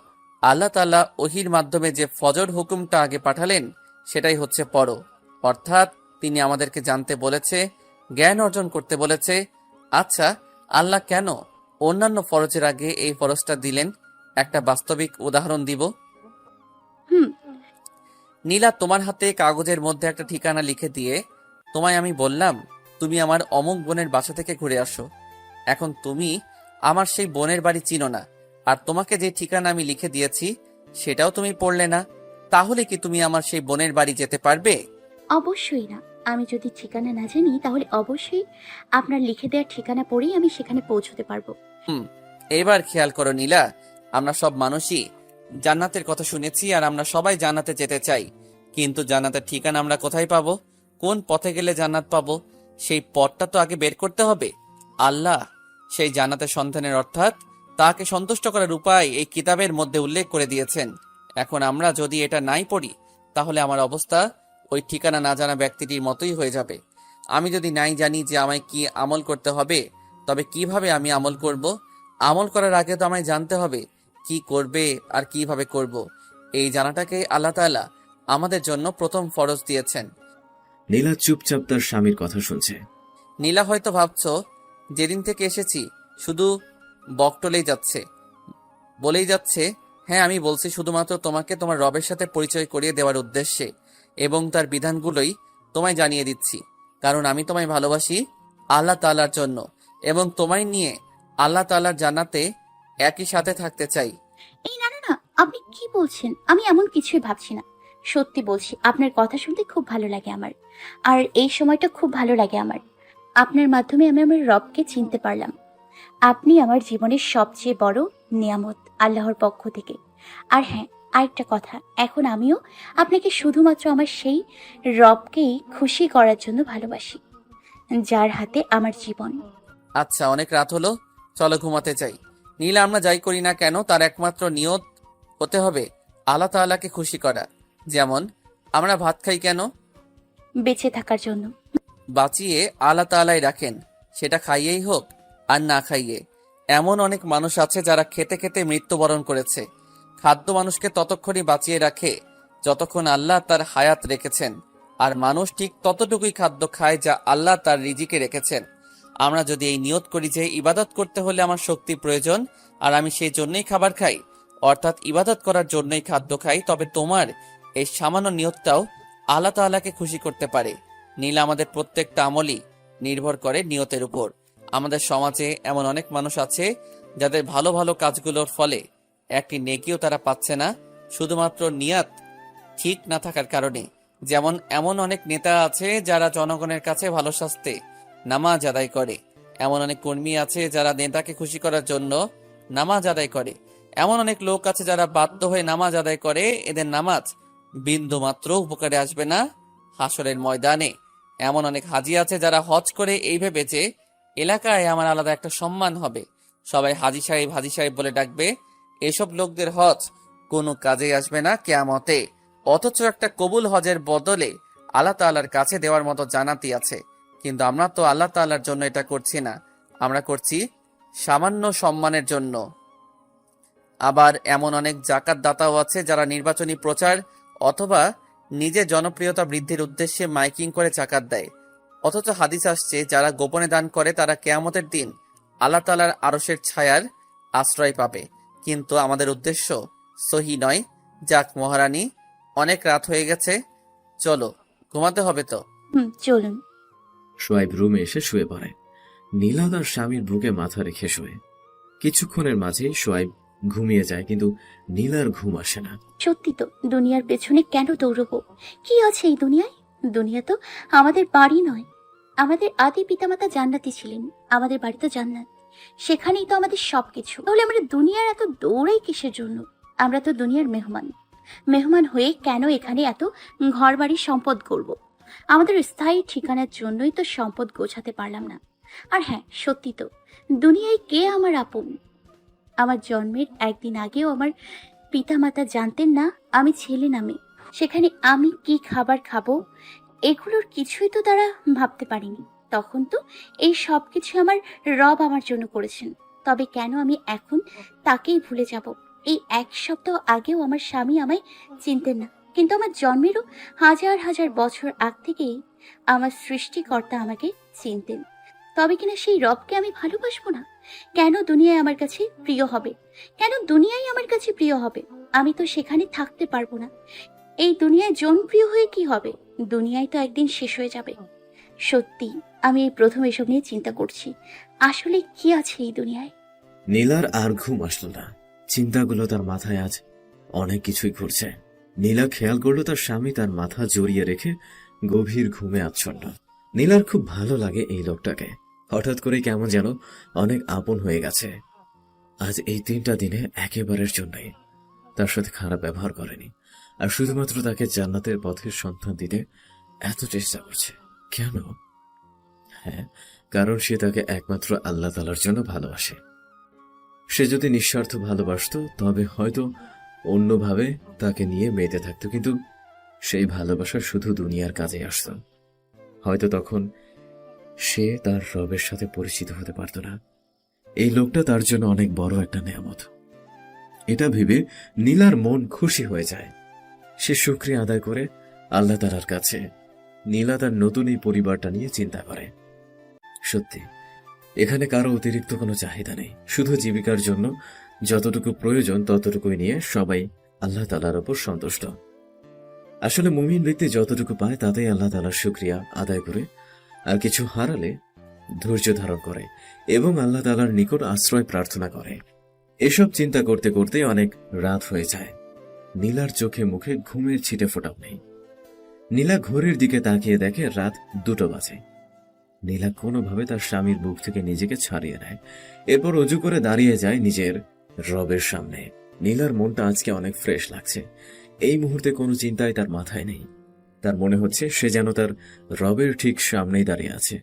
আল্লাহ তাআলা ওহীর মাধ্যমে যে ফজর হুকুমটা আগে পাঠালেন সেটাই হচ্ছে পড়ো, অর্থাৎ তিনি আমাদেরকে জানতে বলেছে, জ্ঞান অর্জন করতে বলেছে। আচ্ছা, আল্লাহ কেন অন্যান্য ফরজের আগে এই ফরজটা দিলেন? একটা বাস্তবিক উদাহরণ দিব। হুম। নীলা, তোমার হাতে কাগজের মধ্যে একটা ঠিকানা লিখে দিয়ে তোমায় আমি বললাম তুমি আমার অমুক বোনের বাসা থেকে ঘুরে আসো। এখন তুমি আমার সেই বোনের বাড়ি চিনো না, আর তোমাকে যে ঠিকানা আমি লিখে দিয়েছি সেটাও তুমি পড়লে না, তাহলে কি তুমি আমার সেই বোনের বাড়ি যেতে পারবে? অবশ্যই না। আমি যদি ঠিকানা না জানি তাহলে অবশ্যই আপনার লিখে দেওয়ার ঠিকানা পড়েই আমি সেখানে পৌঁছতে পারবো। এবার খেয়াল করো নীলা, আমরা সব মানুষই জান্নাতের কথা শুনেছি, আর আমরা সবাই জান্নাতে যেতে চাই, কিন্তু জান্নাতের ঠিকানা আমরা কোথায় পাবো? কোন পথে গেলে জান্নাত পাবো? সেই পথটা তো আগে বের করতে হবে। আল্লাহ সেই জান্নাতের সন্ধানের অর্থাৎ তাকে সন্তুষ্ট করার উপায় এই কিতাবের মধ্যে উল্লেখ করে দিয়েছেন। এখন আমরা যদি এটা নাই পড়ি তাহলে আমার অবস্থা ওই ঠিকানা না জানা ব্যক্তিটির মতোই হয়ে যাবে। আমি যদি নাই জানি যে আমায় কি আমল করতে হবে, তবে কিভাবে আমি আমল করব? আমল করার আগে তো আমায় জানতে হবে কি করবে আর কিভাবে করব। এই জানাটাকে আল্লাহ তাআলা আমাদের জন্য প্রথম ফরজ দিয়েছেন। নীলা চুপচাপ তার স্বামীর কথা শুনছে। নীলা হয়তো ভাবছো যেদিন থেকে এসেছি শুধু বকটলেই যাচ্ছে, বলেই যাচ্ছে। হ্যাঁ, আমি বলছি শুধুমাত্র তোমাকে তোমার রবের সাথে পরিচয় করিয়ে দেওয়ার উদ্দেশ্যে, এবং তার বিধানগুলোই তোমায় জানিয়ে দিচ্ছি, কারণ আমি তোমায় ভালোবাসি আল্লাহ তাআলার জন্য, এবং তোমায় নিয়ে আল্লাহ তাআলার জান্নাতে একই সাথে থাকতে চাই। এই না না না, আপনি কি বলছেন? আমি এমন কিছুই ভাবছি না। সত্যি বলছি, আপনার কথা শুনতে খুব ভালো লাগে আমার, আর এই সময়টা খুব ভালো লাগে আমার। আপনার মাধ্যমে আমি আমার রবকে চিনতে পারলাম। আপনি আমার জীবনের সবচেয়ে বড় নিয়ামত আল্লাহর পক্ষ থেকে। আর হ্যাঁ, আরেকটা কথা, এখন আমিও আপনাকে শুধুমাত্র আমার সেই রবকেই খুশি করার জন্য ভালোবাসি, যার হাতে আমার জীবন। আচ্ছা, অনেক রাত হলো, চলো ঘুমাতে যাই। নীলা, আমরা যাই করি না কেন তার একমাত্র নিয়ত হতে হবে আল্লাহ তাআলাকে খুশি করা। যেমন আমরা ভাত খাই কেন? বেঁচে থাকার জন্য। বাঁচিয়ে আল্লাহ তাআলাই রাখেন, সেটা খাইয়েই হোক আর না খাইয়ে। এমন অনেক মানুষ আছে যারা খেতে খেতে মৃত্যুবরণ করেছে। খাদ্য মানুষকে ততক্ষণই বাঁচিয়ে রাখে যতক্ষণ আল্লাহ তার হায়াত রেখেছেন, আর মানুষ ঠিক ততটুকুই খাদ্য খায় যা আল্লাহ তার রিজিকে রেখেছেন। আমরা যদি এই নিয়ত করি যে ইবাদত করতে হলে আমার শক্তি প্রয়োজন আর আমি সেই জন্যই খাবার খাই, অর্থাৎ ইবাদত করার জন্যই খাদ্য খাই, তবে তোমার এই সামান্য নিয়তটাও আল্লাহ তাআলাকে খুশি করতে পারে। নীলা, আমাদের প্রত্যেকটা আমলই নির্ভর করে নিয়তের উপর। আমাদের সমাজে এমন অনেক মানুষ আছে যাদের ভালো ভালো কাজগুলোর ফলে একটি নেকিও তারা পাচ্ছে না, শুধুমাত্র নিয়ত ঠিক না থাকার কারণে। যেমন এমন অনেক নেতা আছে যারা জনগণের কাছে ভালো স্বাস্থ্যে নামাজ আদায় করে। এমন অনেক কর্মী আছে যারা নেতাকে খুশি করার জন্য নামাজ আদায় করে। এমন অনেক লোক আছে যারা বাধ্য হয়ে নামাজ আদায় করে। এদের নামাজ বিন্দু মাত্র উপকারে আসবে না হাসরের ময়দানে। এমন অনেক হাজি আছে যারা হজ করে এই ভেবে যে এলাকায় আমার আলাদা একটা সম্মান হবে, সবাই হাজি সাহেব বলে ডাকবে। এসব লোকদের হজ কোনো কাজে আসবে না কিয়ামতে। অথচ একটা কবুল হজের বদলে আল্লাহ তাআলার কাছে দেওয়ার মতো জান্নাতি আছে। কিন্তু আমরা তো আল্লাহ তাআলার জন্য এটা করছি না, আমরা করছি সামান্য সম্মানের জন্য। আবার এমন অনেক জাকাত দাতাও আছে যারা নির্বাচনী প্রচার অথবা নিজের জনপ্রিয়তা বৃদ্ধির উদ্দেশ্যে মাইকিং করে জাকাত দেয়। অথচ হাদিস আসছে যারা গোপনে দান করে তারা কিয়ামতের দিন আল্লাহ তাআলার আরশের ছায়ার আশ্রয় পাবে। কিন্তু আমাদের উদ্দেশ্য সহি নয়। যাক মহারানী, অনেক রাত হয়ে গেছে, চলো ঘুমাতে হবে তো। চলুন। সোয়াইব রুমে এসে শুয়ে পড়ে। নীলা তার স্বামীর বুকে মাথা রেখে শোয়ে। কিছুক্ষণের মাঝেই সোয়াইব ঘুমিয়ে যায়, কিন্তু নীলার ঘুম আসে না। সত্যি তো, দুনিয়ার পেছনে কেন দৌড়বো? কি আছে এই দুনিয়ায়? দুনিয়া তো আমাদের বাড়ি নয়। আমাদের আদি পিতামাতা জান্নাতি ছিলেন, আমাদের বাড়ি তো জান্নাত, সেখানেই তো আমাদের সবকিছু। তাহলে আমরা দুনিয়ার এত দৌড়াই কিসের জন্য? আমরা তো দুনিয়ার মেহমান। মেহমান হয়ে কেন এখানে এত ঘর বাড়ি সম্পদ করব? আমাদের স্থায়ী ঠিকানার জন্যই তো সম্পদ গোছাতে পারলাম না। আর হ্যাঁ, সত্যি তো, দুনিয়ায় কে আমার আপন? আমার জন্মের একদিন আগেও আমার পিতামাতা জানতেন না আমি ছেলে না মেয়ে। সেখানে আমি কি খাবার খাবো এগুলোর কিছুই তো তারা ভাবতে পারেনি। তখন তো এই সব কিছু আমার রব আমার জন্য করেছেন। তবে কেন আমি এখন তাকেই ভুলে যাব? এই এক সপ্তাহ আগেও আমার স্বামী আমায় চিনতেন না, কিন্তু আমার জন্মেরও হাজার হাজার বছর আগ থেকেই আমার সৃষ্টিকর্তা আমাকে চিনতেন। তবে কিনা সেই রবকে আমি ভালোবাসবো না? কেন দুনিয়ায় আমার কাছে প্রিয় হবে? কেন দুনিয়ায় আমার কাছে প্রিয় হবে? আমি তো সেখানে থাকতে পারবো না। এই দুনিয়ায় জনপ্রিয় হয়ে কি হবে? দুনিয়ায় তো একদিন শেষ হয়ে যাবে। সত্যি আমি এই প্রথম এসব নিয়ে চিন্তা করছি, আসলে কি আছে এই দুনিয়ায়। নীলার আর ঘুম আসলো না। চিন্তাগুলো তার মাথায় আজ অনেক কিছুই ঘুরছে। নীলা খেয়াল করলো তার স্বামী তার মাথা জড়িয়ে রেখে গভীর ঘুমে আচ্ছন্ন। নীলার খুব ভালো লাগে এই লোকটাকে। হঠাৎ করে কেমন যেন অনেক আপন হয়ে গেছে। আজ এই 3টা দিনে একেবারের জন্যই তার সাথে খারাপ ব্যবহার করেনি, আর শুধুমাত্র তাকে জান্নাতের পথের সন্ধান দিতে এত চেষ্টা করছে। কেন? হ্যাঁ, কারণ সে তাকে একমাত্র আল্লাহ তাআলার জন্য ভালোবাসে। সে যদি নিঃস্বার্থ ভালোবাসতো তবে হয়তো অন্যভাবে তাকে নিয়ে মেতে থাকতো, কিন্তু সেই ভালোবাসা শুধু দুনিয়ার কাজে আসতো। হয়তো তখন সে তার রবের সাথে পরিচিত হতে পারত না। এই লোকটা তার জন্য অনেক বড় একটা নেয়ামত। এটা ভেবে নীলার মন খুশি হয়ে যায়। সে শুকরিয়া আদায় করে আল্লাহ তাআলার কাছে নীলা তার নতুন এই পরিবারটা নিয়ে চিন্তা করে। সত্যি এখানে কারো অতিরিক্ত কোনো চাহিদা নেই, শুধু জীবিকার জন্য যতটুকু প্রয়োজন ততটুকুই নিয়ে সবাই আল্লাহ তাআলার উপর সন্তুষ্ট। আসলে মুমিন ব্যক্তি যতটুকু পায় তাতেই আল্লাহ তাআলার শুকরিয়া আদায় করে, আর কিছু হারালে ধৈর্য ধারণ করে এবং আল্লাহ তাআলার নিকট আশ্রয় প্রার্থনা করে। এসব চিন্তা করতে করতে অনেক রাত হয়ে যায়। নীলার চোখে মুখে ঘুমের ছিটে ফোটাও নেই। নীলা ঘড়ির দিকে তাকিয়ে দেখে রাত 2টো বাজে। নীলা কোনোভাবে তার স্বামীর বুক থেকে নিজেকে ছাড়িয়ে নেয়, এরপর অজু করে দাঁড়িয়ে যায় নিজের রবের সামনে। নীলার মনটা আজকে অনেক ফ্রেশ লাগছে। এই মুহূর্তে কোনো চিন্তাই তার মাথায় নেই। তার মনে হচ্ছে সে যেন তার রবের ঠিক সামনেই দাঁড়িয়ে আছে,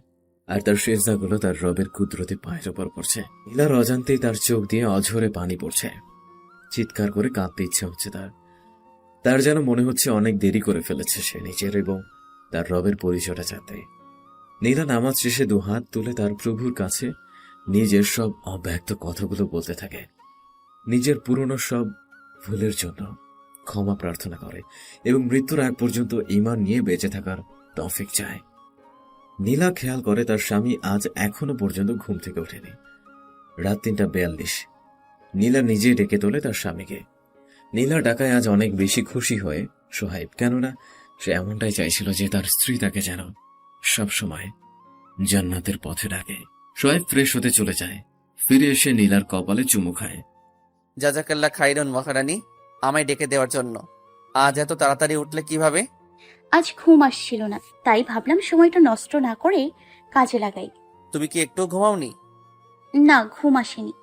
আর তার সেজদাগুলো তার রবের কুদরতি পায়ের ওপর পড়ছে। নীলার অজান্তেই তার চোখ দিয়ে অঝরে পানি পড়ছে। চিৎকার করে কাঁদতে ইচ্ছে হচ্ছে তার যেন মনে হচ্ছে অনেক দেরি করে ফেলেছে সে নিজের এবং তার রবের পরিচয়টা জানতে। নীলা নামাজ শেষে দুহাত তুলে তার প্রভুর কাছে নিজের সব অব্যক্ত কথাগুলো বলতে থাকে। নিজের পুরনো সব ভুলের জন্য ক্ষমা প্রার্থনা করে এবং মৃত্যুর আগ পর্যন্ত ঈমান নিয়ে বেঁচে থাকার তৌফিক চায়। নীলা খেয়াল করে তার স্বামী আজ এখনো পর্যন্ত ঘুম থেকে ওঠেনি। রাত ৩:৪২। নীলা নিজেই ডেকে তোলে তার স্বামীকে। নীলা ডাকায় আজ অনেক বেশি খুশি হয়ে সোহাইব, কেননা সে এমনটাই চাইছিল যে তার স্ত্রী তাকে যেন সবসময় জান্নাতের পথে ডাকে। সোহাইব ফ্রেশ হতে চলে যায়। ফিরে এসে নীলার কপালে চুমু খায়। জাজাকাল্লাহ খাইরন মহারানী, আমায় ডেকে দেওয়ার জন্য। আজ এত তাড়াতাড়ি উঠলে কিভাবে? আজ ঘুম আসছিল না, তাই ভাবলাম সময়টা নষ্ট না করে কাজে লাগাই। তুমি কি একটু ঘুমাওনি? না, ঘুম আসেনি।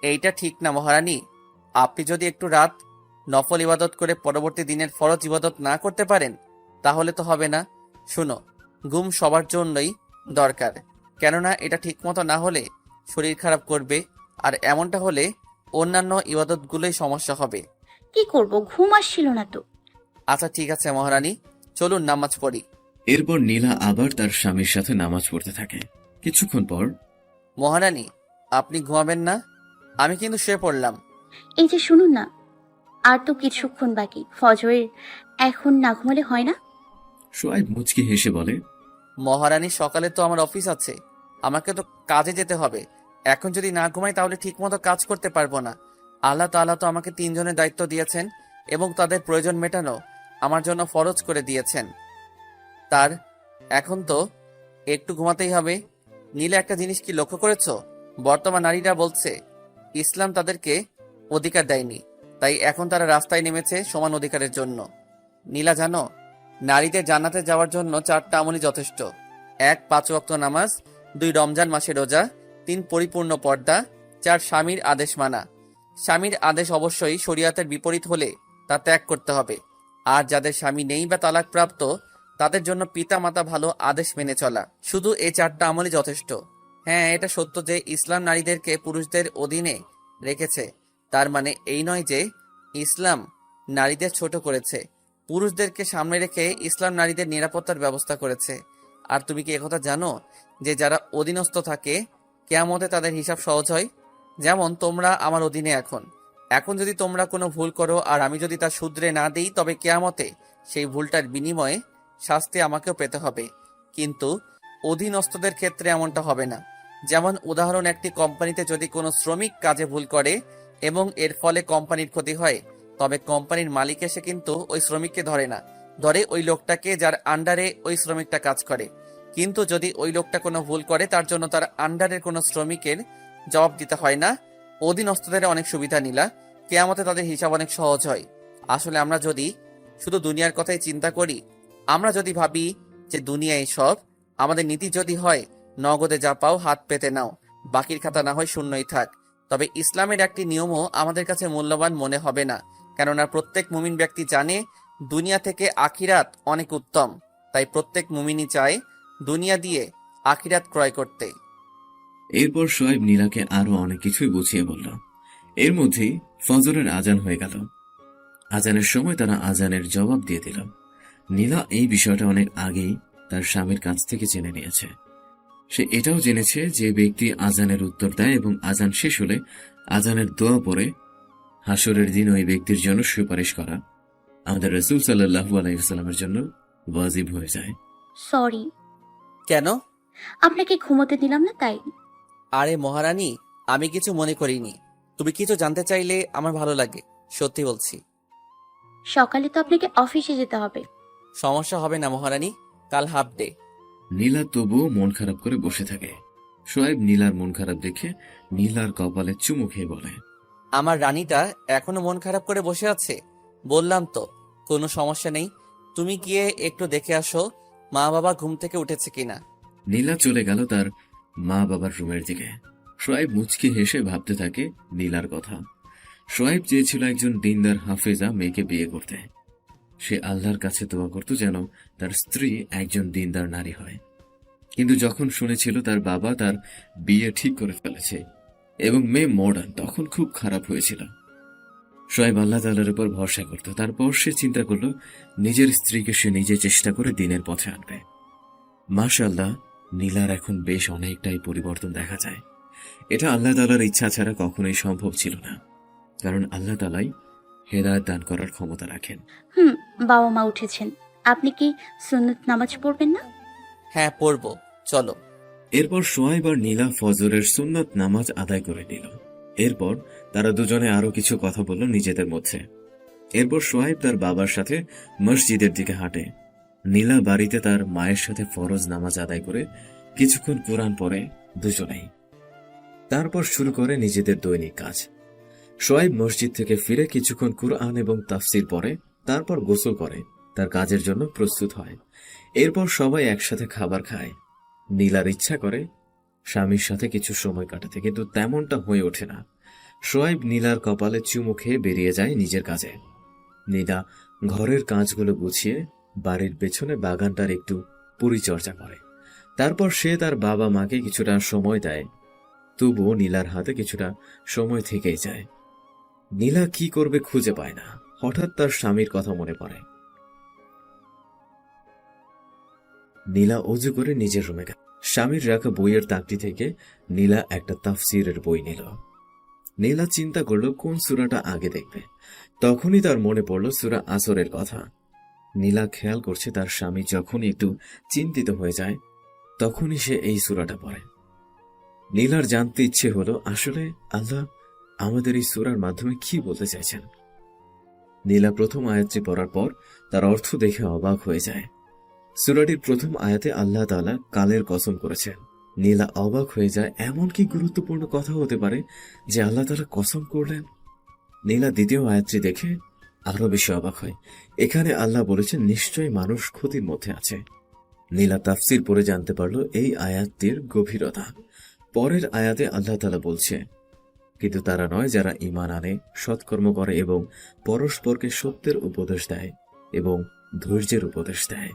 এইটা ঠিক না মহারানী। আপনি যদি একটু রাত নফল ইবাদত করে পরবর্তী দিনের ফরজ ইবাদত না করতে পারেন তাহলে তো হবে না। শুনো, ঘুম সবার জন্যই দরকার, কেননা এটা ঠিকমতো না হলে শরীর খারাপ করবে, আর এমনটা হলে অন্যান্য ইবাদতগুলোই সমস্যা হবে। কি করব, ঘুম আসছিল না তো। আচ্ছা ঠিক আছে মহারানী, চলুন নামাজ পড়ি। এরপর নীলা আবার তার স্বামীর সাথে নামাজ পড়তে থাকে। কিছুক্ষণ পর, মহারানী, আপনি ঘুমাবেন না? আমি কিন্তু শুয়ে পড়লাম। এই যে শুনুন না, আর তো কিছুক্ষণ বাকি ফজরের, এখন না ঘুমালে হয় না? সোহাইব মুচকি হেসে বলে, মহারানী, সকালে তো আমার অফিস আছে, আমাকে তো কাজে যেতে হবে। এখন যদি না ঘুমাই তাহলে ঠিকমতো কাজ করতে পারবো না। আল্লাহ তাআলা তো আমাকে 3 জনের দায়িত্ব দিয়েছেন এবং তাদের প্রয়োজন মেটানো আমার জন্য ফরজ করে দিয়েছেন। তার এখন তো একটু ঘুমাতেই হবে। নীলা, একটা জিনিস কি লক্ষ্য করেছো? বর্তমান নারীরা বলছে ইসলাম তাদেরকে অধিকার দেয়নি, তাই এখন তারা রাস্তায় নেমেছে সমান অধিকারের জন্য। নীলা, জানো নারীদের জান্নাতে যাওয়ার জন্য 4টা আমলই যথেষ্ট। 1, 5 ওয়াক্ত নামাজ, 2, রমজান মাসে রোজা, 3, পরিপূর্ণ পর্দা, 4, স্বামীর আদেশ মানা। স্বামীর আদেশ অবশ্যই শরিয়াতের বিপরীত হলে তা ত্যাগ করতে হবে। আর যাদের স্বামী নেই বা তালাক প্রাপ্ত তাদের জন্য পিতা মাতা ভালো আদেশ মেনে চলা। শুধু এই 4টা আমলই যথেষ্ট। হ্যাঁ, এটা সত্য যে ইসলাম নারীদেরকে পুরুষদের অধীনে রেখেছে, তার মানে এই নয় যে ইসলাম নারীদের ছোট করেছে। পুরুষদেরকে সামনে রেখে ইসলাম নারীদের নিরাপত্তার ব্যবস্থা করেছে। আর তুমি কি একথা জানো যে যারা অধীনস্থ থাকে কিয়ামতে তাদের হিসাব সহজ হয়? যেমন তোমরা আমার অধীনে এখন যদি তোমরা কোনো ভুল করো আর আমি যদি তা শুধরে না দিই, তবে কিয়ামতে সেই ভুলটার বিনিময়ে শাস্তি আমাকেও পেতে হবে। কিন্তু অধীনস্থদের ক্ষেত্রে এমনটা হবে না। যেমন উদাহরণ, একটি কোম্পানিতে যদি কোনো শ্রমিক কাজে ভুল করে এবং এর ফলে কোম্পানির ক্ষতি হয়, তবে কোম্পানির মালিক এসে কিন্তু ওই শ্রমিককে ধরে না, ধরে ওই লোকটাকে যার আন্ডারে ওই শ্রমিকটা কাজ করে। কিন্তু যদি ওই লোকটা কোনো ভুল করে তার জন্য তার আন্ডারের কোনো শ্রমিকের জবাব দিতে হয় না। অধীনস্থদের অনেক সুবিধা নিলা, কিয়ামতে তাদের হিসাব অনেক সহজ হয়। আসলে আমরা যদি শুধু দুনিয়ার কথাই চিন্তা করি, আমরা যদি ভাবি যে দুনিয়ায় সব, আমাদের নীতি যদি হয় নগদে যা পাও হাত পেতে নাও, বাকির খাতা না হয় শূন্যই থাক, তবে ইসলামের একটি নিয়মও আমাদের কাছে মূল্যবান মনে হবে না। কেননা প্রত্যেক মুমিন ব্যক্তি জানে দুনিয়া থেকে আখিরাত অনেক উত্তম, তাই প্রত্যেক মুমিনই চায় দুনিয়া দিয়ে আখিরাত ক্রয় করতে। এরপর সোহাইব নীলাকে আরো অনেক কিছুই বুঝিয়ে বলল। এর মধ্যেই ফজরের আজান হয়ে গেল। আজানের সময় তারা আজানের জবাব দিয়ে দিল। নীলা এই বিষয়টা অনেক আগেই তার স্বামীর কাছ থেকে জেনে নিয়েছে। সে এটাও জেনেছে যে ব্যক্তি আজানের উত্তর দেয় এবং আজান শেষ হলে আজানের দোয়া পড়ে, হাসরের দিন ওই ব্যক্তির জন্য সুপারিশ করা আমাদের রাসূল সাল্লাল্লাহু আলাইহি ওয়াসাল্লামের জন্য ওয়াজিব হয়ে যায়। সরি, কেন? আপনাকে ঘুমোতে দিলাম না তাই। আরে মহারানী, আমি কিছু মনে করিনি। তুমি কিছু জানতে চাইলে আমার ভালো লাগে, সত্যি বলছি। সকালে তো আপনাকে অফিসে যেতে হবে। সমস্যা হবে না মহারানী, কাল হাফ ডে। নীলা তবুও মন খারাপ করে বসে থাকে। সোহাইব নীলার মন খারাপ দেখে নীলার কপালে চুমু খেয়ে বলে, আমার রানীটা এখনো মন খারাপ করে বসে আছে। বললাম তো কোনো সমস্যা নেই, তুমি গিয়ে একটু দেখে আসো মা বাবা ঘুম থেকে উঠেছে কিনা। নীলা চলে গেল তার মা বাবার রুমের দিকে। সোহাইব মুচকি হেসে ভাবতে থাকে নীলার কথা। সোহাইব চেয়েছিল একজন দিনদার হাফেজা মেয়েকে বিয়ে করতে। সে আল্লাহর কাছে দোয়া করত যেন তার স্ত্রী একজন দিনদার নারী হয়। কিন্তু যখন শুনেছিল তার বাবা তার বিয়ে ঠিক করে ফেলেছে এবং মেয়ে মডার্ন, তখন খুব খারাপ হয়েছিল। শোয়েব আল্লাহ তাআলার উপর ভরসা করত। তারপর সে চিন্তা করল নিজের স্ত্রীকে সে নিজে চেষ্টা করে দিনের পথে আনবে। মাশাআল্লাহ, নীলার এখন বেশ অনেকটাই পরিবর্তন দেখা যায়। এটা আল্লাহ তাআলার ইচ্ছা ছাড়া কখনোই সম্ভব ছিল না, কারণ আল্লাহ তাআলাই হেদায়েত দান করার ক্ষমতা রাখেন। বাবা মা উঠেছেন, আপনি কি সুন্নত নামাজ পড়বেন না? হ্যাঁ, পড়বো, চলো। এরপর শোয়েব আর নীলা ফজরের সুন্নত নামাজ আদায় করে নিল। এরপর তারা দুজনে আরো কিছু কথা বলল নিজেদের মধ্যে। এরপর শোয়েব তার বাবার সাথে মসজিদের দিকে হাঁটে। নীলা বাড়িতে তার মায়ের সাথে ফরজ নামাজ আদায় করে কিছুক্ষণ কোরআন পড়ে দুজনেই। তারপর শুরু করে নিজেদের দৈনিক কাজ। শোয়েব মসজিদ থেকে ফিরে কিছুক্ষণ কুরআন এবং তাফসির পড়ে, তারপর গোসল করে তার কাজের জন্য প্রস্তুত হয়। এরপর সবাই একসাথে খাবার খায়। নীলার ইচ্ছা করে স্বামীর সাথে কিছু সময় কাটাতে, কিন্তু তেমনটা হয়ে ওঠে না। শোয়েব নীলার কপালে চুমু খেয়ে বেরিয়ে যায় নিজের কাজে। নীলা ঘরের কাজগুলো গুছিয়ে বাড়ির পেছনে বাগানটার একটু পরিচর্যা করে। তারপর সে তার বাবা মাকে কিছুটা সময় দেয়। তবুও নীলার হাতে কিছুটা সময় থেকেই যায়। নীলা কি করবে খুঁজে পায় না। হঠাৎ তার স্বামীর কথা মনে পড়ে। নীলা অজু করে নিজের রুমে গেল। স্বামীর রাখা বইয়ের তাকটি থেকে নীলা একটা তাফসিরের বই নিল। নীলা চিন্তা করলো কোন সূরাটা আগে দেখবে। তখনই তার মনে পড়ল সূরা আসরের কথা। নীলা খেয়াল করছে তার স্বামী যখনই একটু চিন্তিত হয়ে যায় তখনই সে এই সূরাটা পড়ে। নীলার জানতে ইচ্ছে হলো আসলে আল্লাহ আমাদের এই সূরার মাধ্যমে কি বলতে চাইছেন। নীলা প্রথম আয়াতটি পড়ার পর তার অর্থ দেখে অবাক হয়ে যায়। সূরাটির প্রথম আয়াতে আল্লাহ তাআলা কালের কসম করেছেন। নীলা অবাক হয়ে যায়, এমন কি গুরুত্বপূর্ণ কথা হতে পারে যে আল্লাহ তাআলা কসম করলেন। নীলা দ্বিতীয় আয়াতটি দেখে আরো বেশি অবাক হয়। এখানে আল্লাহ বলেছেন নিশ্চয়ই মানুষ ক্ষতির মধ্যে আছে। নীলা তাফসির পড়ে জানতে পারল এই আয়াতটির গভীরতা। পরের আয়াতে আল্লাহ তাআলা বলছে, কিন্তু তারা নয় যারা ঈমান আনে, সৎকর্ম করে এবং পরস্পরকে সত্যের উপদেশ দেয় এবং ধৈর্যের উপদেশ দেয়।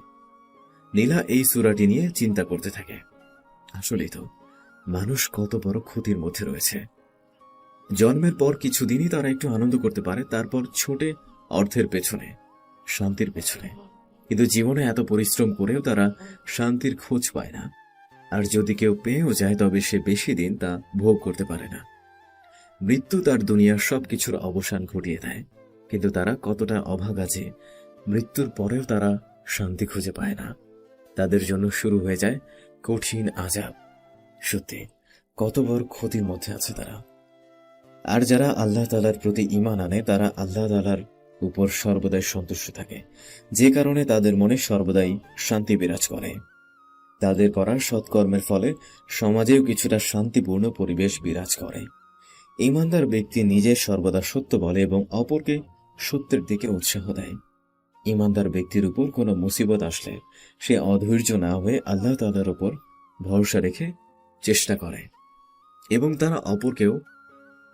নীলা এই সূরাটি নিয়ে চিন্তা করতে থাকে। আসলেই তো মানুষ কত বড় ক্ষতির মধ্যে রয়েছে। জন্মের পর কিছুদিনই তারা একটু আনন্দ করতে পারে, তারপর ছোটে অর্থের পেছনে, শান্তির পেছনে। কিন্তু জীবনে এত পরিশ্রম করেও তারা শান্তির খোঁজ পায় না। আর যদি কেউ পেয়েও যায় তবে সে বেশি দিন তা ভোগ করতে পারে না। মৃত্যু তার দুনিয়ার সবকিছুর অবসান ঘটিয়ে দেয়, কিন্তু তারা কতটা অভাগা যে মৃত্যুর পরেও তারা শান্তি খুঁজে পায় না। তাদের জন্য শুরু হয়ে যায় কঠিন আযাব। সত্যি কত বড় ক্ষতির মধ্যে আছে তারা। আর যারা আল্লাহ তাআলার প্রতি ঈমান আনে তারা আল্লাহ তাআলার উপর সর্বদাই সন্তুষ্ট থাকে, যে কারণে তাদের মনে সর্বদাই শান্তি বিরাজ করে। তাদের করা সৎকর্মের ফলে সমাজেও কিছুটা শান্তিপূর্ণ পরিবেশ বিরাজ করে। ঈমানদার ব্যক্তি নিজে সর্বদা সত্য বলে এবং অপরকে সত্যের দিকে উৎসাহ দেয়। ঈমানদার ব্যক্তির উপর কোনো মুসিবত আসলে সে অধৈর্য না হয়ে আল্লাহ তাআলার উপর ভরসা রেখে চেষ্টা করে এবং তারা অপরকেও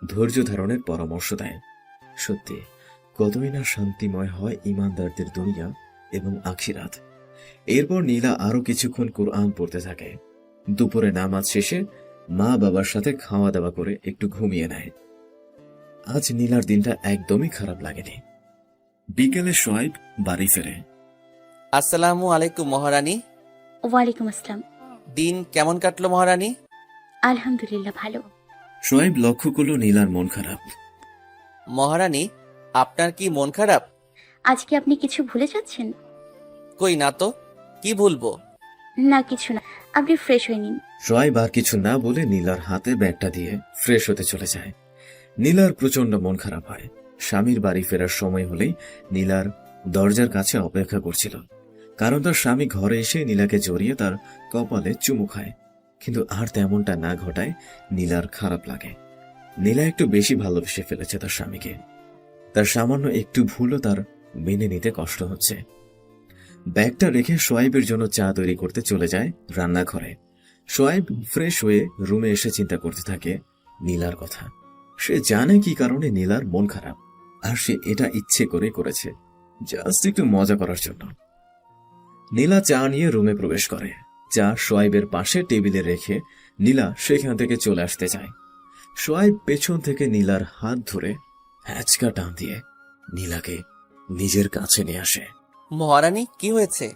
ধৈর্য ধারণের পরামর্শ দেয়। সত্যি কতই না শান্তিময় হয় ঈমানদারদের দুনিয়া এবং আখিরাত। এরপর নীলা আরো কিছুক্ষণ কুরআন পড়তে থাকে। দুপুরে নামাজ শেষে মা বাবার সাথে খাওয়া দাওয়া করে একটু ঘুমিয়ে নেয়। আজ নীলার দিনটা একদমই খারাপ লাগেনি। বিকেলে শোয়েব বাড়ি ফেরে। আসসালামু আলাইকুম মহারানী। ওয়ালাইকুম আসসালাম। দিন কেমন কাটলো মহারানী? আলহামদুলিল্লাহ ভালো। শোয়েব লক্ষ্য করল নীলার মন খারাপ। মহারানী, আপনার কি মন খারাপ? আজকে আপনি কিছু ভুলে যাচ্ছেন? কই না তো, কি ভুলবো? না কিছু না, আপনি ফ্রেশ হয়ে নিন। শোয়েব আর কিছু না বলে নীলার হাতে ব্যাগটা দিয়ে ফ্রেশ হতে চলে যায়। নীলার প্রচন্ড মন খারাপ হয়। স্বামীর বাড়ি ফেরার সময় হলেই নীলার দরজার কাছে অপেক্ষা করছিল, কারণ তার স্বামী ঘরে এসে নীলাকে জড়িয়ে তার কপালে চুমু খায়। কিন্তু আর তেমনটা না ঘটায় নীলার খারাপ লাগে। নীলা একটু বেশি ভালোবেসে ফেলেছে তার স্বামীকে। তার সামান্য একটু ভুলও তার মেনে নিতে কষ্ট হচ্ছে। ব্যাগটা রেখে শোয়েবের জন্য চা তৈরি করতে চলে যায় রান্নাঘরে। শোয়েব ফ্রেশ হয়ে রুমে এসে চিন্তা করতে থাকে নীলার কথা। সে জানে কি কারণে নীলার মন খারাপ, আর সে এটা ইচ্ছে করে করেছে, জাস্ট একটু মজা করার জন্য। নীলা চা নিয়ে রুমে প্রবেশ করে। চা সোয়াইবের পাশে টেবিলে রেখে নীলা সেখান থেকে চলে আসতে চায়। সোয়াইব পেছন থেকে নীলার হাত ধরে হ্যাচকা টান দিয়ে নীলাকে নিজের কাছে নিয়ে আসে। মহারানী, কি হয়েছে?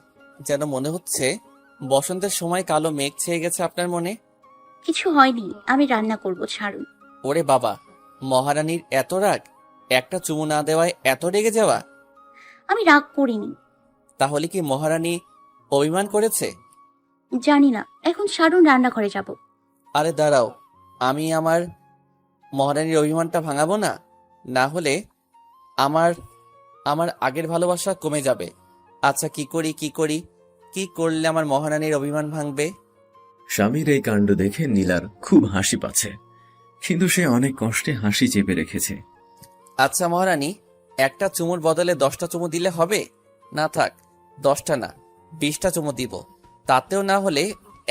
যেন মনে হচ্ছে বসন্তের সময় কালো মেঘ ছেয়ে গেছে আপনার মনে। কিছু হয়নি, আমি রান্না করব, ছাড়ুন। ওরে বাবা, মহারানীর এত রাগ! একটা চুমু না দেওয়ায় এত রেগে যাওয়া? আমি রাগ করিনি। তাহলে কি মহারানী অভিমান করেছে? জানি না, এখন ছাড়ুন, রান্নাঘরে যাব। আরে দাঁড়াও, আমি আমার মহারানীর অভিমানটা ভাঙাবো না। না হলে আমার আমার আগের ভালোবাসা কমে যাবে। আচ্ছা, কি করলে আমার মহারানীর অভিমান ভাঙবে? স্বামীর এই কাণ্ড দেখে নীলার খুব হাসি পাচ্ছে, কিন্তু সে অনেক কষ্টে হাসি চেপে রেখেছে। আচ্ছা মহারানী, একটা চুমুর বদলে 10টা চুমু দিলে হবে? না থাক, 10টা না, 20টা চুমু দিব। তাতেও না হলে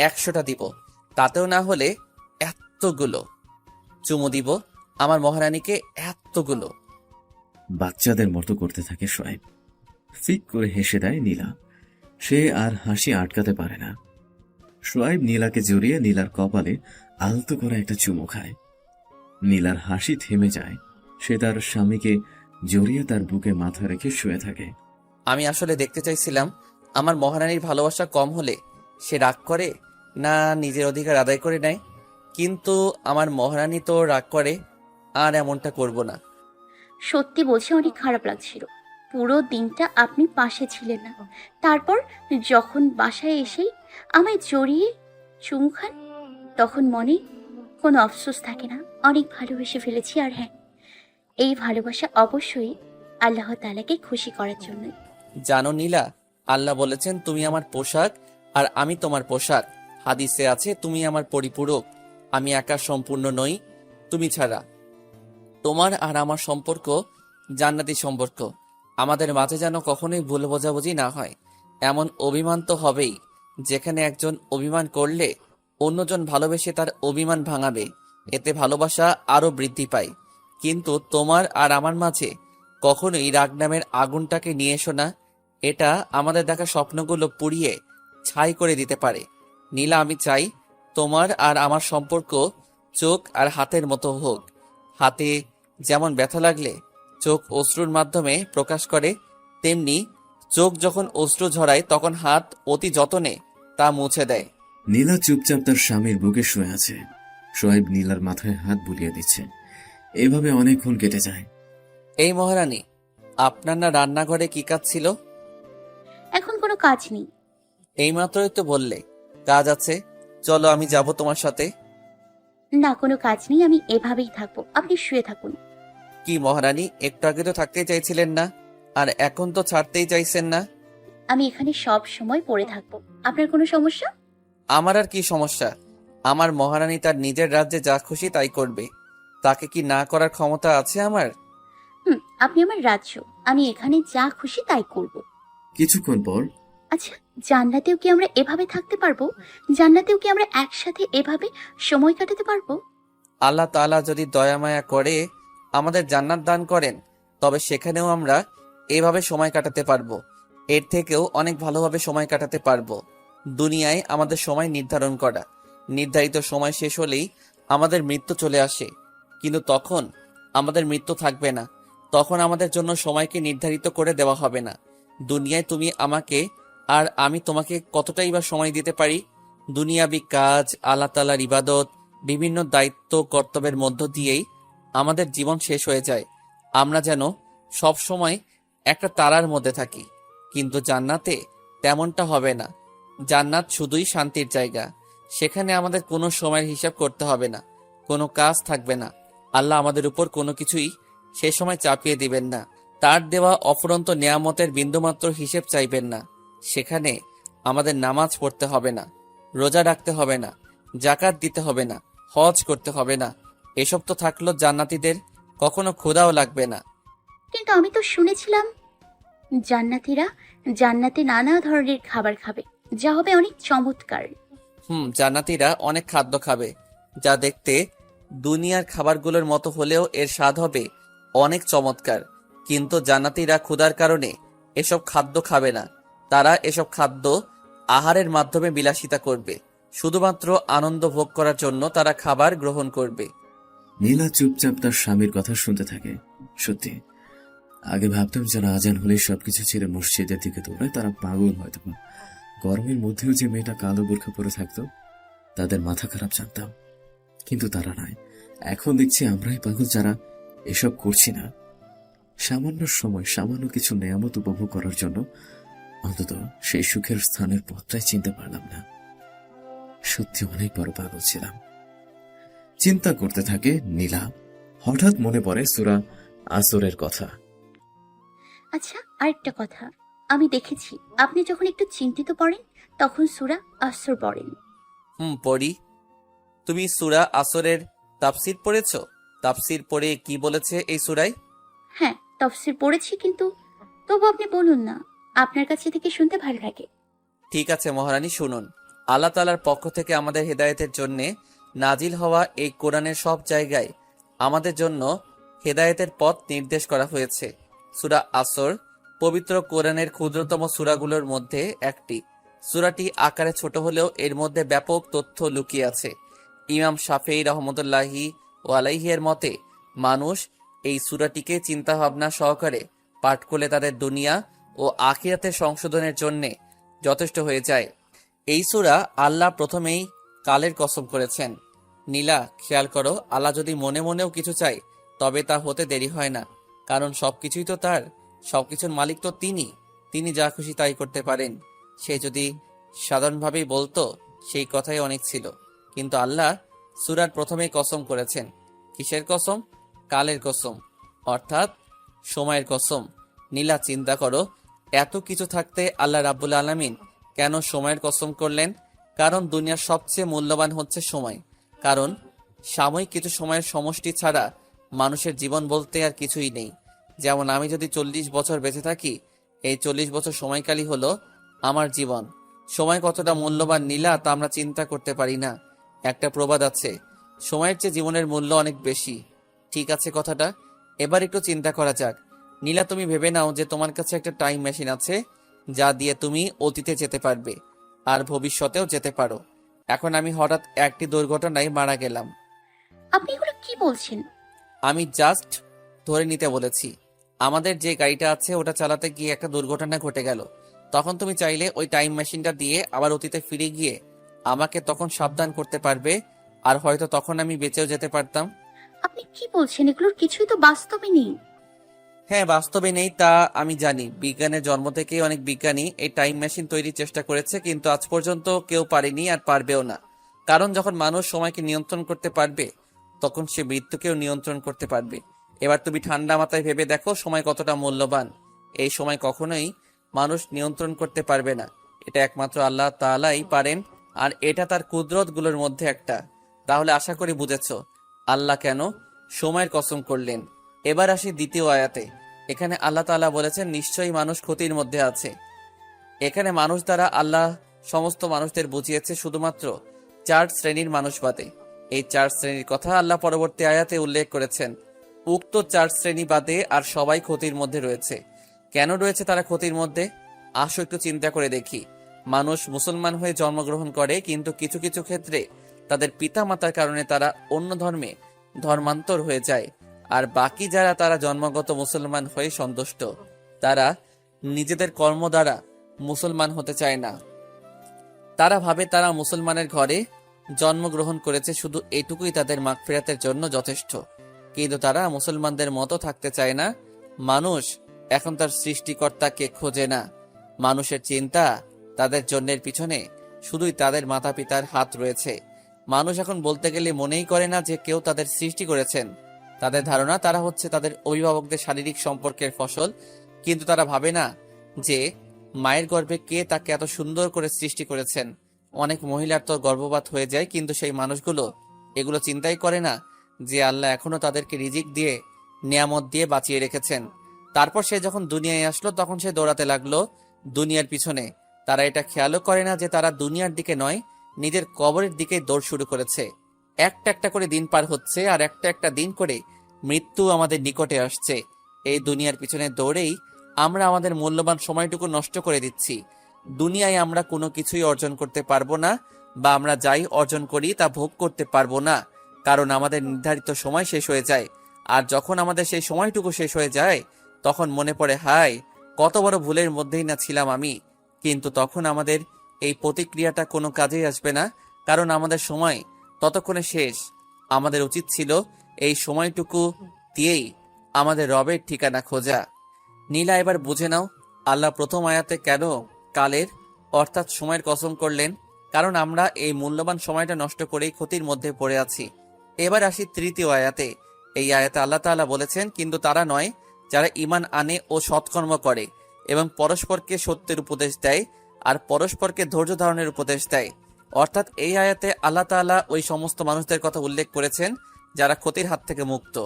100টা দিব। তাতেও না হলে এতগুলো চুমু দিব আমার মহারানীকে, এতগুলো। বাচ্চাদের মতো করতে থাকে সোয়াইব। ফিক করে হেসে দেয় নীলা। সে আর হাসি আটকাতে পারে না। সোয়াইব নীলাকে জড়িয়ে নীলার কপালে আলতো করে একটা চুমু খায়। নীলার হাসি থেমে যায়। সে তার স্বামীকে জড়িয়ে তার বুকে মাথা রেখে শুয়ে থাকে। আমি আসলে দেখতে চাইছিলাম আমার মহারানীর ভালোবাসা কম হলে সে রাগ করে না নিজের অধিকার আদায় করে নেয়। কিন্তু আমার মহারানী তো রাগ করে, আর এমনটা করব না। সত্যি বলছি, অনেক খারাপ লাগছিল। পুরো দিনটা আপনি পাশে ছিলেন না। তারপর যখন বাসায় এসেই আমায় জড়িয়ে চুমু খান, তখন মনে কোনো আফসোস থাকে না। অনেক ভালোবেসে ফেলেছি। আর হ্যাঁ, এই ভালোবাসা অবশ্যই আল্লাহ তাআলাকে খুশি করার জন্যই। জানো নীলা, আল্লাহ বলেছেন তুমি আমার পোশাক আর আমি তোমার পোশাক। হাদিসে আছে তুমি আমার পরিপূরক। আমি একা সম্পূর্ণ নই তুমি ছাড়া। তোমার আর আমার সম্পর্ক জান্নাতি সম্পর্ক। আমাদের মাঝে যেন কখনোই ভুল বোঝাবুঝি না হয়। এমন অভিমান তো হবেই, যেখানে একজন অভিমান করলে অন্যজন ভালোবেসে তার অভিমান ভাঙাবে। এতে ভালোবাসা আরো বৃদ্ধি পায়। কিন্তু তোমার আর আমার মাঝে কখনোই রাগ নামের আগুনটাকে নিয়ে এসো না। এটা আমাদের দেখা স্বপ্নগুলো পুড়িয়ে ছাই করে দিতে পারে। নীলা, আমি চাই তোমার আর আমার সম্পর্ক চোখ আর হাতের মতো হোক। হাতে যেমন ব্যথা লাগলে চোখ অশ্রুর মাধ্যমে প্রকাশ করে, তেমনি চোখ যখন অশ্রু ঝরায় তখন হাত অতি যতনে তা মুছে দেয়। নীলা চুপচাপ তার স্বামীর বুকে শুয়ে আছে। সোয়াইব নীলার মাথায় হাত বুলিয়ে দিচ্ছে। এভাবে অনেকক্ষণ কেটে যায়। এই মহারানী, আপনার না রান্নাঘরে কি কাজ ছিল? এখন কোনো কাজ নেই। এইমাত্রই তো বললে কাজ আছে। চলো আমি যাব তোমার সাথে। না, কোনো কাজ নেই, আমি এভাবেই থাকবো। আপনি শুয়ে থাকুন। কি মহারানী, একটু আগে তো থাকতেই চাইছিলেন না, আর এখন তো ছাড়তেই চাইছেন না। আমি এখানে সব সময় পড়ে থাকবো। আপনার কোনো সমস্যা? আমার আর কি সমস্যা? আমার মহারানী তার নিজের রাজ্যে যা খুশি তাই করবে। তাকে কি না করার ক্ষমতা আছে আমার? আপনি আমার রাজ্য, আমি এখানে যা খুশি তাই করব। কিছুক্ষণ পর আচ্ছা, জান্নাতেও কি আমরা এভাবে থাকতে পারবো? জান্নাতেও কি আমরা একসাথে এভাবে সময় কাটাতে পারবো? আল্লাহ তাআলা যদি দয়া মায়া করে আমাদের জান্নাত দান করেন, তবে সেখানেও আমরা এভাবে সময় কাটাতে পারবো। এর থেকেও অনেক ভালোভাবে সময় কাটাতে পারবো। দুনিয়ায় আমাদের সময় নির্ধারণ করা, নির্ধারিত সময় শেষ হলেই আমাদের মৃত্যু চলে আসে। কিন্তু তখন আমাদের মৃত্যু থাকবে না। তখন আমাদের জন্য সময়কে নির্ধারিত করে দেওয়া হবে না। দুনিয়ায় তুমি আমাকে আর আমি তোমাকে কতটাই বা সময় দিতে পারি? দুনিয়াবি কাজ, আল্লাহ তাআলার ইবাদত, বিভিন্ন দায়িত্ব কর্তব্যের মধ্য দিয়েই আমাদের জীবন শেষ হয়ে যায়। আমরা যেন সব সময় একটা তারার মধ্যে থাকি। কিন্তু জান্নাতে তেমনটা হবে না। জান্নাত শুধুই শান্তির জায়গা। সেখানে আমাদের কোনো সময়ের হিসাব করতে হবে না, কোনো কাজ থাকবে না। আল্লাহ আমাদের উপর কোনো কিছুই সে সময় চাপিয়ে দিবেন না। তার দেওয়া অফুরন্ত নেয়ামতের বিন্দুমাত্র হিসেব চাইবেন না। সেখানে আমাদের নামাজ পড়তে হবে না, রোজা রাখতে হবে না, জাকাত দিতে হবে না, হজ করতে হবে না। এসব তো থাকলো জান্নাতীদের, কখনো ক্ষুধাও লাগবে না। কিন্তু আমি তো শুনেছিলাম জান্নাতীরা জান্নাতে নানা ধরনের খাবার খাবে, যা হবে অনেক চমৎকার। জান্নাতীরা অনেক খাদ্য খাবে, যা দেখতে দুনিয়ার খাবারগুলোর মতো হলেও এর স্বাদ হবে অনেক চমৎকার। কিন্তু জান্নাতীরা ক্ষুধার কারণে এসব খাদ্য খাবে না। তারা এসব খাদ্য আহারের মাধ্যমে বিলাসিতা করবে, শুধুমাত্র আনন্দ ভোগ করার জন্য তারা খাবার গ্রহণ করবে। নীলা চুপচাপ তার স্বামীর কথা শুনতে থাকে। সত্যি, আগে ভাবতাম যারা আজান হলেই সবকিছু ছেড়ে মসজিদের দিকে দৌড়ায় তারা পাগল হয়তো। গরমের মধ্যেও যে মেয়েটা কালো বোরখা পরে থাকতো তাদের মাথা খারাপ জানতাম, কিন্তু তারা নয়। এখন দেখছি আমরাই পাগল যারা এসব করছি না। সামান্য সময় সামান্য কিছু নেয়ামত উপভোগ করার জন্য অন্তত সেই সুখের স্থানের পথটাই চিনতে পারলাম না। সত্যি অনেক বড় পাগল ছিলাম। চিন্তা করতে থাকে নীলা। হঠাৎ মনে পড়ে সূরা আসরের কথা। আচ্ছা, আরেকটা কথা, আমি দেখেছি আপনি যখন একটু চিন্তিত পড়েন তখন সূরা আসর পড়েন। পড়ি। তুমি সূরা আসরের তাফসির পড়েছো? তাফসির পড়ে কি বলেছে এই সূরায়? হ্যাঁ, তাফসীর পড়েছি, কিন্তু তবু আপনি বলুন না, আপনার কাছে থেকে শুনতে ভালো লাগে। ঠিক আছে মহারানী, শুনুন। আল্লাহ তাআলার পক্ষ থেকে আমাদের হেদায়েতের জন্য নাজিল হওয়া এই কোরআনের সব জায়গায় আমাদের জন্য হেদায়েতের পথ নির্দেশ করা হয়েছে। সূরা আসর পবিত্র কোরআনের ক্ষুদ্রতম সূরাগুলোর মধ্যে একটি। সূরাটি আকারে ছোট হলেও এর মধ্যে ব্যাপক তথ্য লুকিয়ে আছে। ইমাম শাফেঈ রহমতুল্লাহি ও আলাইহি এর মতে মানুষ এই সূরাটিকে চিন্তাভাবনা সহকারে পাঠ করলে তাদের দুনিয়া ও আখিরাতের সংশোধনের জন্যে যথেষ্ট হয়ে যায়। এই সূরা আল্লাহ প্রথমেই কালের কসম করেছেন। নীলা, খেয়াল করো, আল্লাহ যদি মনে মনেও কিছু চায় তবে তা হতে দেরি হয় না, কারণ সবকিছুই তো তার। সবকিছুর মালিক তো তিনি যা খুশি তাই করতে পারেন। সে যদি সাধারণভাবেই বলতো সেই কথাই অনেক ছিল, কিন্তু আল্লাহ সূরার প্রথমেই কসম করেছেন। কিসের কসম? কালের কসম, অর্থাৎ সময়ের কসম। নীলা, চিন্তা করো, এত কিছু থাকতে আল্লাহ রাব্বুল আলামিন কেন সময়ের কসম করলেন? কারণ দুনিয়ার সবচেয়ে মূল্যবান হচ্ছে সময়। কারণ সাময়িক কিছু সময়ের সমষ্টি ছাড়া মানুষের জীবন বলতে আর কিছুই নেই। যেমন আমি যদি 40 বছর বেঁচে থাকি, এই 40 বছর সময়কালই হলো আমার জীবন। সময় কতটা মূল্যবান নীলা, তা আমরা চিন্তা করতে পারি না। একটা প্রবাদ আছে, সময়ের চেয়ে জীবনের মূল্য অনেক বেশি। ঠিক আছে কথাটা? এবার একটু চিন্তা করা যাক। নীলা, তুমি ভেবে নাও যে তোমার কাছে একটা টাইম মেশিন আছে যা দিয়ে তুমি অতীতে যেতে পারবে আর ভবিষ্যতেও যেতে পারো। এখন আমি হঠাৎ একটি দুর্ঘটনায় মারা গেলাম। আপনি এগুলো কি বলছেন? আমি জাস্ট ধরে নিতে বলেছি। আমাদের যে গাড়িটা আছে ওটা চালাতে গিয়ে একটা দুর্ঘটনা ঘটে গেল। তখন তুমি চাইলে ওই টাইম মেশিনটা দিয়ে আবার অতীতে ফিরে গিয়ে আমাকে তখন সাবধান করতে পারবে, আর হয়তো তখন আমি বেঁচেও যেতে পারতাম। আপনি কি বলছেন? এগুলোর কিছুই তো বাস্তবে নেই। হ্যাঁ, বাস্তবে নেই তা আমি জানি। বিজ্ঞানের জন্ম থেকেই অনেক বিজ্ঞানী এই টাইম মেশিন তৈরির চেষ্টা করেছে, কিন্তু আজ পর্যন্ত কেউ পারেনি আর পারবেও না। কারণ যখন মানুষ সময়কে নিয়ন্ত্রণ করতে পারবে তখন সে মৃত্যুকেও নিয়ন্ত্রণ করতে পারবে। এবার তুমি ঠান্ডা মাথায় ভেবে দেখো সময় কতটা মূল্যবান। এই সময় কখনোই মানুষ নিয়ন্ত্রণ করতে পারবে না, এটা একমাত্র আল্লাহ তাআলাই পারেন, আর এটা তার কুদরতগুলোর মধ্যে একটা। তাহলে আশা করি বুঝেছো আল্লাহ কেন সময়ের কসম করলেন। এবার আসি দ্বিতীয় আয়াতে। এখানে আল্লাহ তাআলা বলেছেন নিশ্চয়ই মানুষ ক্ষতির মধ্যে আছে। এখানে মানুষ দ্বারা আল্লাহ সমস্ত মানুষদের বুঝিয়েছে শুধুমাত্র 4 শ্রেণীর মানুষ বাদে। এই 4 শ্রেণীর কথা আল্লাহ পরবর্তী আয়াতে উল্লেখ করেছেন। উক্ত 4 শ্রেণী বাদে আর সবাই ক্ষতির মধ্যে রয়েছে। কেন রয়েছে তারা ক্ষতির মধ্যে? আসো একটু চিন্তা করে দেখি। মানুষ মুসলমান হয়ে জন্মগ্রহণ করে, কিন্তু কিছু কিছু ক্ষেত্রে তাদের পিতা মাতার কারণে তারা অন্য ধর্মে ধর্মান্তর হয়ে যায়। আর বাকি যারা তারা জন্মগত মুসলমান হয়ে সন্তুষ্ট, তারা নিজেদের কর্ম দ্বারা মুসলমান হতে চায় না। তারা ভাবে তারা মুসলমানের ঘরে জন্মগ্রহণ করেছে, শুধু এটুকুই তাদের মাগফিরাতের জন্য যথেষ্ট। কিন্তু তারা মুসলমানদের মতো থাকতে চায় না। মানুষ এখন তার সৃষ্টিকর্তাকে খোঁজে না। মানুষের চিন্তা তাদের জন্যের পিছনে শুধুই তাদের মাতা পিতার হাত রয়েছে। মানুষ এখন বলতে গেলে মনেই করে না যে কেউ তাদের সৃষ্টি করেছেন। তাদের ধারণা তারা হচ্ছে তাদের অভিভাবকদের শারীরিক সম্পর্কের ফসল, কিন্তু তারা ভাবে না যে মায়ের গর্ভে কে তাকে এত সুন্দর করে সৃষ্টি করেছেন। অনেক মহিলার তো গর্ভপাত হয়ে যায়, কিন্তু সেই মানুষগুলো এগুলো চিন্তাই করে না যে আল্লাহ এখনো তাদেরকে রিজিক দিয়ে নিয়ামত দিয়ে বাঁচিয়ে রেখেছেন। তারপর সে যখন দুনিয়ায় আসলো তখন সে দৌড়াতে লাগলো দুনিয়ার পিছনে। তারা এটা খেয়ালও করে না যে তারা দুনিয়ার দিকে নয়, নিজের কবরের দিকে দৌড় শুরু করেছে। একটা একটা করে দিন পার হচ্ছে, আর একটা একটা দিন করে মৃত্যু আমাদের নিকটে আসছে। এই দুনিয়ার পিছনে দৌড়েই আমরা আমাদের মূল্যবান সময়টুকু নষ্ট করে দিচ্ছি। দুনিয়ায় আমরা কোনো কিছুই অর্জন করতে পারবো না, বা আমরা যাই অর্জন করি তা ভোগ করতে পারবো না, কারণ আমাদের নির্ধারিত সময় শেষ হয়ে যায়। আর যখন আমাদের সেই সময়টুকু শেষ হয়ে যায়, তখন মনে পড়ে, হায় কত বড় ভুলের মধ্যেই না ছিলাম আমি। কিন্তু তখন আমাদের এই প্রতিক্রিয়াটা কোনো কাজেই আসবে না, কারণ আমাদের সময় ততক্ষণে শেষ। আমাদের উচিত ছিল এই সময়টুকু দিয়েই আমাদের রবের ঠিকানা খোঁজা। নীলা, এবার বুঝে নাও আল্লাহ প্রথম আয়াতে কেন কালের অর্থাৎ সময়ের কসম করলেন, কারণ আমরা এই মূল্যবান সময়টা নষ্ট করেই ক্ষতির মধ্যে পড়ে আছি। এবার আসি তৃতীয় আয়াতে। এই আয়াতে আল্লাহ তাআলা বলেছেন, কিন্তু তারা নয় যারা ঈমান আনে ও সৎকর্ম করে এবং পরস্পরকে সত্যের উপদেশ দেয় আর পরস্পরকে ধৈর্য ধারণের উপদেশ দেয়। অর্থাৎ এই আয়াতে আল্লাহ তাআলা ওই সমস্ত মানুষদের কথা উল্লেখ করেছেন যারা ক্ষতির হাত থেকে মুক্ত।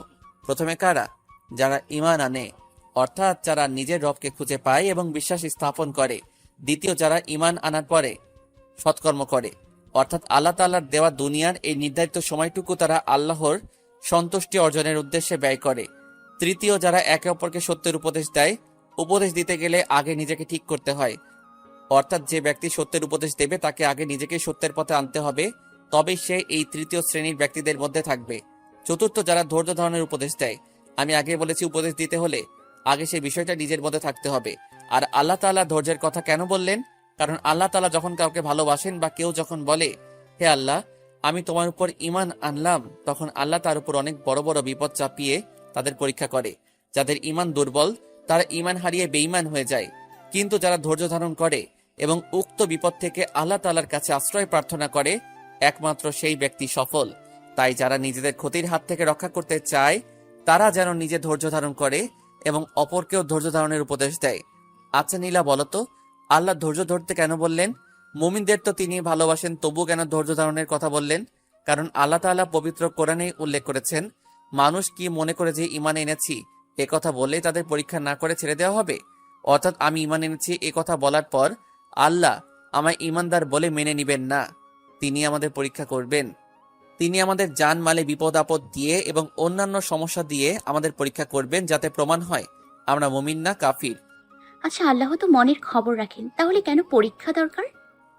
প্রথমে কারা? যারা ঈমান আনে, অর্থাৎ যারা নিজের রবকে খুঁজে পায় এবং বিশ্বাস স্থাপন করে। দ্বিতীয়, যারা ঈমান আনার পরে সৎকর্ম করে, অর্থাৎ আল্লাহ তাআলার দেওয়া দুনিয়ার এই নির্ধারিত সময়টুকু তারা আল্লাহর সন্তুষ্টি অর্জনের উদ্দেশ্যে ব্যয় করে। তৃতীয়, যারা একে অপরকে সত্যের উপদেশ দেয়। উপদেশ দিতে গেলে আগে নিজেকে ঠিক করতে হয়, অর্থাৎ যে ব্যক্তি সত্যের উপদেশ দেবে তাকে আগে নিজেকে সত্যের পথে আনতে হবে, তবেই সে এই তৃতীয় শ্রেণীর ব্যক্তিদের মধ্যে থাকবে। চতুর্থ, যারা ধৈর্য ধারণের উপদেশ দেয়। আমি আগে বলেছি, উপদেশ দিতে হলে আগে সেই বিষয়টা নিজের মধ্যে থাকতে হবে। আর আল্লাহ তাআলা ধৈর্যের কথা কেন বললেন? কারণ আল্লাহ তাআলা যখন কাউকে ভালোবাসেন বা কেউ যখন বলে, হে আল্লাহ আমি তোমার উপর ঈমান আনলাম, তখন আল্লাহ তার উপর অনেক বড় বড় বিপদ চাপিয়ে তাদের পরীক্ষা করে। যাদের ঈমান দুর্বল তারা ঈমান হারিয়ে বেঈমান হয়ে যায়, কিন্তু যারা ধৈর্য ধারণ করে এবং উক্ত বিপদ থেকে আল্লাহ তাআলার কাছে আশ্রয় প্রার্থনা করে, একমাত্র সেই ব্যক্তি সফল। তাই যারা নিজেদের ক্ষতির হাত থেকে রক্ষা করতে চায় তারা যেন নিজে ধৈর্য ধারণ করে এবং অপরকেও ধৈর্য ধারণের উপদেশ দেয়। আচ্ছা নীলা, বলতো আল্লাহ ধৈর্য ধরতে কেন বললেন? মুমিনদের তো তিনি ভালোবাসেন, তবু কেন ধৈর্য ধারণের কথা বললেন? কারণ আল্লাহ তাআলা পবিত্র কোরআনে উল্লেখ করেছেন, মানুষ কি মনে করে যে ঈমান এনেছি এ কথা বললেই তাদের পরীক্ষা না করে ছেড়ে দেওয়া হবে? অর্থাৎ আমি ঈমান এনেছি এ কথা বলার পর আল্লাহ আমায় ঈমানদার বলে মেনে নিবেন না, তিনি আমাদের পরীক্ষা করবেন। তিনি আমাদের জান মালে বিপদ আপদ দিয়ে এবং অন্যান্য সমস্যা দিয়ে আমাদের পরীক্ষা করবেন, যাতে প্রমাণ হয় আমরা মুমিন না কাফির। আচ্ছা, আল্লাহ তো মনের খবর রাখেন, তাহলে কেন পরীক্ষা দরকার?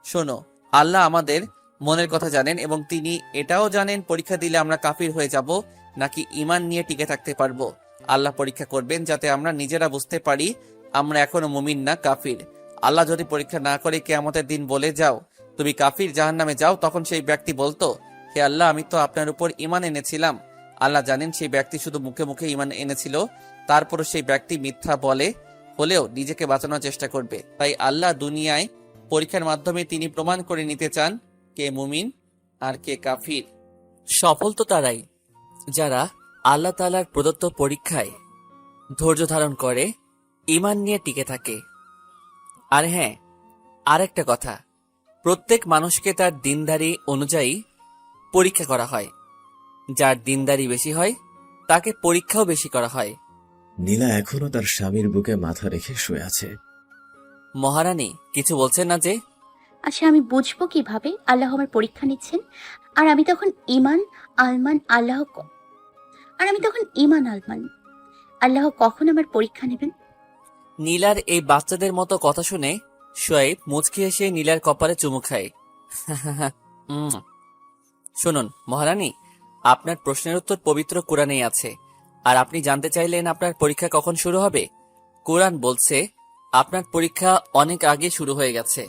শোনো, আল্লাহ আমাদের মনের কথা জানেন এবং তিনি এটাও জানেন পরীক্ষা দিলে আমরা কাফির হয়ে যাব নাকি ঈমান নিয়ে টিকে থাকতে পারবো। আল্লাহ পরীক্ষা করবেন যাতে আমরা নিজেরা বুঝতে পারি আমরা এখনো মুমিন না কাফির। আল্লাহ যদি পরীক্ষা না করে কিয়ামতের দিন বলে যাও তুমি কাফির, জাহান্নামে যাও, তখন সেই ব্যক্তি বলতো, হে আল্লাহ আমি তো আপনার উপর ঈমান এনেছিলাম। আল্লাহ জানেন সেই ব্যক্তি শুধু মুখে মুখে ঈমান এনেছিল, তারপরও সেই ব্যক্তি মিথ্যা বলে হলেও নিজেকে বাঁচানোর চেষ্টা করবে। তাই আল্লাহ দুনিয়ায় পরীক্ষার মাধ্যমে তিনি প্রমাণ করে নিতে চান কে মুমিন আর কে কাফির। সফল তো তারাই যারা আল্লাহ তাআলার প্রদত্ত পরীক্ষায় ধৈর্য ধারণ করে, ঈমান নিয়ে টিকে থাকে। আর হ্যাঁ, আরেকটা কথা, প্রত্যেক মানুষকে তার দিনদারি অনুযায়ী পরীক্ষা করা হয়। যার দিনদারি বেশি হয় তাকে পরীক্ষাও বেশি করা হয়। নীলা এখনো তার স্বামীর বুকে মাথা রেখে শুয়ে আছে। মহারানী কিছু বলছেন না যে? আচ্ছা, আমি বুঝবো কিভাবে আল্লাহ আমার পরীক্ষা নিচ্ছেন? আর আমি তখন ঈমান আলমান আল্লাহ কখন আমার পরীক্ষা নেবেন? নীলার এই বাচ্চাদের মতো কথা শুনে শোয়েব মুচকি এসে নীলার কপালে চুমু খায়। শুনুন মহারানী, আপনার প্রশ্নের উত্তর পবিত্র কোরআনেই আছে। আর আপনি জানতে চাইলেন আপনার পরীক্ষা কখন শুরু হবে। কোরআন বলছে আপনার পরীক্ষা অনেক আগে শুরু হয়ে গেছে।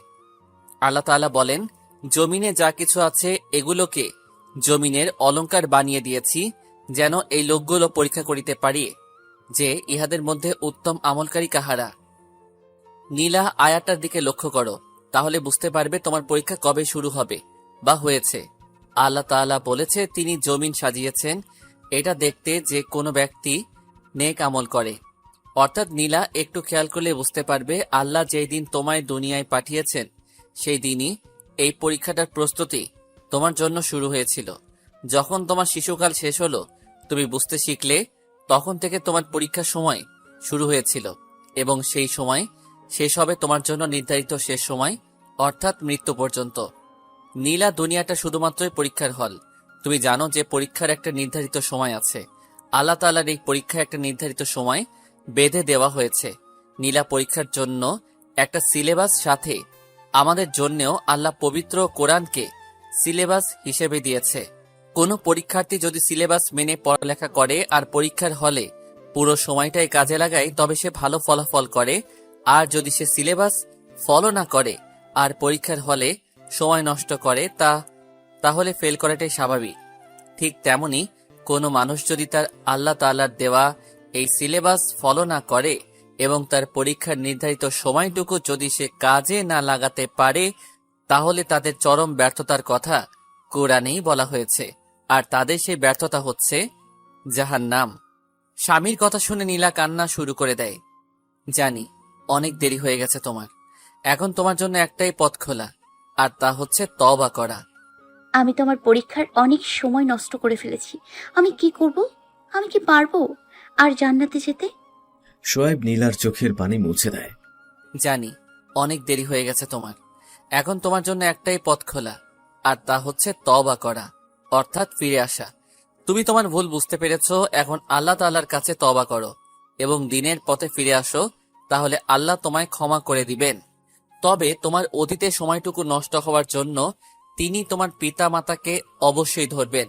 আল্লাহ তাআলা বলেন, জমিনে যা কিছু আছে এগুলোকে জমিনের অলংকার বানিয়ে দিয়েছি, যেন এই লোকগুলো পরীক্ষা করিতে পারি যে ইহাদের মধ্যে উত্তম আমলকারী কাহারা। নীলা, আয়াতটার দিকে লক্ষ্য করো, তাহলে বুঝতে পারবে তোমার পরীক্ষা কবে শুরু হবে বা হয়েছে। আল্লাহ তাআলা বলেছে তিনি জমিন সাজিয়েছেন এটা দেখতে যে কোনো ব্যক্তি নেক আমল করে। অর্থাৎ নীলা, একটু খেয়াল করলে বুঝতে পারবে আল্লাহ যেই দিন তোমায় দুনিয়ায় পাঠিয়েছেন সেই দিনই এই পরীক্ষাটার প্রস্তুতি তোমার জন্য শুরু হয়েছিল। যখন তোমার শিশুকাল শেষ হলো, তুমি বুঝতে শিখলে, তখন থেকে তোমার পরীক্ষার সময় শুরু হয়েছিল এবং সেই সময় শেষ হবে তোমার জন্য নির্ধারিত শেষ সময়, অর্থাৎ মৃত্যু পর্যন্ত। নীলা, দুনিয়াটা শুধুমাত্রই পরীক্ষার হল। তুমি জানো যে পরীক্ষার একটা নির্ধারিত সময় আছে। আল্লাহ তাআলার এই পরীক্ষা একটা নির্ধারিত সময় বেঁধে দেওয়া হয়েছে। নীলা, পরীক্ষার জন্য একটা সিলেবাস সাথে আমাদের জন্যেও আল্লাহ পবিত্র কোরআনকে সিলেবাস হিসেবে দিয়েছে। কোনো পরীক্ষার্থী যদি সিলেবাস মেনে পড়ালেখা করে আর পরীক্ষার হলে পুরো সময়টাই কাজে লাগায় তবে সে ভালো ফলাফল করে, আর যদি সে সিলেবাস ফলো না করে আর পরীক্ষার হলে সময় নষ্ট করে তাহলে ফেল করাটাই স্বাভাবিক। ঠিক তেমনি কোনো মানুষ যদি তার আল্লাহ তাআলার দেওয়া এই সিলেবাস ফলো না করে এবং তার পরীক্ষার নির্ধারিত সময়টুকু যদি সে কাজে না লাগাতে পারে তাহলে তাদের চরম ব্যর্থতার কথা কোরআনেই বলা হয়েছে, আর তাদের সেই ব্যর্থতা হচ্ছে জাহান্নাম। স্বামীর কথা শুনে নীলা কান্না শুরু করে দেয়। জানি অনেক দেরি হয়ে গেছে তোমার, এখন তোমার জন্য একটাই পথ খোলা, আর তা হচ্ছে তওবা করা। আমি তোমার পরীক্ষার অনেক সময় নষ্ট করে ফেলেছি। আমি কি করব? আমি কি পারবো আর জান্নাতে যেতে? শোয়েব নীলার চোখের পানি মুছে দেয়। জানি অনেক দেরি হয়ে গেছে তোমার, এখন তোমার জন্য একটাই পথ খোলা, আর তা হচ্ছে তওবা করা, অর্থাৎ ফিরে আসা। তুমি তোমার ভুল বুঝতে পেরেছো, এখন আল্লাহ তাআলার কাছে তওবা করো এবং দ্বীনের পথে ফিরে আসো, তাহলে আল্লাহ তোমায় ক্ষমা করে দিবেন। তবে তোমার অতীতের সময়টুকু নষ্ট হওয়ার জন্য তিনি তোমার পিতা মাতাকে অবশ্যই ধরবেন,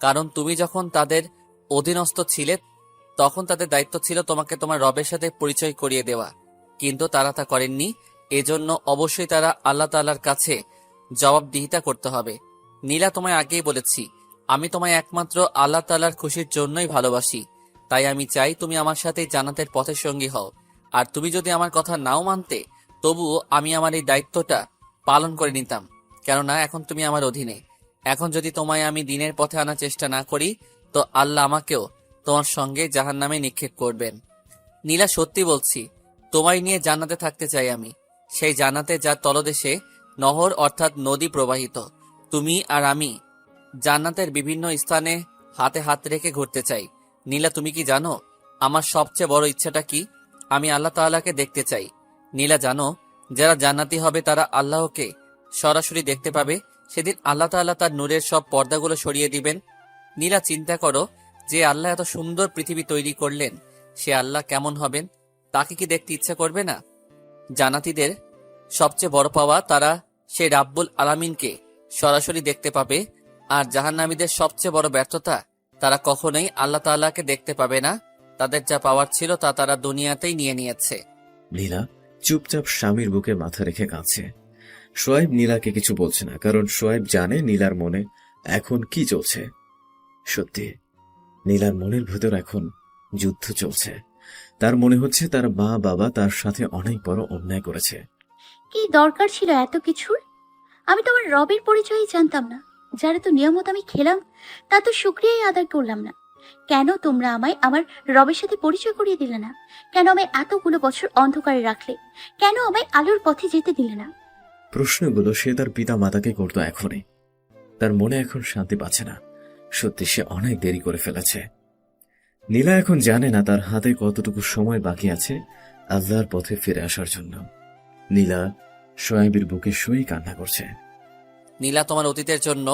কারণ তুমি যখন তাদের অধীনস্থ ছিলে তখন তাদের দায়িত্ব ছিল তোমাকে তোমার রবের সাথে পরিচয় করিয়ে দেওয়া, কিন্তু তারা তা করেননি। এজন্য অবশ্যই তারা আল্লাহ তাআলার কাছে জবাবদিহিতা করতে হবে। নীলা, তোমায় আগেই বলেছি আমি তোমায় একমাত্র আল্লাহ তাআলার খুশির জন্যই ভালোবাসি, তাই আমি চাই তুমি আমার সাথে জান্নাতের পথের সঙ্গী হও। আর তুমি যদি আমার কথা নাও মানতে তবুও আমি আমার এই দায়িত্বটা পালন করে নিতাম, কেননা এখন তুমি আমার অধীনে। এখন যদি তোমায় আমি দ্বীনের পথে আনার চেষ্টা না করি তো আল্লাহ আমাকেও তোমার সঙ্গে জাহান্নামে নিক্ষেপ করবেন। নীলা, সত্যি বলছি, তোমায় নিয়ে জান্নাতে থাকতে চাই আমি, সেই জান্নাতে যার তলদেশে নহর অর্থাৎ নদী প্রবাহিত। তুমি আর আমি জান্নাতের বিভিন্ন স্থানে হাতে হাত রেখে ঘুরতে চাই। নীলা, তুমি কি জানো আমার সবচেয়ে বড় ইচ্ছাটা কি? আমি আল্লাহ তাআলাকে দেখতে চাই। নীলা, জানো যারা জান্নাতি হবে তারা আল্লাহকে সরাসরি দেখতে পাবে। সেদিন আল্লাহ তাআলা তার নূরের সব পর্দাগুলো সরিয়ে দিবেন। নীলা, চিন্তা করো, যে আল্লাহ এত সুন্দর পৃথিবী তৈরি করলেন সে আল্লাহ কেমন হবেন, তাকে কি দেখতে ইচ্ছা করবে না? জান্নাতীদের সবচেয়ে বড় পাওয়া তারা সেই রাব্বুল আলামিনকে সরাসরি দেখতে পাবে, আর জাহান্নামীদের সবচেয়ে বড় ব্যর্থতা তারা কখনোই আল্লাহ তাআলাকে দেখতে পাবে না। তাদের যা পাওয়ার ছিল তা তারা দুনিয়াতেই নিয়ে নিয়েছে। নীলা চুপচাপ স্বামীর বুকে মাথা রেখে কাঁদছে। শোয়েব নীলাকে কিছু বলছে না, কারণ শোয়েব জানে নীলার মনে এখন কি চলছে। সত্যি নীলার মনের ভেতর এখন যুদ্ধ চলছে। তার মনে হচ্ছে তার মা বাবা তার সাথে অনেক বড় অন্যায় করেছে। কি দরকার ছিল এত কিছুর? আমি তো আমার রবের পরিচয়ই জানতাম না। যারা তো নিয়মত আমি খেলাম তা তো শুকরিয়াই আদায় করলাম না। কেন তোমরা আমায় আমার রবের সাথে পরিচয় করিয়ে দিলে না? কেন আমায় এতগুলো বছর অন্ধকারে রাখলে? কেন আমায় আলোর পথে যেতে দিলে না? প্রশ্নগুলো সে তার পিতা মাতাকে করতো এখনই। তার মনে এখন শান্তি পাচ্ছে না। সত্যি সে অনেক দেরি করে ফেলেছে। নীলা এখন জানে না তার হাতে কতটুকু সময় বাকি আছে আল্লাহর পথে ফিরে আসার জন্য। নীলা শোয়েবের বুকে শুয়েই কান্না করছে। নীলা, তোমার অতীতের জন্য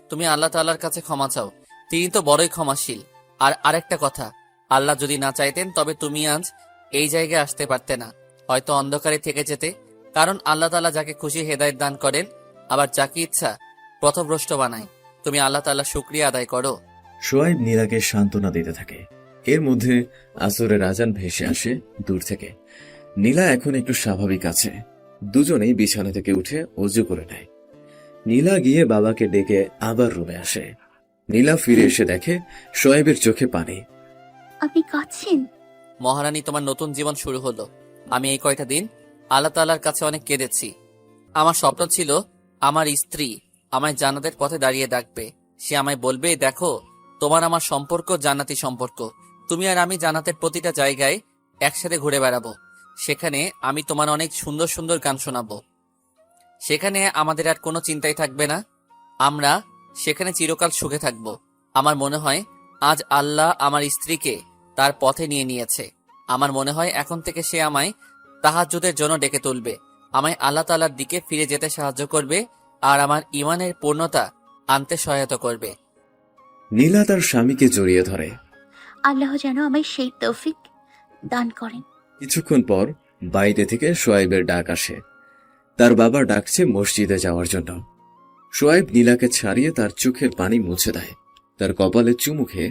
তুমি আল্লাহ তাআলার কাছে ক্ষমা চাও, তিনি তো বড়ই ক্ষমাশীল। আর আরেকটা কথা, আল্লাহ যদি না চাইতেন তবে তুমি আজ এই জায়গায় আসতে পারতে না, হয়তো অন্ধকারে থেকে যেতে। কারণ আল্লাহ তাআলা যাকে খুশি হেদায়েত দান করেন, আবার যাকে ইচ্ছা পথভ্রষ্ট বানায়। তুমি আল্লাহ তাআলার শুকরিয়া আদায় করো। শোয়েব নীলাকে সান্ত্বনা দিতে থাকে। এর মধ্যে আসরের আজান ভেসে আসে দূর থেকে। নীলা এখন একটু স্বাভাবিক আছে। দুজনেই বিছানা থেকে উঠে অজু করে নেয়। নীলা গিয়ে বাবাকে ডেকে আবার রুমে আসে। নীলা ফিরে এসে দেখে শোয়েবের চোখে পানি। আপনি কাঁদছেন? মহারানী, তোমার নতুন জীবন শুরু হলো। আমি এই কয়টা দিন আল্লাহ তাআলার কাছে অনেক কেঁদেছি। আমার স্বপ্ন ছিল আমার স্ত্রী আমায় জান্নাতের পথে দাঁড়িয়ে ডাকবে। সে আমায় বলবে, দেখো তোমার আমার সম্পর্ক জান্নাতি সম্পর্ক, তুমি আর আমি জান্নাতের প্রতিটা জায়গায় একসাথে ঘুরে বেড়াবো। সেখানে আমি তোমার অনেক সুন্দর সুন্দর গান শোনাবো। সেখানে আমাদের আর কোনো চিন্তাই থাকবে না। আমরা সেখানে চিরকাল সুখে থাকবো। আমার মনে হয় আজ আল্লাহ আমার স্ত্রীকে তার পথে নিয়ে নিয়েছে। আমার মনে হয় এখন থেকে সে আমায় তাহাজ্জুদের জন্য ডেকে তুলবে, আমায় আল্লাহ তাআলার দিকে ফিরে যেতে সাহায্য করবে, আর আমার ঈমানের পূর্ণতা আনতে সহায়তা করবে। নীলা তার স্বামীকে জড়িয়ে ধরে। আল্লাহ যেন আমায় সেই তৌফিক দান করেন। কিছুক্ষণ পর বাইরে থেকে শোয়েবের ডাক আসে। তার বাবা ডাকছে মসজিদে যাওয়ার জন্য। সোয়াইব নীলাকে ছাড়িয়ে তার চোখের পানি মুছে দেয়। তার কপালে চুমু খেয়ে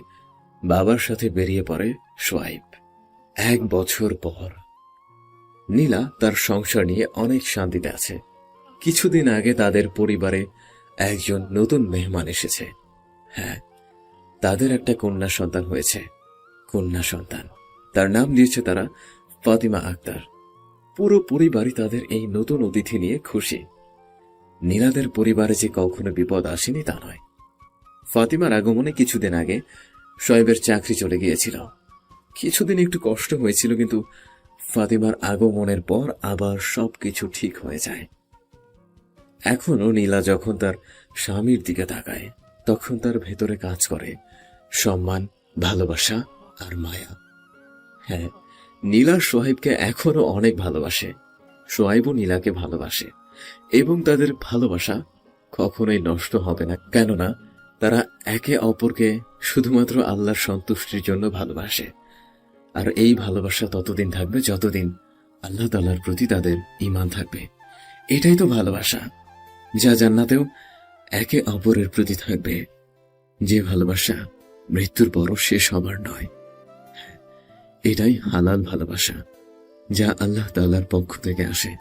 বাবার সাথে বেরিয়ে পড়ে সোয়াইব। 1 বছর পর নীলা তার সংসার নিয়ে অনেক শান্তিতে আছে। কিছুদিন আগে তাদের পরিবারে একজন নতুন মেহমান এসেছে। হ্যাঁ, তাদের একটা কন্যা সন্তান হয়েছে। কন্যা সন্তান, তার নাম দিয়েছে তারা ফাতিমা আক্তার। পুরো পরিবারই তাদের এই নতুন অতিথি নিয়ে খুশি। নীলাদের পরিবারে যে কখনো বিপদ আসেনি তা নয়। ফাতিমার আগমনে কিছুদিন আগে শোয়েবের চাকরি চলে গিয়েছিল। কিছুদিন একটু কষ্ট হয়েছিল, কিন্তু ফাতিমার আগমনের পর আবার সবকিছু ঠিক হয়ে যায়। এখনো নীলা যখন তার স্বামীর দিকে তাকায়, তখন তার ভেতরে কাজ করে সম্মান, ভালোবাসা আর মায়া। হ্যাঁ, নীলা সোহাইবকে এখনো অনেক ভালোবাসে। সোহাইবও নীলাকে ভালোবাসে এবং তাদের ভালোবাসা কখনোই নষ্ট হবে না, কেননা তারা একে অপরকে শুধুমাত্র আল্লাহর সন্তুষ্টির জন্য ভালোবাসে। আর এই ভালোবাসা ততদিন থাকবে যতদিন আল্লাহ তাআলার প্রতি তাদের ঈমান থাকবে। এটাই তো ভালোবাসা, যা জান্নাতেও একে অপরের প্রতি থাকবে। যে ভালোবাসা মৃত্যুর পরও শেষ হবার নয়। এটাই হালাল ভালোবাসা, যা আল্লাহ তাআলার পক্ষ থেকে আসে।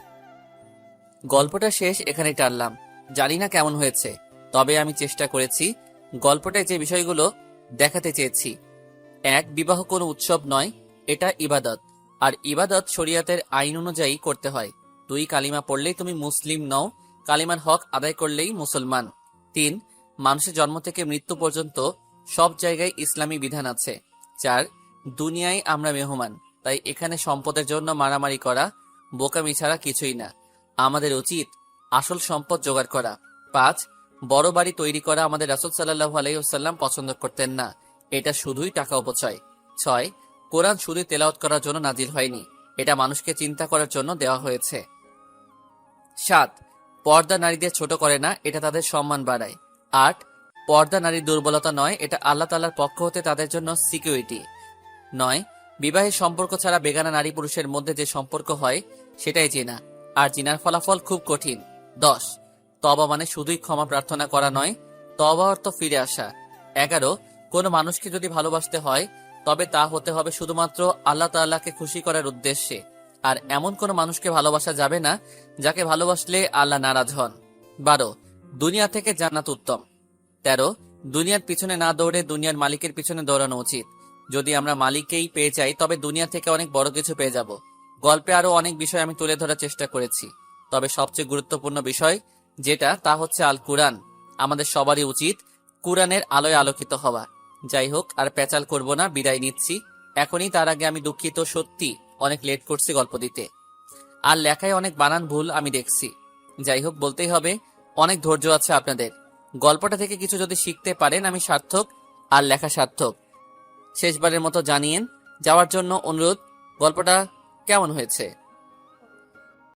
গল্পটা শেষ এখানেই টানলাম। জানি না কেমন হয়েছে, তবে আমি চেষ্টা করেছি গল্পটায় যে বিষয়গুলো দেখাতে চেয়েছি। 1, বিবাহ কোনো উৎসব নয়, এটা ইবাদত, আর ইবাদত শরিয়াতের আইন অনুযায়ী করতে হয়। 2, কালিমা পড়লেই তুমি মুসলিম নও, কালিমার হক আদায় করলেই মুসলমান। 3, মানুষের জন্ম থেকে মৃত্যু পর্যন্ত সব জায়গায় ইসলামী বিধান আছে। 4, দুনিয়ায় আমরা মেহমান, তাই এখানে সম্পদের জন্য মারামারি করা বোকামি ছাড়া কিছুই না। আমাদের উচিত আসল সম্পদ জোগাড় করা। 5, বড় বাড়ি তৈরি করা আমাদের রাসূল সাল্লাল্লাহু আলাইহি ওয়াসাল্লাম পছন্দ করতেন না, এটা শুধুই টাকা অপচয়। 6, কোরআন শুধু তেলাওয়াত করার জন্য নাজিল হয়নি, এটা মানুষকে চিন্তা করার জন্য দেওয়া হয়েছে। 7, পর্দা নারীদের ছোট করে না, এটা তাদের সম্মান বাড়ায়। 8, পর্দা নারীর দুর্বলতা নয়, এটা আল্লাহ তাআলার পক্ষ হতে তাদের জন্য সিকিউরিটি। 9, বিবাহের সম্পর্ক ছাড়া বেগানা নারী পুরুষের মধ্যে যে সম্পর্ক হয় সেটাই জিনা, আর জিনার ফলাফল খুব কঠিন। 10, তওবা মানে শুধুই ক্ষমা প্রার্থনা করা নয়, তওবা অর্থ ফিরে আসা। 11, কোনো মানুষকে যদি ভালোবাসতে হয় তবে তা হতে হবে শুধুমাত্র আল্লাহ তাআলাকে খুশি করার উদ্দেশ্যে, আর এমন কোনো মানুষকে ভালোবাসা যাবে না যাকে ভালোবাসলে আল্লাহ নারাজ হন। 12, দুনিয়া থেকে জান্নাত উত্তম। 13, দুনিয়ার পিছনে না দৌড়ে দুনিয়ার মালিকের পিছনে দৌড়ানো উচিত। যদি আমরা মালিককেই পেয়ে যাই তবে দুনিয়া থেকে অনেক বড় কিছু পেয়ে যাব। গল্পে আরো অনেক বিষয় আমি তুলে ধরার চেষ্টা করেছি, তবে সবচেয়ে গুরুত্বপূর্ণ বিষয় যেটা তা হচ্ছে আল কুরআন। আমাদের সবারই উচিত কুরআনের আলোয় আলোকিত হওয়া। যাই হোক, আর পেঁচাল করব না, বিদায় নিচ্ছি এখনই। তার আগে আমি দুঃখিত, সত্যি অনেক লেট করছি গল্প দিতে, আর লেখায় অনেক বানান ভুল আমি দেখছি। যাই হোক, বলতেই হবে অনেক ধৈর্য আছে আপনাদের। গল্পটা থেকে কিছু যদি শিখতে পারেন আমি সার্থক, আর লেখা সার্থক। শেষবারের মতো জানিয়েন যাওয়ার জন্য অনুরোধ, গল্পটা কেমন হয়েছে।